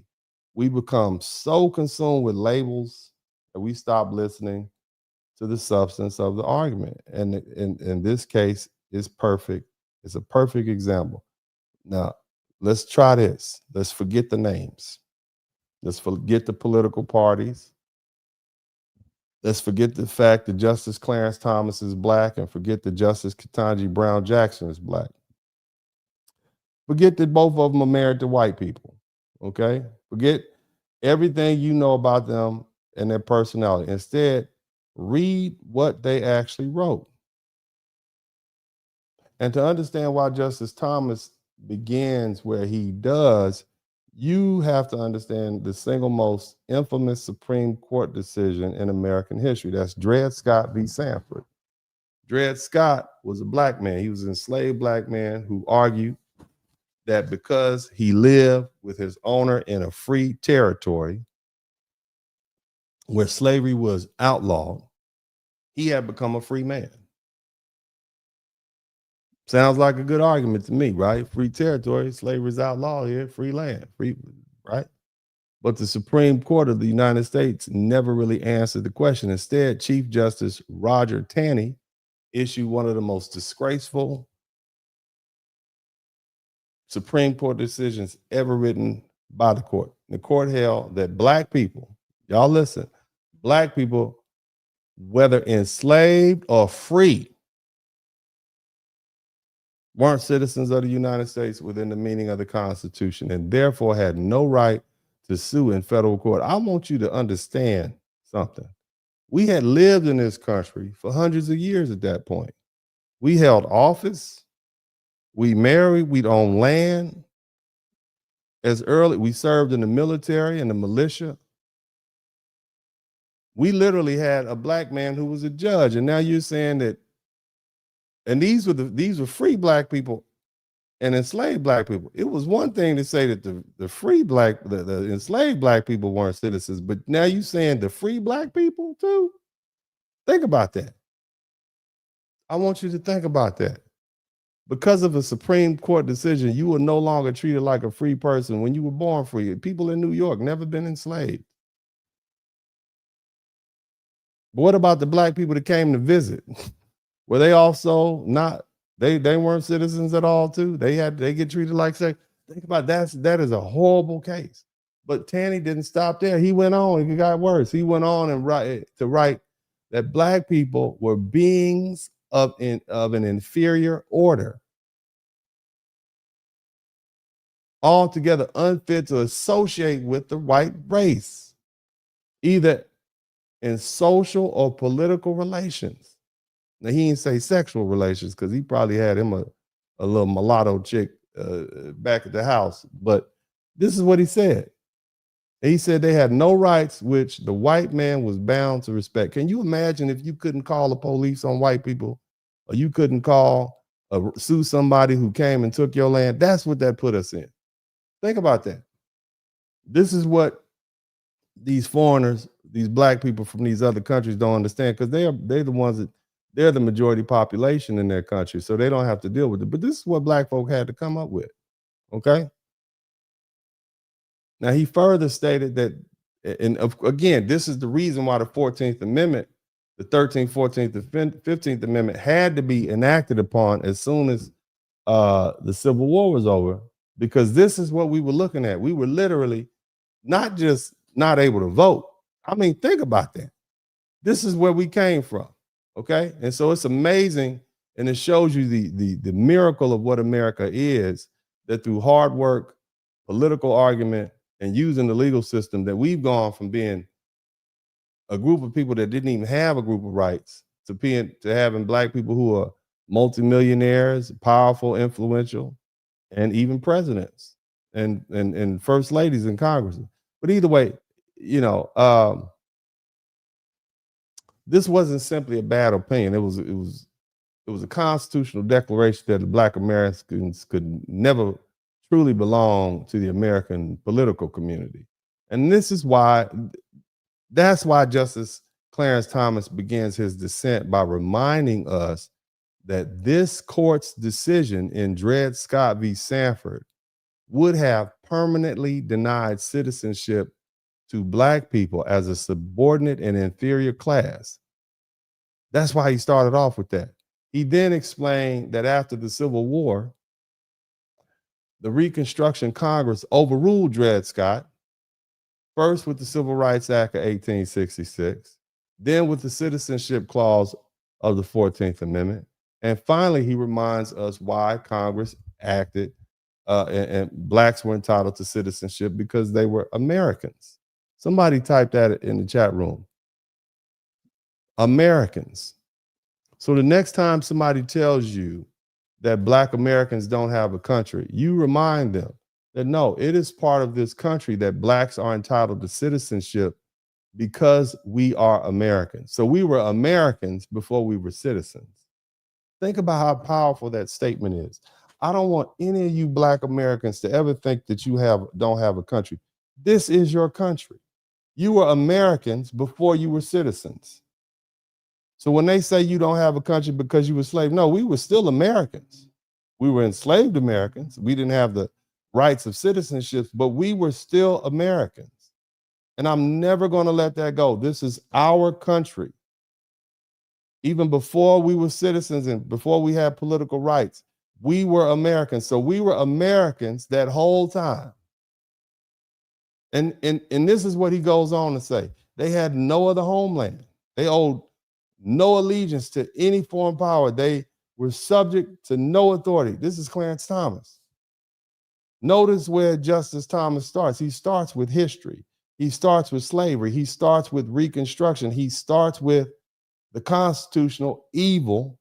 We become so consumed with labels that we stop listening to the substance of the argument. And in this case, it's perfect. It's a perfect example. Now, let's try this. Let's forget the names. Let's forget the political parties. Let's forget the fact that Justice Clarence Thomas is black and forget that Justice Ketanji Brown Jackson is black. Forget that both of them are married to white people, okay? Forget everything you know about them and their personality. Instead, read what they actually wrote. And to understand why Justice Thomas begins where he does, you have to understand the single most infamous Supreme Court decision in American history. That's Dred Scott v. Sanford. Dred Scott was a black man. He was an enslaved black man who argued that because he lived with his owner in a free territory where slavery was outlawed, he had become a free man. Sounds like a good argument to me, right? Free territory, slavery is outlawed here, free land, free, right? But the Supreme Court of the United States never really answered the question. Instead, Chief Justice Roger Taney issued one of the most disgraceful Supreme Court decisions ever written by the court. The court held that black people, y'all listen, black people, whether enslaved or free, weren't citizens of the United States within the meaning of the Constitution and therefore had no right to sue in federal court. I want you to understand something. We had lived in this country for hundreds of years at that point. We held office, we married, we'd owned land. We served in the military and the militia. We literally had a black man who was a judge, and now you're saying that. And these were free black people and enslaved black people. It was one thing to say that the enslaved black people weren't citizens, but now you saying the free black people too? Think about that. I want you to think about that. Because of a Supreme Court decision, you were no longer treated like a free person when you were born free. People in New York never been enslaved. But what about the black people that came to visit? Were they also not, they weren't citizens at all too? They get treated like sex. Think about that is a horrible case. But Taney didn't stop there. He went on, it got worse. He went on and write that black people were beings of an inferior order, altogether unfit to associate with the white race, either in social or political relations. Now, he didn't say sexual relations because he probably had him a little mulatto chick back at the house. But this is what he said. He said they had no rights which the white man was bound to respect. Can you imagine if you couldn't call the police on white people, or you couldn't sue somebody who came and took your land? That's what that put us in. Think about that. This is what these foreigners, these black people from these other countries don't understand, because they're the ones that, they're the majority population in their country, so they don't have to deal with it. But this is what black folk had to come up with, okay? Now, he further stated that, and again, this is the reason why the 14th Amendment, the 13th, 14th, and 15th Amendment had to be enacted upon as soon as the Civil War was over, because this is what we were looking at. We were literally not just not able to vote. I mean, think about that. This is where we came from. Okay, and so it's amazing, and it shows you the miracle of what America is, that through hard work, political argument, and using the legal system, that we've gone from being a group of people that didn't even have a group of rights to having black people who are multimillionaires, powerful, influential, and even presidents and first ladies in Congress. But either way, you know, this wasn't simply a bad opinion. It was a constitutional declaration that the black Americans could never truly belong to the American political community. And that's why Justice Clarence Thomas begins his dissent by reminding us that this court's decision in Dred Scott v. Sanford would have permanently denied citizenship to black people as a subordinate and inferior class. That's why he started off with that. He then explained that after the Civil War, the Reconstruction Congress overruled Dred Scott, first with the Civil Rights Act of 1866, then with the Citizenship Clause of the 14th Amendment, and finally he reminds us why Congress acted and blacks were entitled to citizenship, because they were Americans. Somebody type that in the chat room. Americans. So the next time somebody tells you that Black Americans don't have a country, you remind them that no, it is part of this country that Blacks are entitled to citizenship because we are Americans. So we were Americans before we were citizens. Think about how powerful that statement is. I don't want any of you Black Americans to ever think that you don't have a country. This is your country. You were Americans before you were citizens. So when they say you don't have a country because you were slave, no, we were still Americans. We were enslaved Americans. We didn't have the rights of citizenship, but we were still Americans. And I'm never going to let that go. This is our country. Even before we were citizens and before we had political rights, we were Americans. So we were Americans that whole time. And this is what he goes on to say. They had no other homeland. They owed no allegiance to any foreign power. They were subject to no authority. This is Clarence Thomas. Notice where Justice Thomas starts. He starts with history. He starts with slavery. He starts with Reconstruction. He starts with the constitutional evil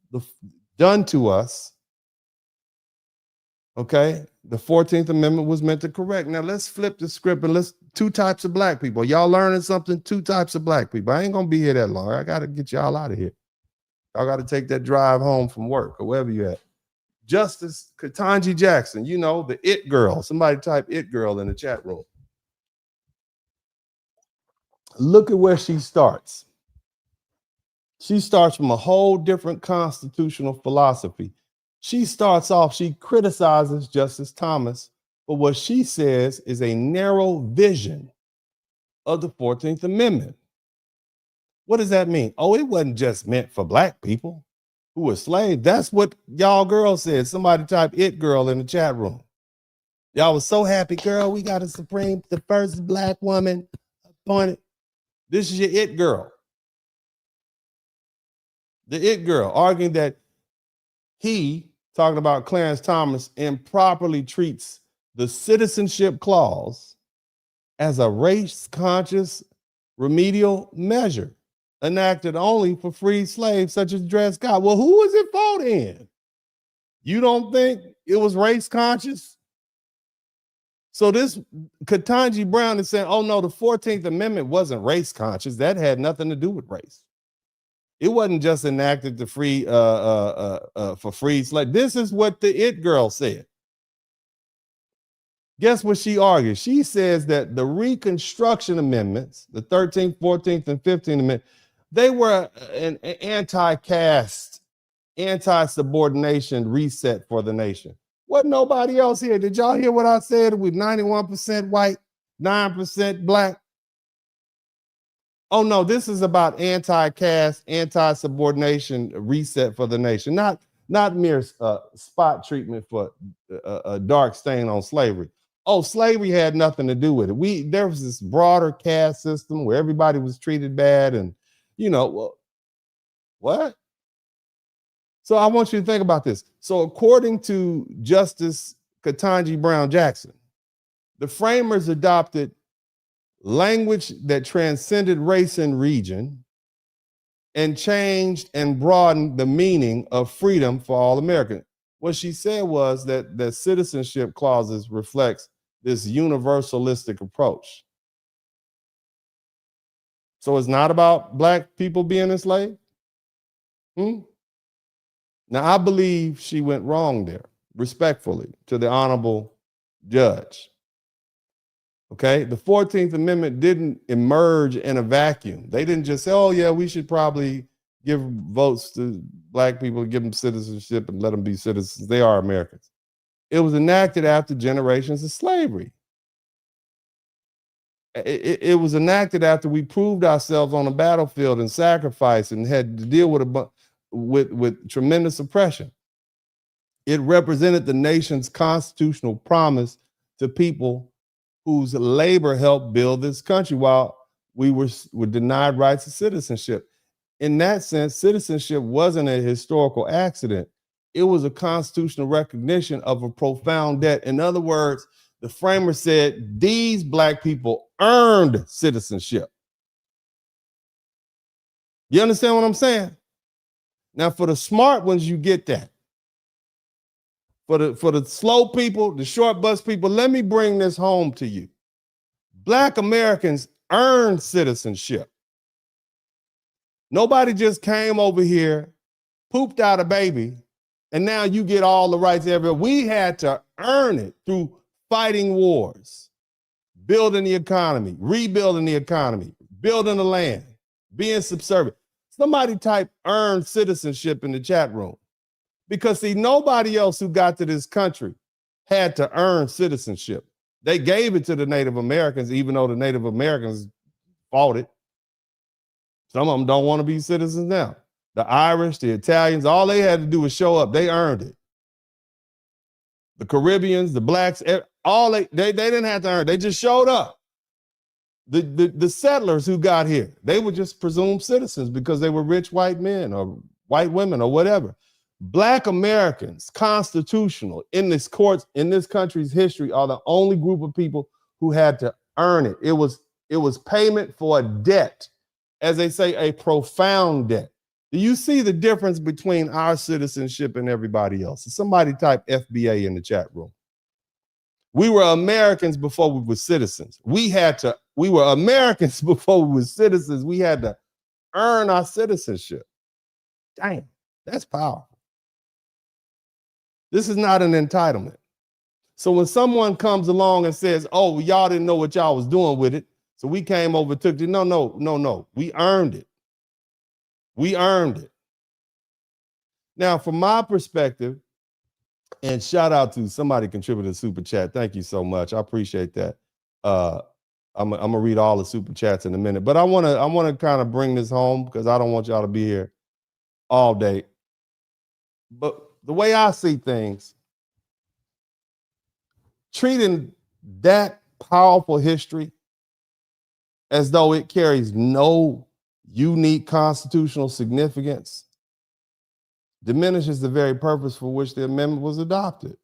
done to us. Okay, the 14th Amendment was meant to correct. Now let's flip the script and let's two types of Black people. Y'all learning something? Two types of Black people. I ain't gonna be here that long. I gotta get y'all out of here. Y'all gotta take that drive home from work or wherever you at. Justice Ketanji Jackson, you know, the it girl. Somebody type it girl in the chat room. Look at where she starts. She starts from a whole different constitutional philosophy. She starts off, she criticizes Justice Thomas for what she says is a narrow vision of the 14th Amendment. What does that mean? Oh, it wasn't just meant for Black people who were slaves. That's what y'all girl said. Somebody type it girl in the chat room. Y'all was so happy, girl. We got the first Black woman appointed. This is your it girl. The it girl arguing that he, talking about Clarence Thomas, improperly treats the citizenship clause as a race-conscious remedial measure enacted only for freed slaves such as Dred Scott. Well, who was it for then? You don't think it was race-conscious? So this Ketanji Brown is saying, oh no, the 14th Amendment wasn't race-conscious. That had nothing to do with race. It wasn't just enacted to free for free slaves. This is what the it girl said. Guess what she argues? She says that the Reconstruction Amendments, the 13th, 14th, and 15th Amendment, they were an anti-caste, anti-subordination reset for the nation. Wasn't nobody else here. Did y'all hear what I said? With 91% white, 9% Black. Oh no, this is about anti-caste, anti-subordination reset for the nation, not mere spot treatment for a dark stain on slavery. Oh, slavery had nothing to do with it. There was this broader caste system where everybody was treated bad, and you know, well, what? So I want you to think about this. So according to Justice Ketanji Brown Jackson, the framers adopted language that transcended race and region and changed and broadened the meaning of freedom for all Americans. What she said was that the citizenship clauses reflects this universalistic approach. So it's not about Black people being enslaved? Now, I believe she went wrong there, respectfully, to the honorable judge. Okay, the 14th Amendment didn't emerge in a vacuum. They didn't just say, oh yeah, we should probably give votes to Black people, give them citizenship and let them be citizens. They are Americans. It was enacted after generations of slavery. It was enacted after we proved ourselves on the battlefield and sacrificed and had to deal with tremendous oppression. It represented the nation's constitutional promise to people whose labor helped build this country while we were denied rights of citizenship. In that sense, citizenship wasn't a historical accident. It was a constitutional recognition of a profound debt. In other words, The framers said these black people earned citizenship. You understand what I'm saying? Now, for the smart ones, you get that. For the slow people, the short bus people, let me bring this home to you. Black Americans earned citizenship. Nobody just came over here, pooped out a baby, and now you get all the rights everywhere. We had to earn it through fighting wars, building the economy, rebuilding the economy, building the land, being subservient. Somebody type earned citizenship in the chat room. Because see, nobody else who got to this country had to earn citizenship. They gave it to the Native Americans, even though the Native Americans fought it. Some of them don't want to be citizens now. The Irish, the Italians, all they had to do was show up. They earned it. The Caribbeans, the blacks, all they didn't have to earn it. They just showed up. The settlers who got here, they were just presumed citizens because they were rich white men or white women or whatever. Black Americans, constitutional in this country's history, are the only group of people who had to earn it. It was payment for a debt, as they say, a profound debt. Do you see the difference between our citizenship and everybody else? Somebody type FBA in the chat room. We were Americans before we were citizens. We were Americans before we were citizens. We had to earn our citizenship. Damn, that's powerful. This is not an entitlement. So when someone comes along and says, oh, y'all didn't know what y'all was doing with it, so we came over, took it. No. We earned it. We earned it. Now, from my perspective, and shout out to somebody contributed to Super Chat. Thank you so much. I appreciate that. I'm gonna read all the Super Chats in a minute, but I wanna kind of bring this home because I don't want y'all to be here all day. But the way I see things, treating that powerful history as though it carries no unique constitutional significance diminishes the very purpose for which the amendment was adopted.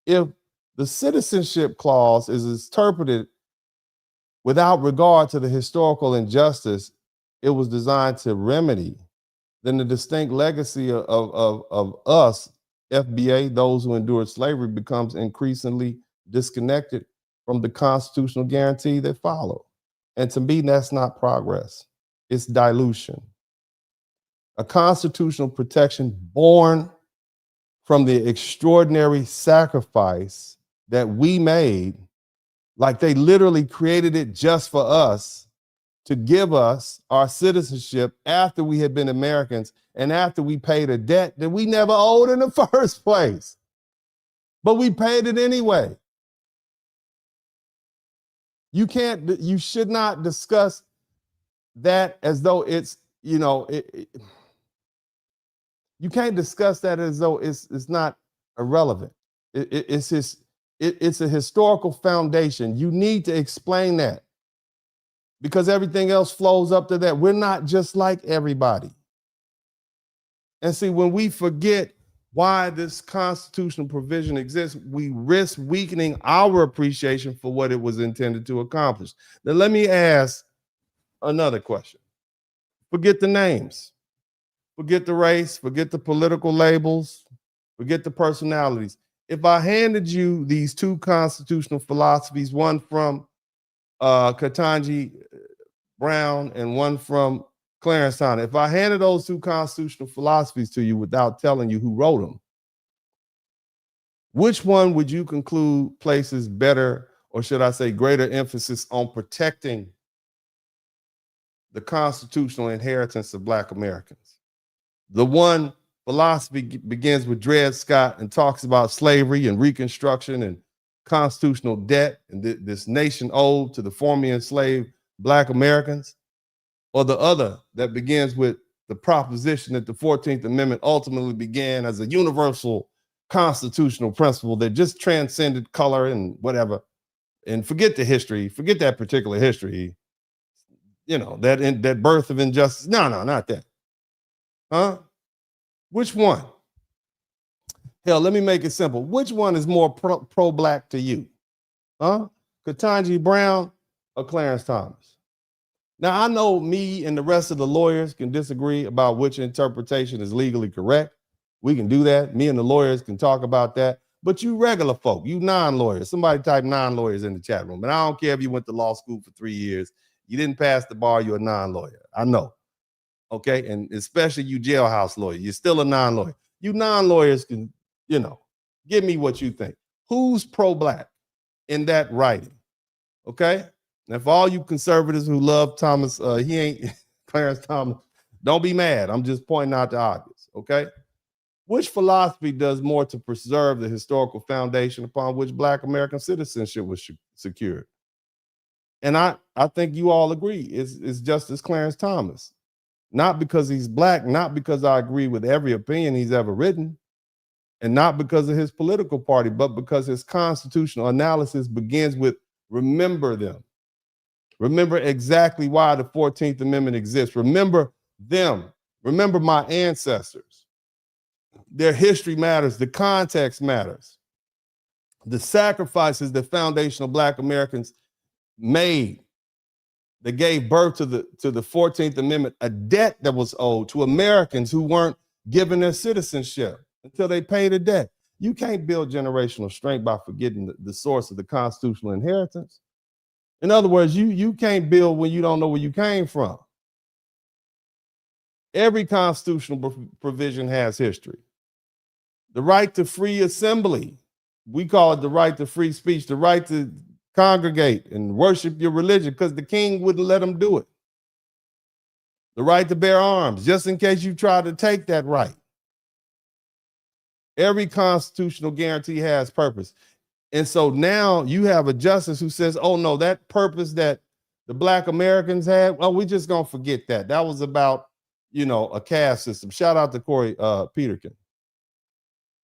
If the citizenship clause is interpreted without regard to the historical injustice it was designed to remedy, then the distinct legacy of us, FBA, those who endured slavery, becomes increasingly disconnected from the constitutional guarantee that followed. And to me, that's not progress. It's dilution. A constitutional protection born from the extraordinary sacrifice that we made, like they literally created it just for us, to give us our citizenship after we had been Americans and after we paid a debt that we never owed in the first place. But we paid it anyway. You should not discuss that as though it's, you can't discuss that as though it's not irrelevant. It's a historical foundation. You need to explain that because everything else flows up to that. We're not just like everybody. And see, when we forget why this constitutional provision exists, we risk weakening our appreciation for what it was intended to accomplish. Now, let me ask another question. Forget the names. Forget the race, forget the political labels, forget the personalities. If I handed you these two constitutional philosophies, one from Ketanji Brown and one from Clarence Thomas, if I handed those two constitutional philosophies to you without telling you who wrote them, which one would you conclude places better, or should I say greater emphasis on protecting the constitutional inheritance of Black Americans? The one philosophy begins with Dred Scott and talks about slavery and Reconstruction and constitutional debt and this nation owed to the formerly enslaved Black Americans, or the other that begins with the proposition that the 14th Amendment ultimately began as a universal constitutional principle that just transcended color and whatever, and forget the history, forget that particular history, that birth of injustice. No, not that. Huh? Which one? Hell, let me make it simple. Which one is more pro-Black to you? Huh? Ketanji Brown or Clarence Thomas? Now, I know me and the rest of the lawyers can disagree about which interpretation is legally correct. We can do that. Me and the lawyers can talk about that. But you regular folk, you non-lawyers, somebody type non-lawyers in the chat room. And I don't care if you went to law school for 3 years. You didn't pass the bar, you're a non-lawyer. I know. Okay? And especially you jailhouse lawyer, you're still a non-lawyer. You non-lawyers can, give me what you think. Who's pro-black in that writing? Okay? And for all you conservatives who love Thomas, he ain't Clarence Thomas, don't be mad. I'm just pointing out the obvious, okay? Which philosophy does more to preserve the historical foundation upon which Black American citizenship was secured? And I think you all agree it's Justice Clarence Thomas. Not because he's Black, not because I agree with every opinion he's ever written, and not because of his political party, but because his constitutional analysis begins with remember them. Remember exactly why the 14th Amendment exists. Remember them. Remember my ancestors. Their history matters. The context matters. The sacrifices that foundational Black Americans made that gave birth to the 14th Amendment, a debt that was owed to Americans who weren't given their citizenship until they paid a debt. You can't build generational strength by forgetting the source of the constitutional inheritance. In other words, you can't build when you don't know where you came from. Every constitutional provision has history. The right to free assembly, we call it the right to free speech, the right to congregate and worship your religion because the king wouldn't let them do it. The right to bear arms, just in case you try to take that right. Every constitutional guarantee has purpose. And so now you have a justice who says, oh no, that purpose that the Black Americans had, well, we're just gonna forget that. That was about, a caste system. Shout out to Corey Peterkin.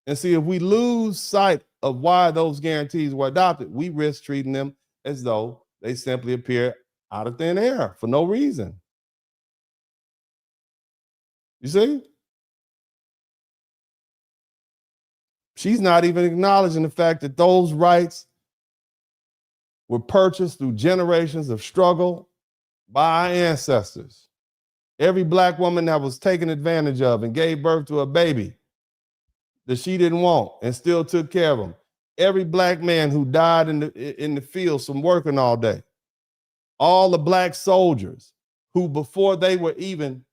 And see, if we lose sight of why those guarantees were adopted, we risk treating them as though they simply appear out of thin air for no reason. You see? She's not even acknowledging the fact that those rights were purchased through generations of struggle by our ancestors. Every Black woman that was taken advantage of and gave birth to a baby that she didn't want and still took care of them. Every Black man who died in the fields from working all day. All the Black soldiers who, before they were even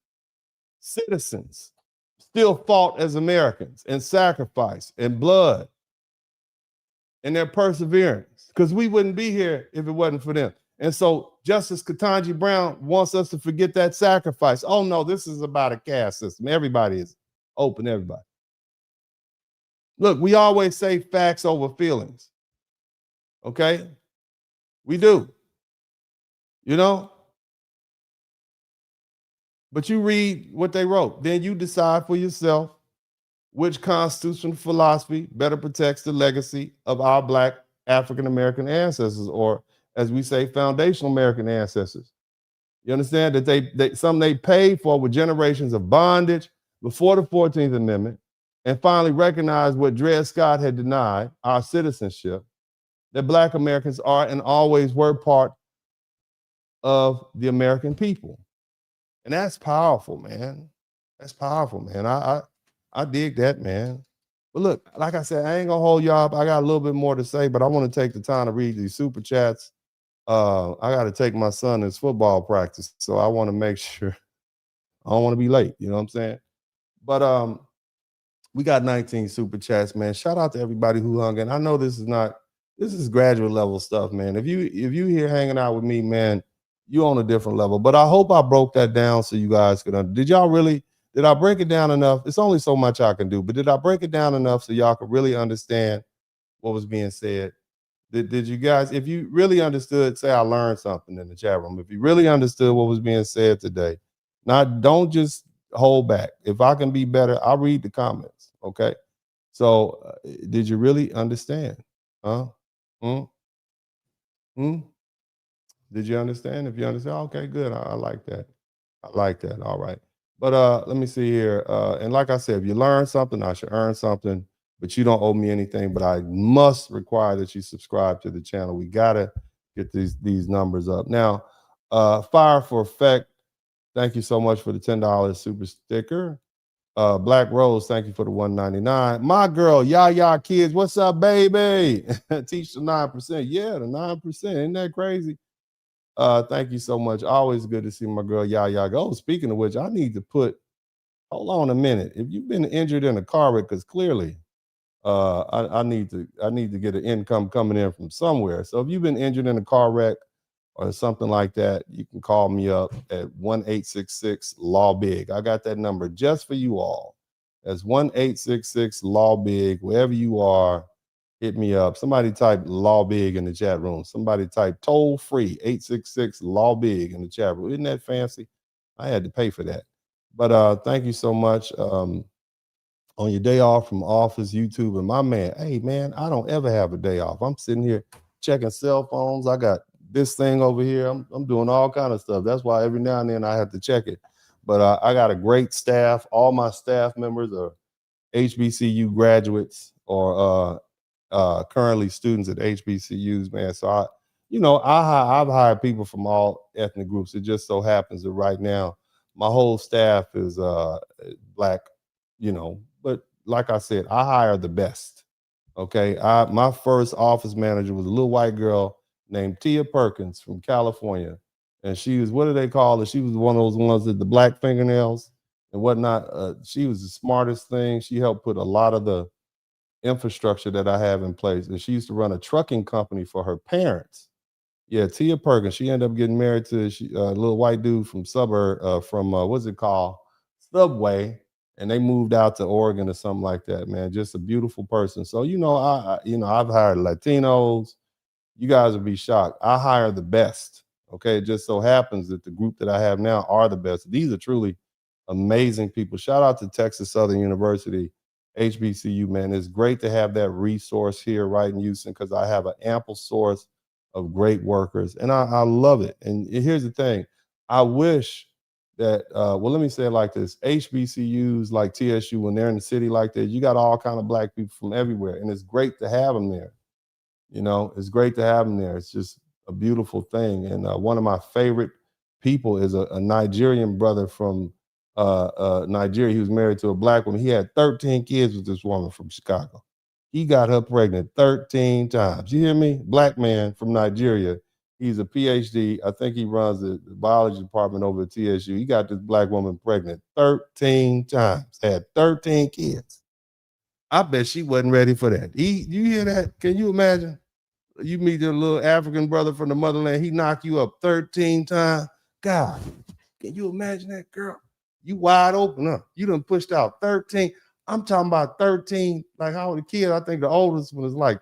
citizens, still fought as Americans and sacrificed and blood and their perseverance, because we wouldn't be here if it wasn't for them. And so Justice Ketanji Brown wants us to forget that sacrifice. Oh no, this is about a caste system. Everybody is open, everybody. Look, we always say facts over feelings. Okay? We do. But you read what they wrote. Then you decide for yourself which constitutional philosophy better protects the legacy of our Black African-American ancestors, or as we say, foundational American ancestors. You understand that some they paid for with generations of bondage before the 14th Amendment, and finally recognized what Dred Scott had denied, our citizenship, that Black Americans are and always were part of the American people. And that's powerful, man. That's powerful, man. I dig that, man. But look, like I said, I ain't gonna hold y'all up. I got a little bit more to say, but I want to take the time to read these super chats. I got to take my son to his football practice, so I want to make sure I don't want to be late. You know what I'm saying? But we got 19 super chats, man. Shout out to everybody who hung in. I know this is graduate level stuff, man. If you here hanging out with me, man, you on a different level. But I hope I broke that down so you guys could. Did I break it down enough? It's only so much I can do, but did I break it down enough so y'all could really understand what was being said? Did you guys, if you really understood, say I learned something in the chat room. If you really understood what was being said today, don't just hold back. If I can be better, I'll read the comments. Okay. So did you really understand? Did you understand? If you understand, okay, good. I like that. I like that. All right. But let me see here. And like I said, if you learn something, I should earn something. but you don't owe me anything. But I must require that you subscribe to the channel. We gotta get these numbers up now. Fire for Effect, thank you so much for the $10 super sticker. Black Rose, thank you for the $1.99. My girl, Yaya Kids, what's up, baby? Teach the 9%. Yeah, the 9%. Isn't that crazy? Thank you so much. Always good to see my girl Yaya go. Speaking of which, I need to hold on a minute. If you've been injured in a car wreck, because clearly I need to get an income coming in from somewhere. So if you've been injured in a car wreck or something like that, you can call me up at 1-866-LAW-BIG. I got that number just for you all. That's 1-866-LAW-BIG. Wherever you are, hit me up. Somebody type LAW-BIG in the chat room. Somebody type toll free 866-LAW-BIG in the chat room. Isn't that fancy? I had to pay for that. But thank you so much. On your day off from office, YouTube, and my man, hey man, I don't ever have a day off. I'm sitting here checking cell phones. I got this thing over here. I'm doing all kind of stuff. That's why every now and then I have to check it. But I got a great staff. All my staff members are HBCU graduates or currently students at HBCUs, man. So I've hired people from all ethnic groups. It just so happens that right now my whole staff is Black, but like I said, I hire the best. Okay. My first office manager was a little white girl named Tia Perkins from California. And she was, what do they call it? She was one of those ones with the black fingernails and whatnot. She was the smartest thing. She helped put a lot of the infrastructure that I have in place. And she used to run a trucking company for her parents. Yeah, Tia Perkins. She ended up getting married to a little white dude from what's it called? Subway. And they moved out to Oregon or something like that, man. Just a beautiful person. So, I've hired Latinos. You guys will be shocked. I hire the best. Okay. It just so happens that the group that I have now are the best. These are truly amazing people. Shout out to Texas Southern University, HBCU, man. It's great to have that resource here right in Houston because I have an ample source of great workers. And I love it. And here's the thing. I wish that, let me say it like this. HBCUs like TSU, when they're in the city like that, you got all kind of Black people from everywhere. And it's great to have them there. It's great to have them there. It's just a beautiful thing. And one of my favorite people is a Nigerian brother from Nigeria. He was married to a Black woman. He had 13 kids with this woman from Chicago. He got her pregnant 13 times. You hear me? Black man from Nigeria. He's a PhD. I think he runs the biology department over at TSU. He got this Black woman pregnant 13 times. Had 13 kids. I bet she wasn't ready for that. You hear that? Can you imagine? You meet your little African brother from the motherland, he knock you up 13 times. God, can you imagine that, girl? You wide open up. You done pushed out 13. I'm talking about 13, like how old the kid? I think the oldest one is like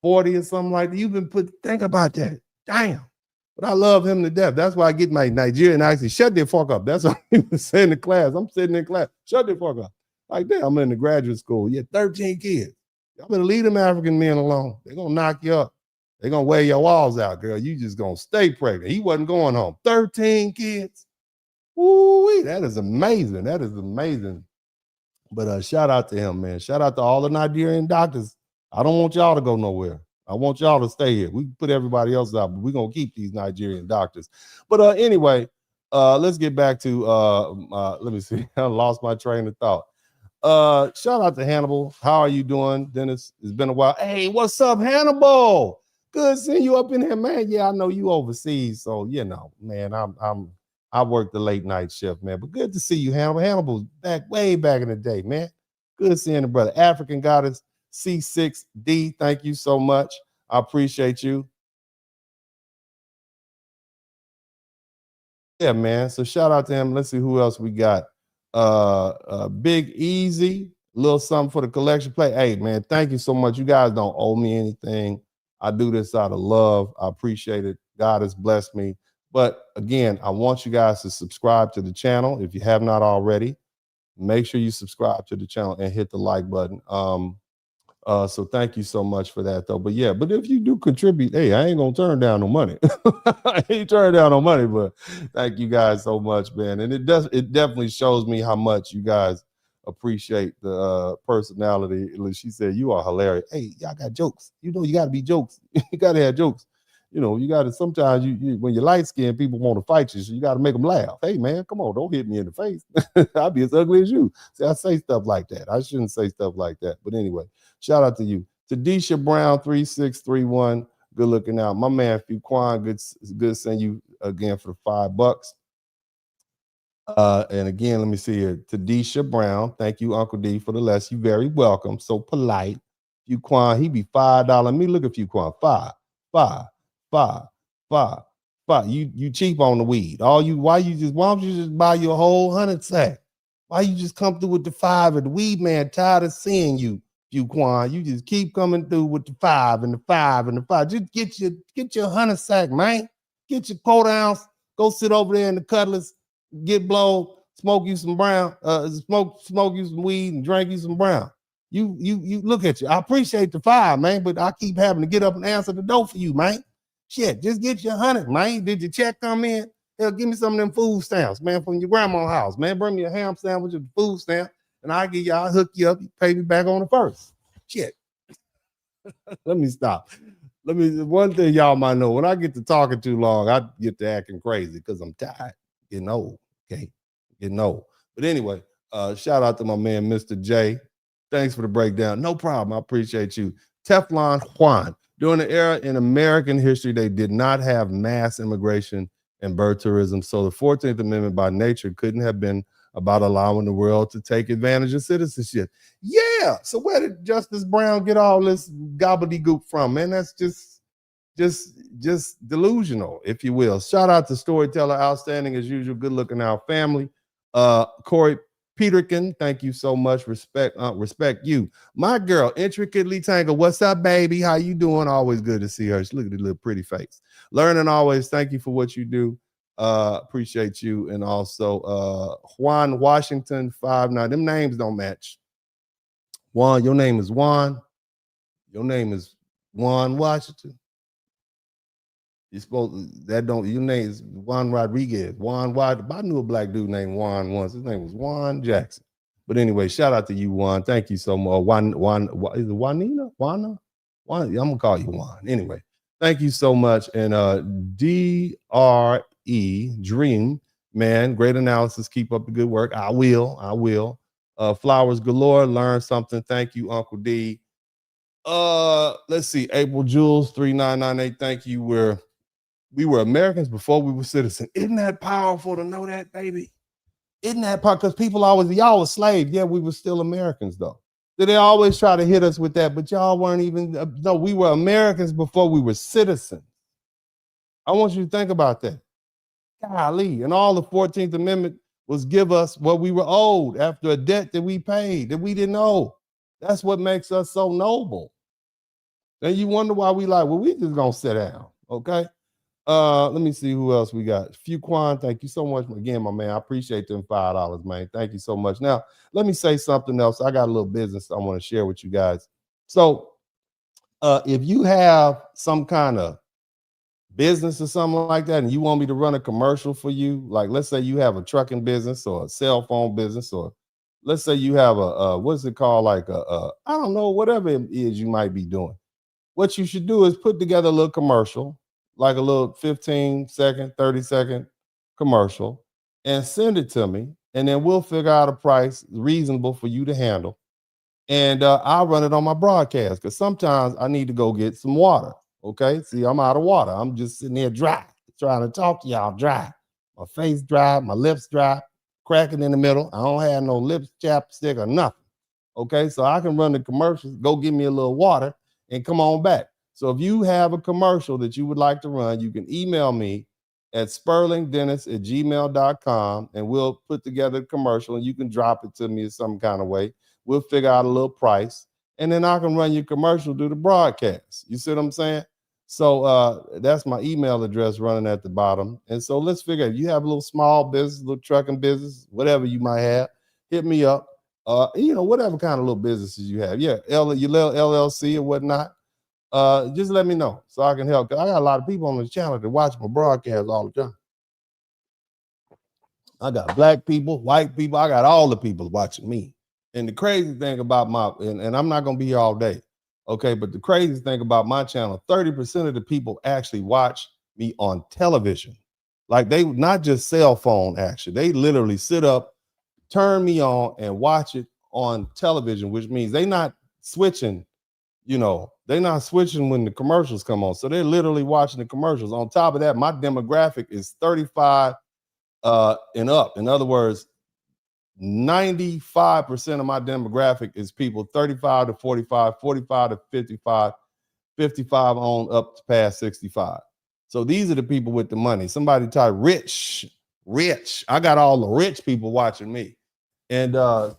40 or something like that. You've been think about that. Damn. But I love him to death. That's why I get my Nigerian accent. Shut the fuck up. That's what I say in the class. I'm sitting in class. Shut the fuck up. Like that, I'm in the graduate school. You had 13 kids. Y'all better leave them African men alone. They're going to knock you up. They're going to wear your walls out, girl. You just going to stay pregnant. He wasn't going home. 13 kids. Ooh, that is amazing. That is amazing. But shout out to him, man. Shout out to all the Nigerian doctors. I don't want y'all to go nowhere. I want y'all to stay here. We can put everybody else out, but we're going to keep these Nigerian doctors. But anyway, let's get back to, let me see. I lost my train of thought. Shout out to Hannibal. How are you doing, Dennis? It's been a while. Hey, what's up, Hannibal? Good seeing you up in here, man. Yeah, I know you overseas, so man, I work the late night shift, man. But good to see you, Hannibal. Hannibal's way back in the day, man. Good seeing the brother. African Goddess C6D. Thank you so much. I appreciate you. Yeah, man. So shout out to him. Let's see who else we got. Big Easy, little something for the collection plate. Hey, man, thank you so much. You guys don't owe me anything. I do this out of love. I appreciate it. God has blessed me. But again, I want you guys to subscribe to the channel. If you have not already, make sure you subscribe to the channel and hit the like button. So thank you so much for that, though. But yeah, but if you do contribute, hey, I ain't gonna turn down no money. I ain't turn down no money, but thank you guys so much, man. And it definitely shows me how much you guys appreciate the personality. She said, "You are hilarious." Hey, y'all got jokes. You know, you got to be jokes. You got to have jokes. You know, you got to. Sometimes you when you're light skinned, people want to fight you, so you got to make them laugh. Hey, man, come on, don't hit me in the face. I'll be as ugly as you. See, I say stuff like that. I shouldn't say stuff like that. But anyway, shout out to you, Tadisha Brown 3631. Good looking out, my man. Fuquan, good seeing you again for the $5. And again, let me see here. Tadisha Brown, thank you, Uncle D, for the less. You very welcome. So polite. Fuquan, he be $5. Me, look at Fuquan. Five. You cheap on the weed. Why don't you just buy your whole 100 sack? Why you just come through with the 5? And the weed man tired of seeing you, Fuquan. You just keep coming through with the 5 and the 5 and the 5. Just get your 100 sack, man. Get your quarter ounce. Go sit over there in the Cutlass. Get blown, smoke you some brown, smoke you some weed and drink you some brown. You look at you. I appreciate the 5, man, but I keep having to get up and answer the door for you, man. Shit, just get your 100, man. Did your check come in? Hell, give me some of them food stamps, man, from your grandma's house, man. Bring me a ham sandwich with the food stamp, and I'll hook you up. You pay me back on the first. Shit. Let me stop. One thing y'all might know, when I get to talking too long, I get to acting crazy because I'm tired. Getting old, okay? Getting old. But anyway, shout out to my man, Mr. J. Thanks for the breakdown. No problem. I appreciate you. Teflon Juan. During the era in American history, they did not have mass immigration and birth tourism. So the 14th Amendment by nature couldn't have been about allowing the world to take advantage of citizenship. Yeah. So where did Justice Brown get all this gobbledygook from, man? That's just delusional, if you will. Shout out to Storyteller, outstanding as usual, good looking out family. Corey Peterkin, thank you so much. Respect you. My girl, intricately tangled. What's up, baby? How you doing? Always good to see her. Look at the little pretty face. Learning always. Thank you for what you do. Appreciate you. And also Juan Washington 59. Them names don't match. Juan, your name is Juan. Your name is Juan Washington. Your name is Juan Rodriguez. I knew a black dude named Juan once. His name was Juan Jackson. But anyway, shout out to you, Juan. Thank you so much. Is it Juanina? Juana? I'm gonna call you Juan. Anyway, thank you so much. And DRE Dream, man, great analysis. Keep up the good work. I will. Flowers galore, learn something. Thank you, Uncle D. Let's see. April Jules 3998. Thank you. We were Americans before we were citizens. Isn't that powerful to know that, baby? Isn't that powerful? Because y'all were slaves. Yeah, we were still Americans, though. They always try to hit us with that, but y'all weren't even, no, we were Americans before we were citizens. I want you to think about that. Golly. And all the 14th Amendment was give us what we were owed after a debt that we paid, that we didn't owe. That's what makes us so noble. Then you wonder why we just gonna sit down, okay? Let me see who else we got. Fuquan, thank you so much again, my man. I appreciate them $5, man. Thank you so much. Now, let me say something else. I got a little business I want to share with you guys. So, if you have some kind of business or something like that, and you want me to run a commercial for you, like let's say you have a trucking business or a cell phone business, or let's say you have what's it called, like I don't know, whatever it is you might be doing. What you should do is put together a little commercial, like a little 15-second, 30-second commercial, and send it to me, and then we'll figure out a price reasonable for you to handle. And I'll run it on my broadcast, because sometimes I need to go get some water. Okay, see, I'm out of water. I'm just sitting there dry, trying to talk to y'all dry. My face dry, my lips dry, cracking in the middle. I don't have no lips, chapstick, or nothing. Okay, so I can run the commercials, go give me a little water, and come on back. So if you have a commercial that you would like to run, you can email me at sperlingdennis@gmail.com, and we'll put together a commercial, and you can drop it to me in some kind of way. We'll figure out a little price, and then I can run your commercial through the broadcast. You see what I'm saying? So that's my email address running at the bottom. And so let's figure out, if you have a little small business, little trucking business, whatever you might have, hit me up. Whatever kind of little businesses you have. Yeah, your little LLC or whatnot. Just let me know so I can help. I got a lot of people on the channel that watch my broadcast all the time. I got black people, white people. I got all the people watching me. And the crazy thing about and I'm not gonna be here all day, okay? But the crazy thing about my channel, 30% of the people actually watch me on television. Like they not just cell phone action, they literally sit up, turn me on, and watch it on television, which means they not switching, they're not switching when the commercials come on. So they're literally watching the commercials. On top of that, my demographic is 35 and up. In other words, 95% of my demographic is people 35 to 45, 45 to 55, 55 on up to past 65. So these are the people with the money. Somebody type rich. I got all the rich people watching me. And so,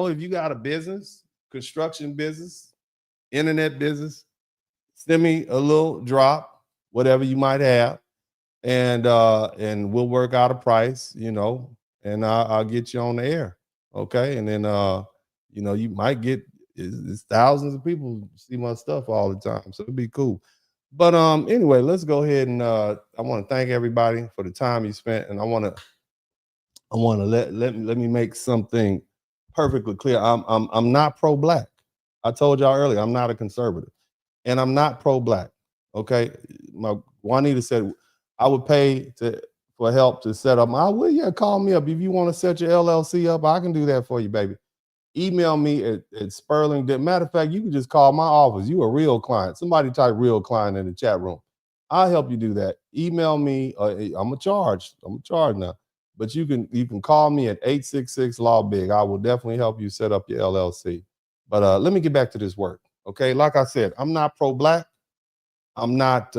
if you got a business, construction business, internet business, send me a little drop, whatever you might have. And we'll work out a price, and I'll get you on the air. Okay. And then, you might get it's thousands of people see my stuff all the time. So it'd be cool. But anyway, let's go ahead and I want to thank everybody for the time you spent. And I want to let me make something perfectly clear. I'm not pro-black. I told y'all earlier, I'm not a conservative. And I'm not pro-black. Okay. Juanita said I would pay for help to set up. Call me up. If you want to set your LLC up, I can do that for you, baby. Email me at Sperling. Matter of fact, you can just call my office. You a real client. Somebody type real client in the chat room. I'll help you do that. Email me. I'm a charge now. But you can call me at 866-LAW-BIG. I will definitely help you set up your LLC. But let me get back to this work. Okay. Like I said, I'm not pro-black. I'm not,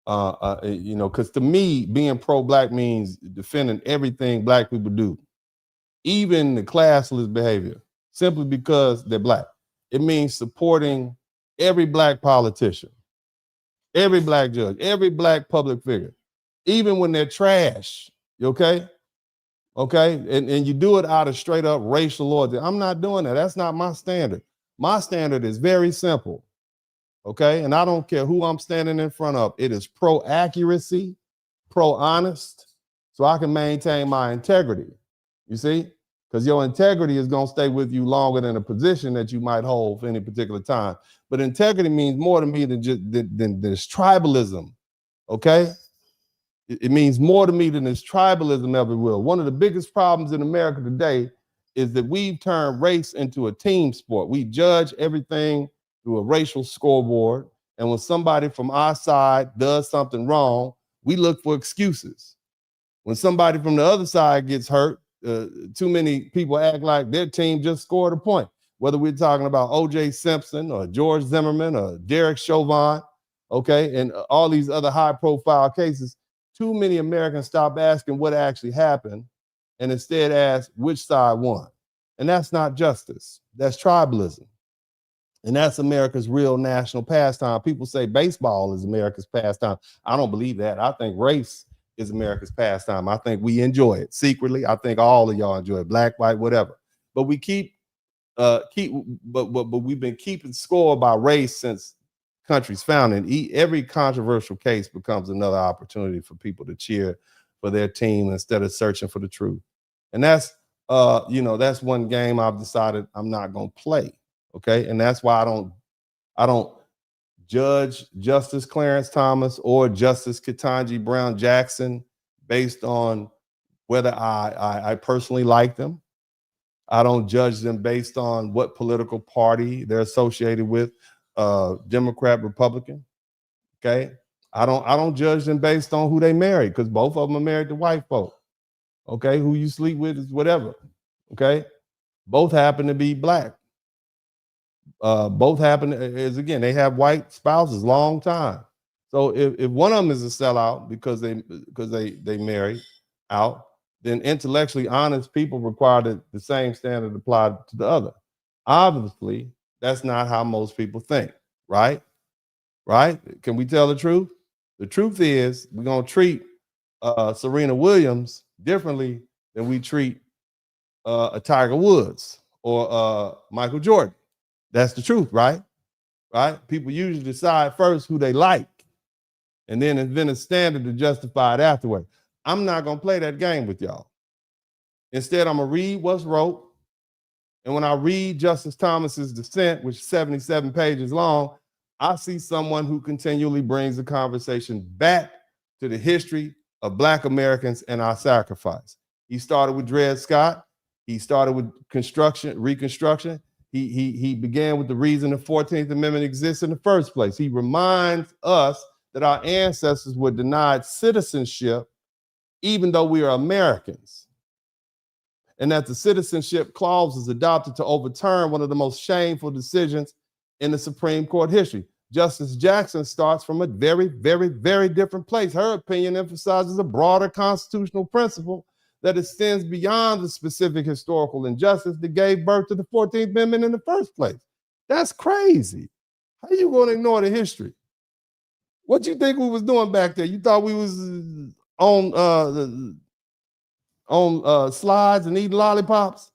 because to me, being pro-black means defending everything black people do, even the classless behavior, simply because they're black. It means supporting every black politician, every black judge, every black public figure, even when they're trash. Okay? Okay? And you do it out of straight up racial loyalty. I'm not doing that. That's not my standard. My standard is very simple. Okay? And I don't care who I'm standing in front of. It is pro-accuracy, pro-honest, so I can maintain my integrity. You see? Because your integrity is going to stay with you longer than a position that you might hold for any particular time. But integrity means more to me than just than this tribalism. Okay? It means more to me than this tribalism ever will. One of the biggest problems in America today is that we've turned race into a team sport. We judge everything through a racial scoreboard. And when somebody from our side does something wrong, we look for excuses. When somebody from the other side gets hurt, too many people act like their team just scored a point. Whether we're talking about O.J. Simpson or George Zimmerman or Derek Chauvin, okay, and all these other high-profile cases, too many Americans stop asking what actually happened and instead ask which side won. And that's not justice. That's tribalism. And that's America's real national pastime. People say baseball is America's pastime. I don't believe that. I think race is America's pastime. I think we enjoy it secretly. I think all of y'all enjoy it, black, white, whatever. But we but we've been keeping score by race since country's founding. Every controversial case becomes another opportunity for people to cheer for their team instead of searching for the truth. And that's that's one game I've decided I'm not going to play. Okay, and that's why I don't judge Justice Clarence Thomas or Justice Ketanji Brown Jackson based on whether I personally like them. I don't judge them based on what political party they're associated with, Democrat, Republican. Okay, I don't judge them based on who they married, because both of them are married to white folk. Okay, who you sleep with is whatever. Okay, both happen to be black. Both happen is, again, they have white spouses long time. So if one of them is a sellout because they married out, then intellectually honest people require that the same standard applied to the other. Obviously, that's not how most people think, right? Right? Can we tell the truth? The truth is we're gonna treat Serena Williams differently than we treat a Tiger Woods or Michael Jordan. That's the truth, right? Right? People usually decide first who they like, and then invent a standard to justify it afterward. I'm not going to play that game with y'all. Instead, I'm going to read what's wrote. And when I read Justice Thomas's dissent, which is 77 pages long, I see someone who continually brings the conversation back to the history of Black Americans and our sacrifice. He started with Dred Scott. He started with Reconstruction. He began with the reason the 14th Amendment exists in the first place. He reminds us that our ancestors were denied citizenship even though we are Americans, and that the citizenship clause was adopted to overturn one of the most shameful decisions in the Supreme Court history. Justice Jackson starts from a very, very, very different place. Her opinion emphasizes a broader constitutional principle that extends beyond the specific historical injustice that gave birth to the 14th Amendment in the first place. That's crazy. How you going to ignore the history? What you think we was doing back there? You thought we was on slides and eating lollipops?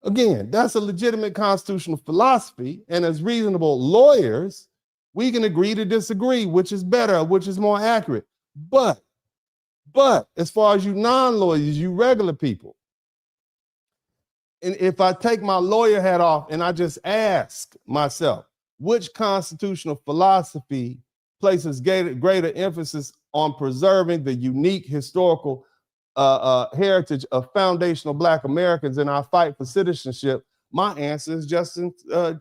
Again, that's a legitimate constitutional philosophy, and as reasonable lawyers, we can agree to disagree, which is better, which is more accurate. But as far as you non-lawyers, you regular people, and if I take my lawyer hat off and I just ask myself, which constitutional philosophy places greater emphasis on preserving the unique historical heritage of foundational Black Americans in our fight for citizenship, my answer is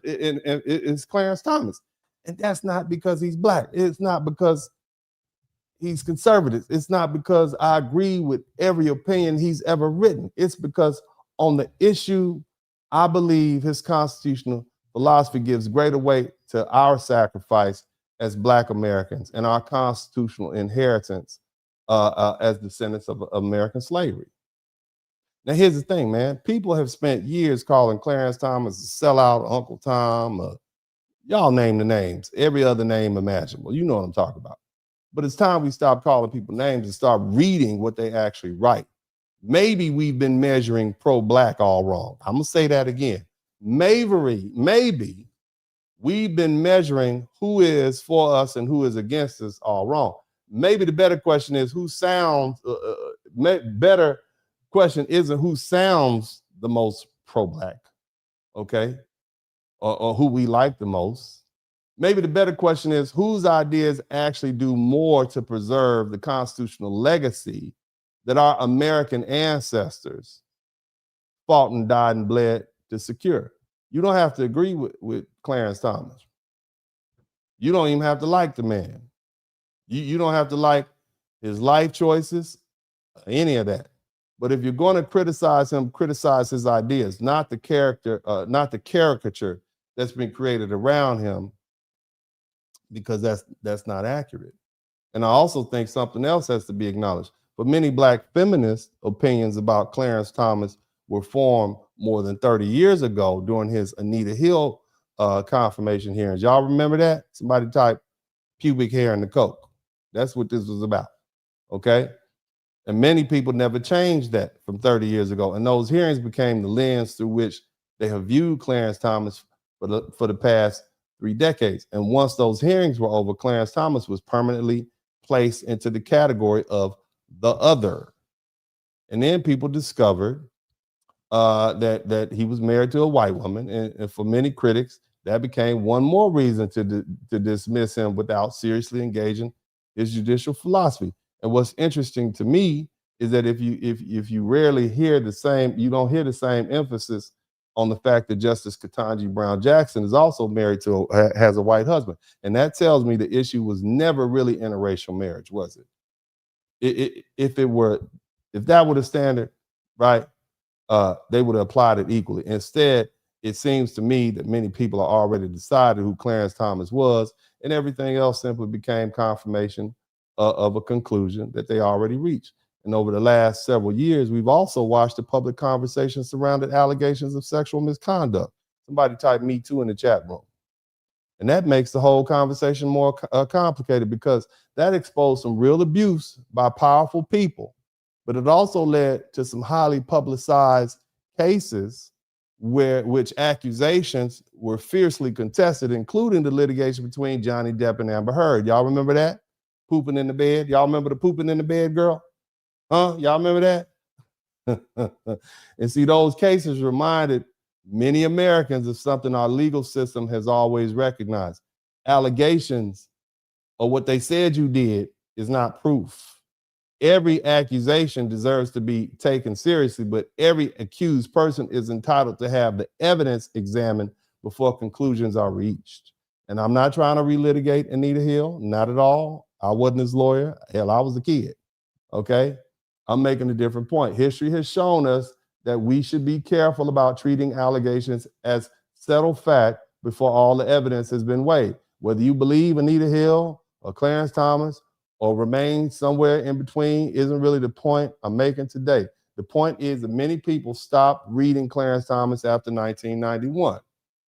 is Clarence Thomas. And that's not because he's Black. It's not because he's conservative. It's not because I agree with every opinion he's ever written. It's because on the issue, I believe his constitutional philosophy gives greater weight to our sacrifice as Black Americans and our constitutional inheritance as descendants of American slavery. Now, here's the thing, man. People have spent years calling Clarence Thomas a sellout, Uncle Tom, y'all name the names, every other name imaginable. You know what I'm talking about. But it's time we stop calling people names and start reading what they actually write. Maybe we've been measuring pro-Black all wrong. I'm gonna say that again. Maybe we've been measuring who is for us and who is against us all wrong. Maybe the better question is better question isn't who sounds the most pro-Black, okay? Or who we like the most. Maybe the better question is whose ideas actually do more to preserve the constitutional legacy that our American ancestors fought and died and bled to secure. You don't have to agree with Clarence Thomas. You don't even have to like the man. You don't have to like his life choices, any of that. But if you're going to criticize him, criticize his ideas, not the caricature that's been created around him, because that's not accurate. And I also think something else has to be acknowledged. For many Black feminist opinions about Clarence Thomas were formed more than 30 years ago during his Anita Hill confirmation hearings. Y'all remember that? Somebody type pubic hair in the Coke. That's what this was about, okay? And many people never changed that from 30 years ago. And those hearings became the lens through which they have viewed Clarence Thomas for the past 3 decades. And once those hearings were over, Clarence Thomas was permanently placed into the category of the other. And then people discovered that he was married to a white woman. And for many critics, that became one more reason to dismiss him without seriously engaging his judicial philosophy. And what's interesting to me is that if you rarely hear you don't hear the same emphasis on the fact that Justice Ketanji Brown Jackson is also married has a white husband. And that tells me the issue was never really interracial marriage, was it? If that were the standard, right, they would have applied it equally. Instead, it seems to me that many people are already decided who Clarence Thomas was, and everything else simply became confirmation of a conclusion that they already reached. And over the last several years, we've also watched the public conversation surrounding allegations of sexual misconduct. Somebody type "Me Too" in the chat room. And that makes the whole conversation more complicated, because that exposed some real abuse by powerful people. But it also led to some highly publicized cases which accusations were fiercely contested, including the litigation between Johnny Depp and Amber Heard. Y'all remember that? Pooping in the bed. Y'all remember the pooping in the bed girl? Huh? Y'all remember that? And see, those cases reminded many Americans of something our legal system has always recognized. Allegations or what they said you did is not proof. Every accusation deserves to be taken seriously, but every accused person is entitled to have the evidence examined before conclusions are reached. And I'm not trying to relitigate Anita Hill, not at all. I wasn't his lawyer. Hell, I was a kid, okay? I'm making a different point. History has shown us that we should be careful about treating allegations as settled fact before all the evidence has been weighed. Whether you believe Anita Hill or Clarence Thomas or remain somewhere in between isn't really the point I'm making today. The point is that many people stopped reading Clarence Thomas after 1991,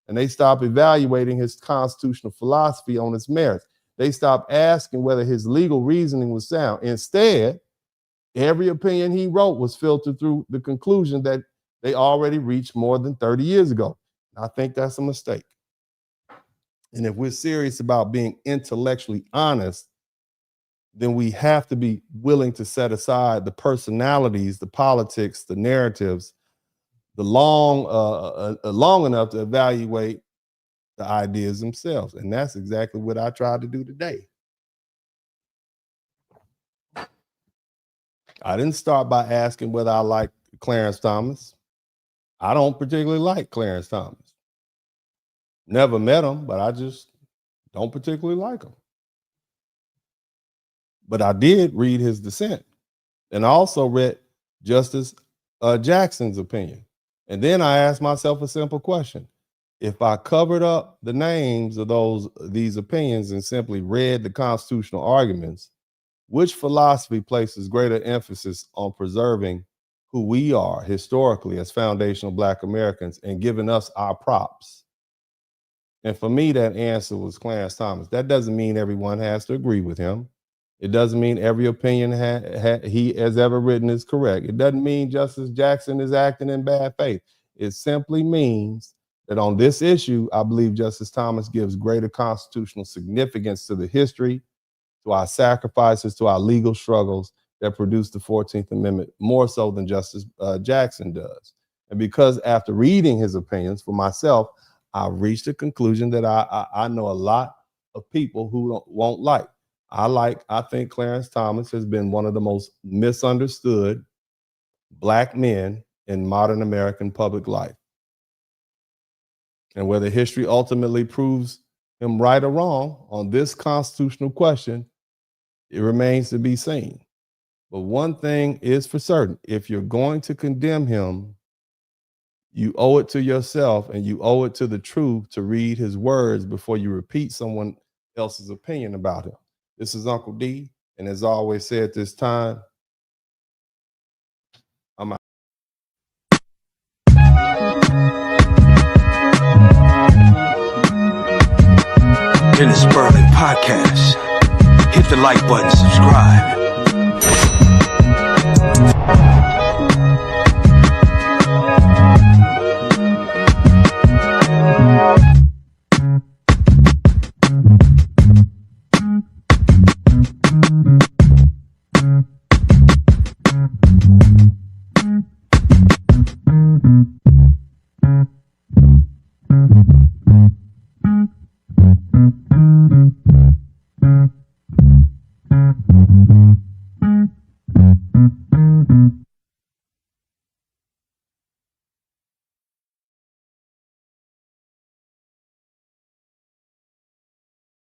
and they stopped evaluating his constitutional philosophy on its merits. They stopped asking whether his legal reasoning was sound. Instead, every opinion he wrote was filtered through the conclusion that they already reached more than 30 years ago. I think that's a mistake. And if we're serious about being intellectually honest, then we have to be willing to set aside the personalities, the politics, the narratives, long enough to evaluate the ideas themselves. And that's exactly what I tried to do today. I didn't start by asking whether I like Clarence Thomas. I don't particularly like Clarence Thomas. Never met him, but I just don't particularly like him. But I did read his dissent, and I also read Justice Jackson's opinion. And then I asked myself a simple question. If I covered up the names of these opinions and simply read the constitutional arguments, which philosophy places greater emphasis on preserving who we are historically as foundational Black Americans and giving us our props? And for me, that answer was Clarence Thomas. That doesn't mean everyone has to agree with him. It doesn't mean every opinion he has ever written is correct. It doesn't mean Justice Jackson is acting in bad faith. It simply means that on this issue, I believe Justice Thomas gives greater constitutional significance to the history, to our sacrifices, to our legal struggles that produced the 14th Amendment, more so than Justice Jackson does. And because after reading his opinions for myself, I reached a conclusion that I know a lot of people who won't like. I think Clarence Thomas has been one of the most misunderstood Black men in modern American public life. And whether history ultimately proves him right or wrong on this constitutional question, it remains to be seen. But one thing is for certain: if you're going to condemn him, you owe it to yourself and you owe it to the truth to read his words before you repeat someone else's opinion about him. This is Uncle D, and as I always say at this time, I'm out. Dennis Burley Podcast. Hit the like button, subscribe.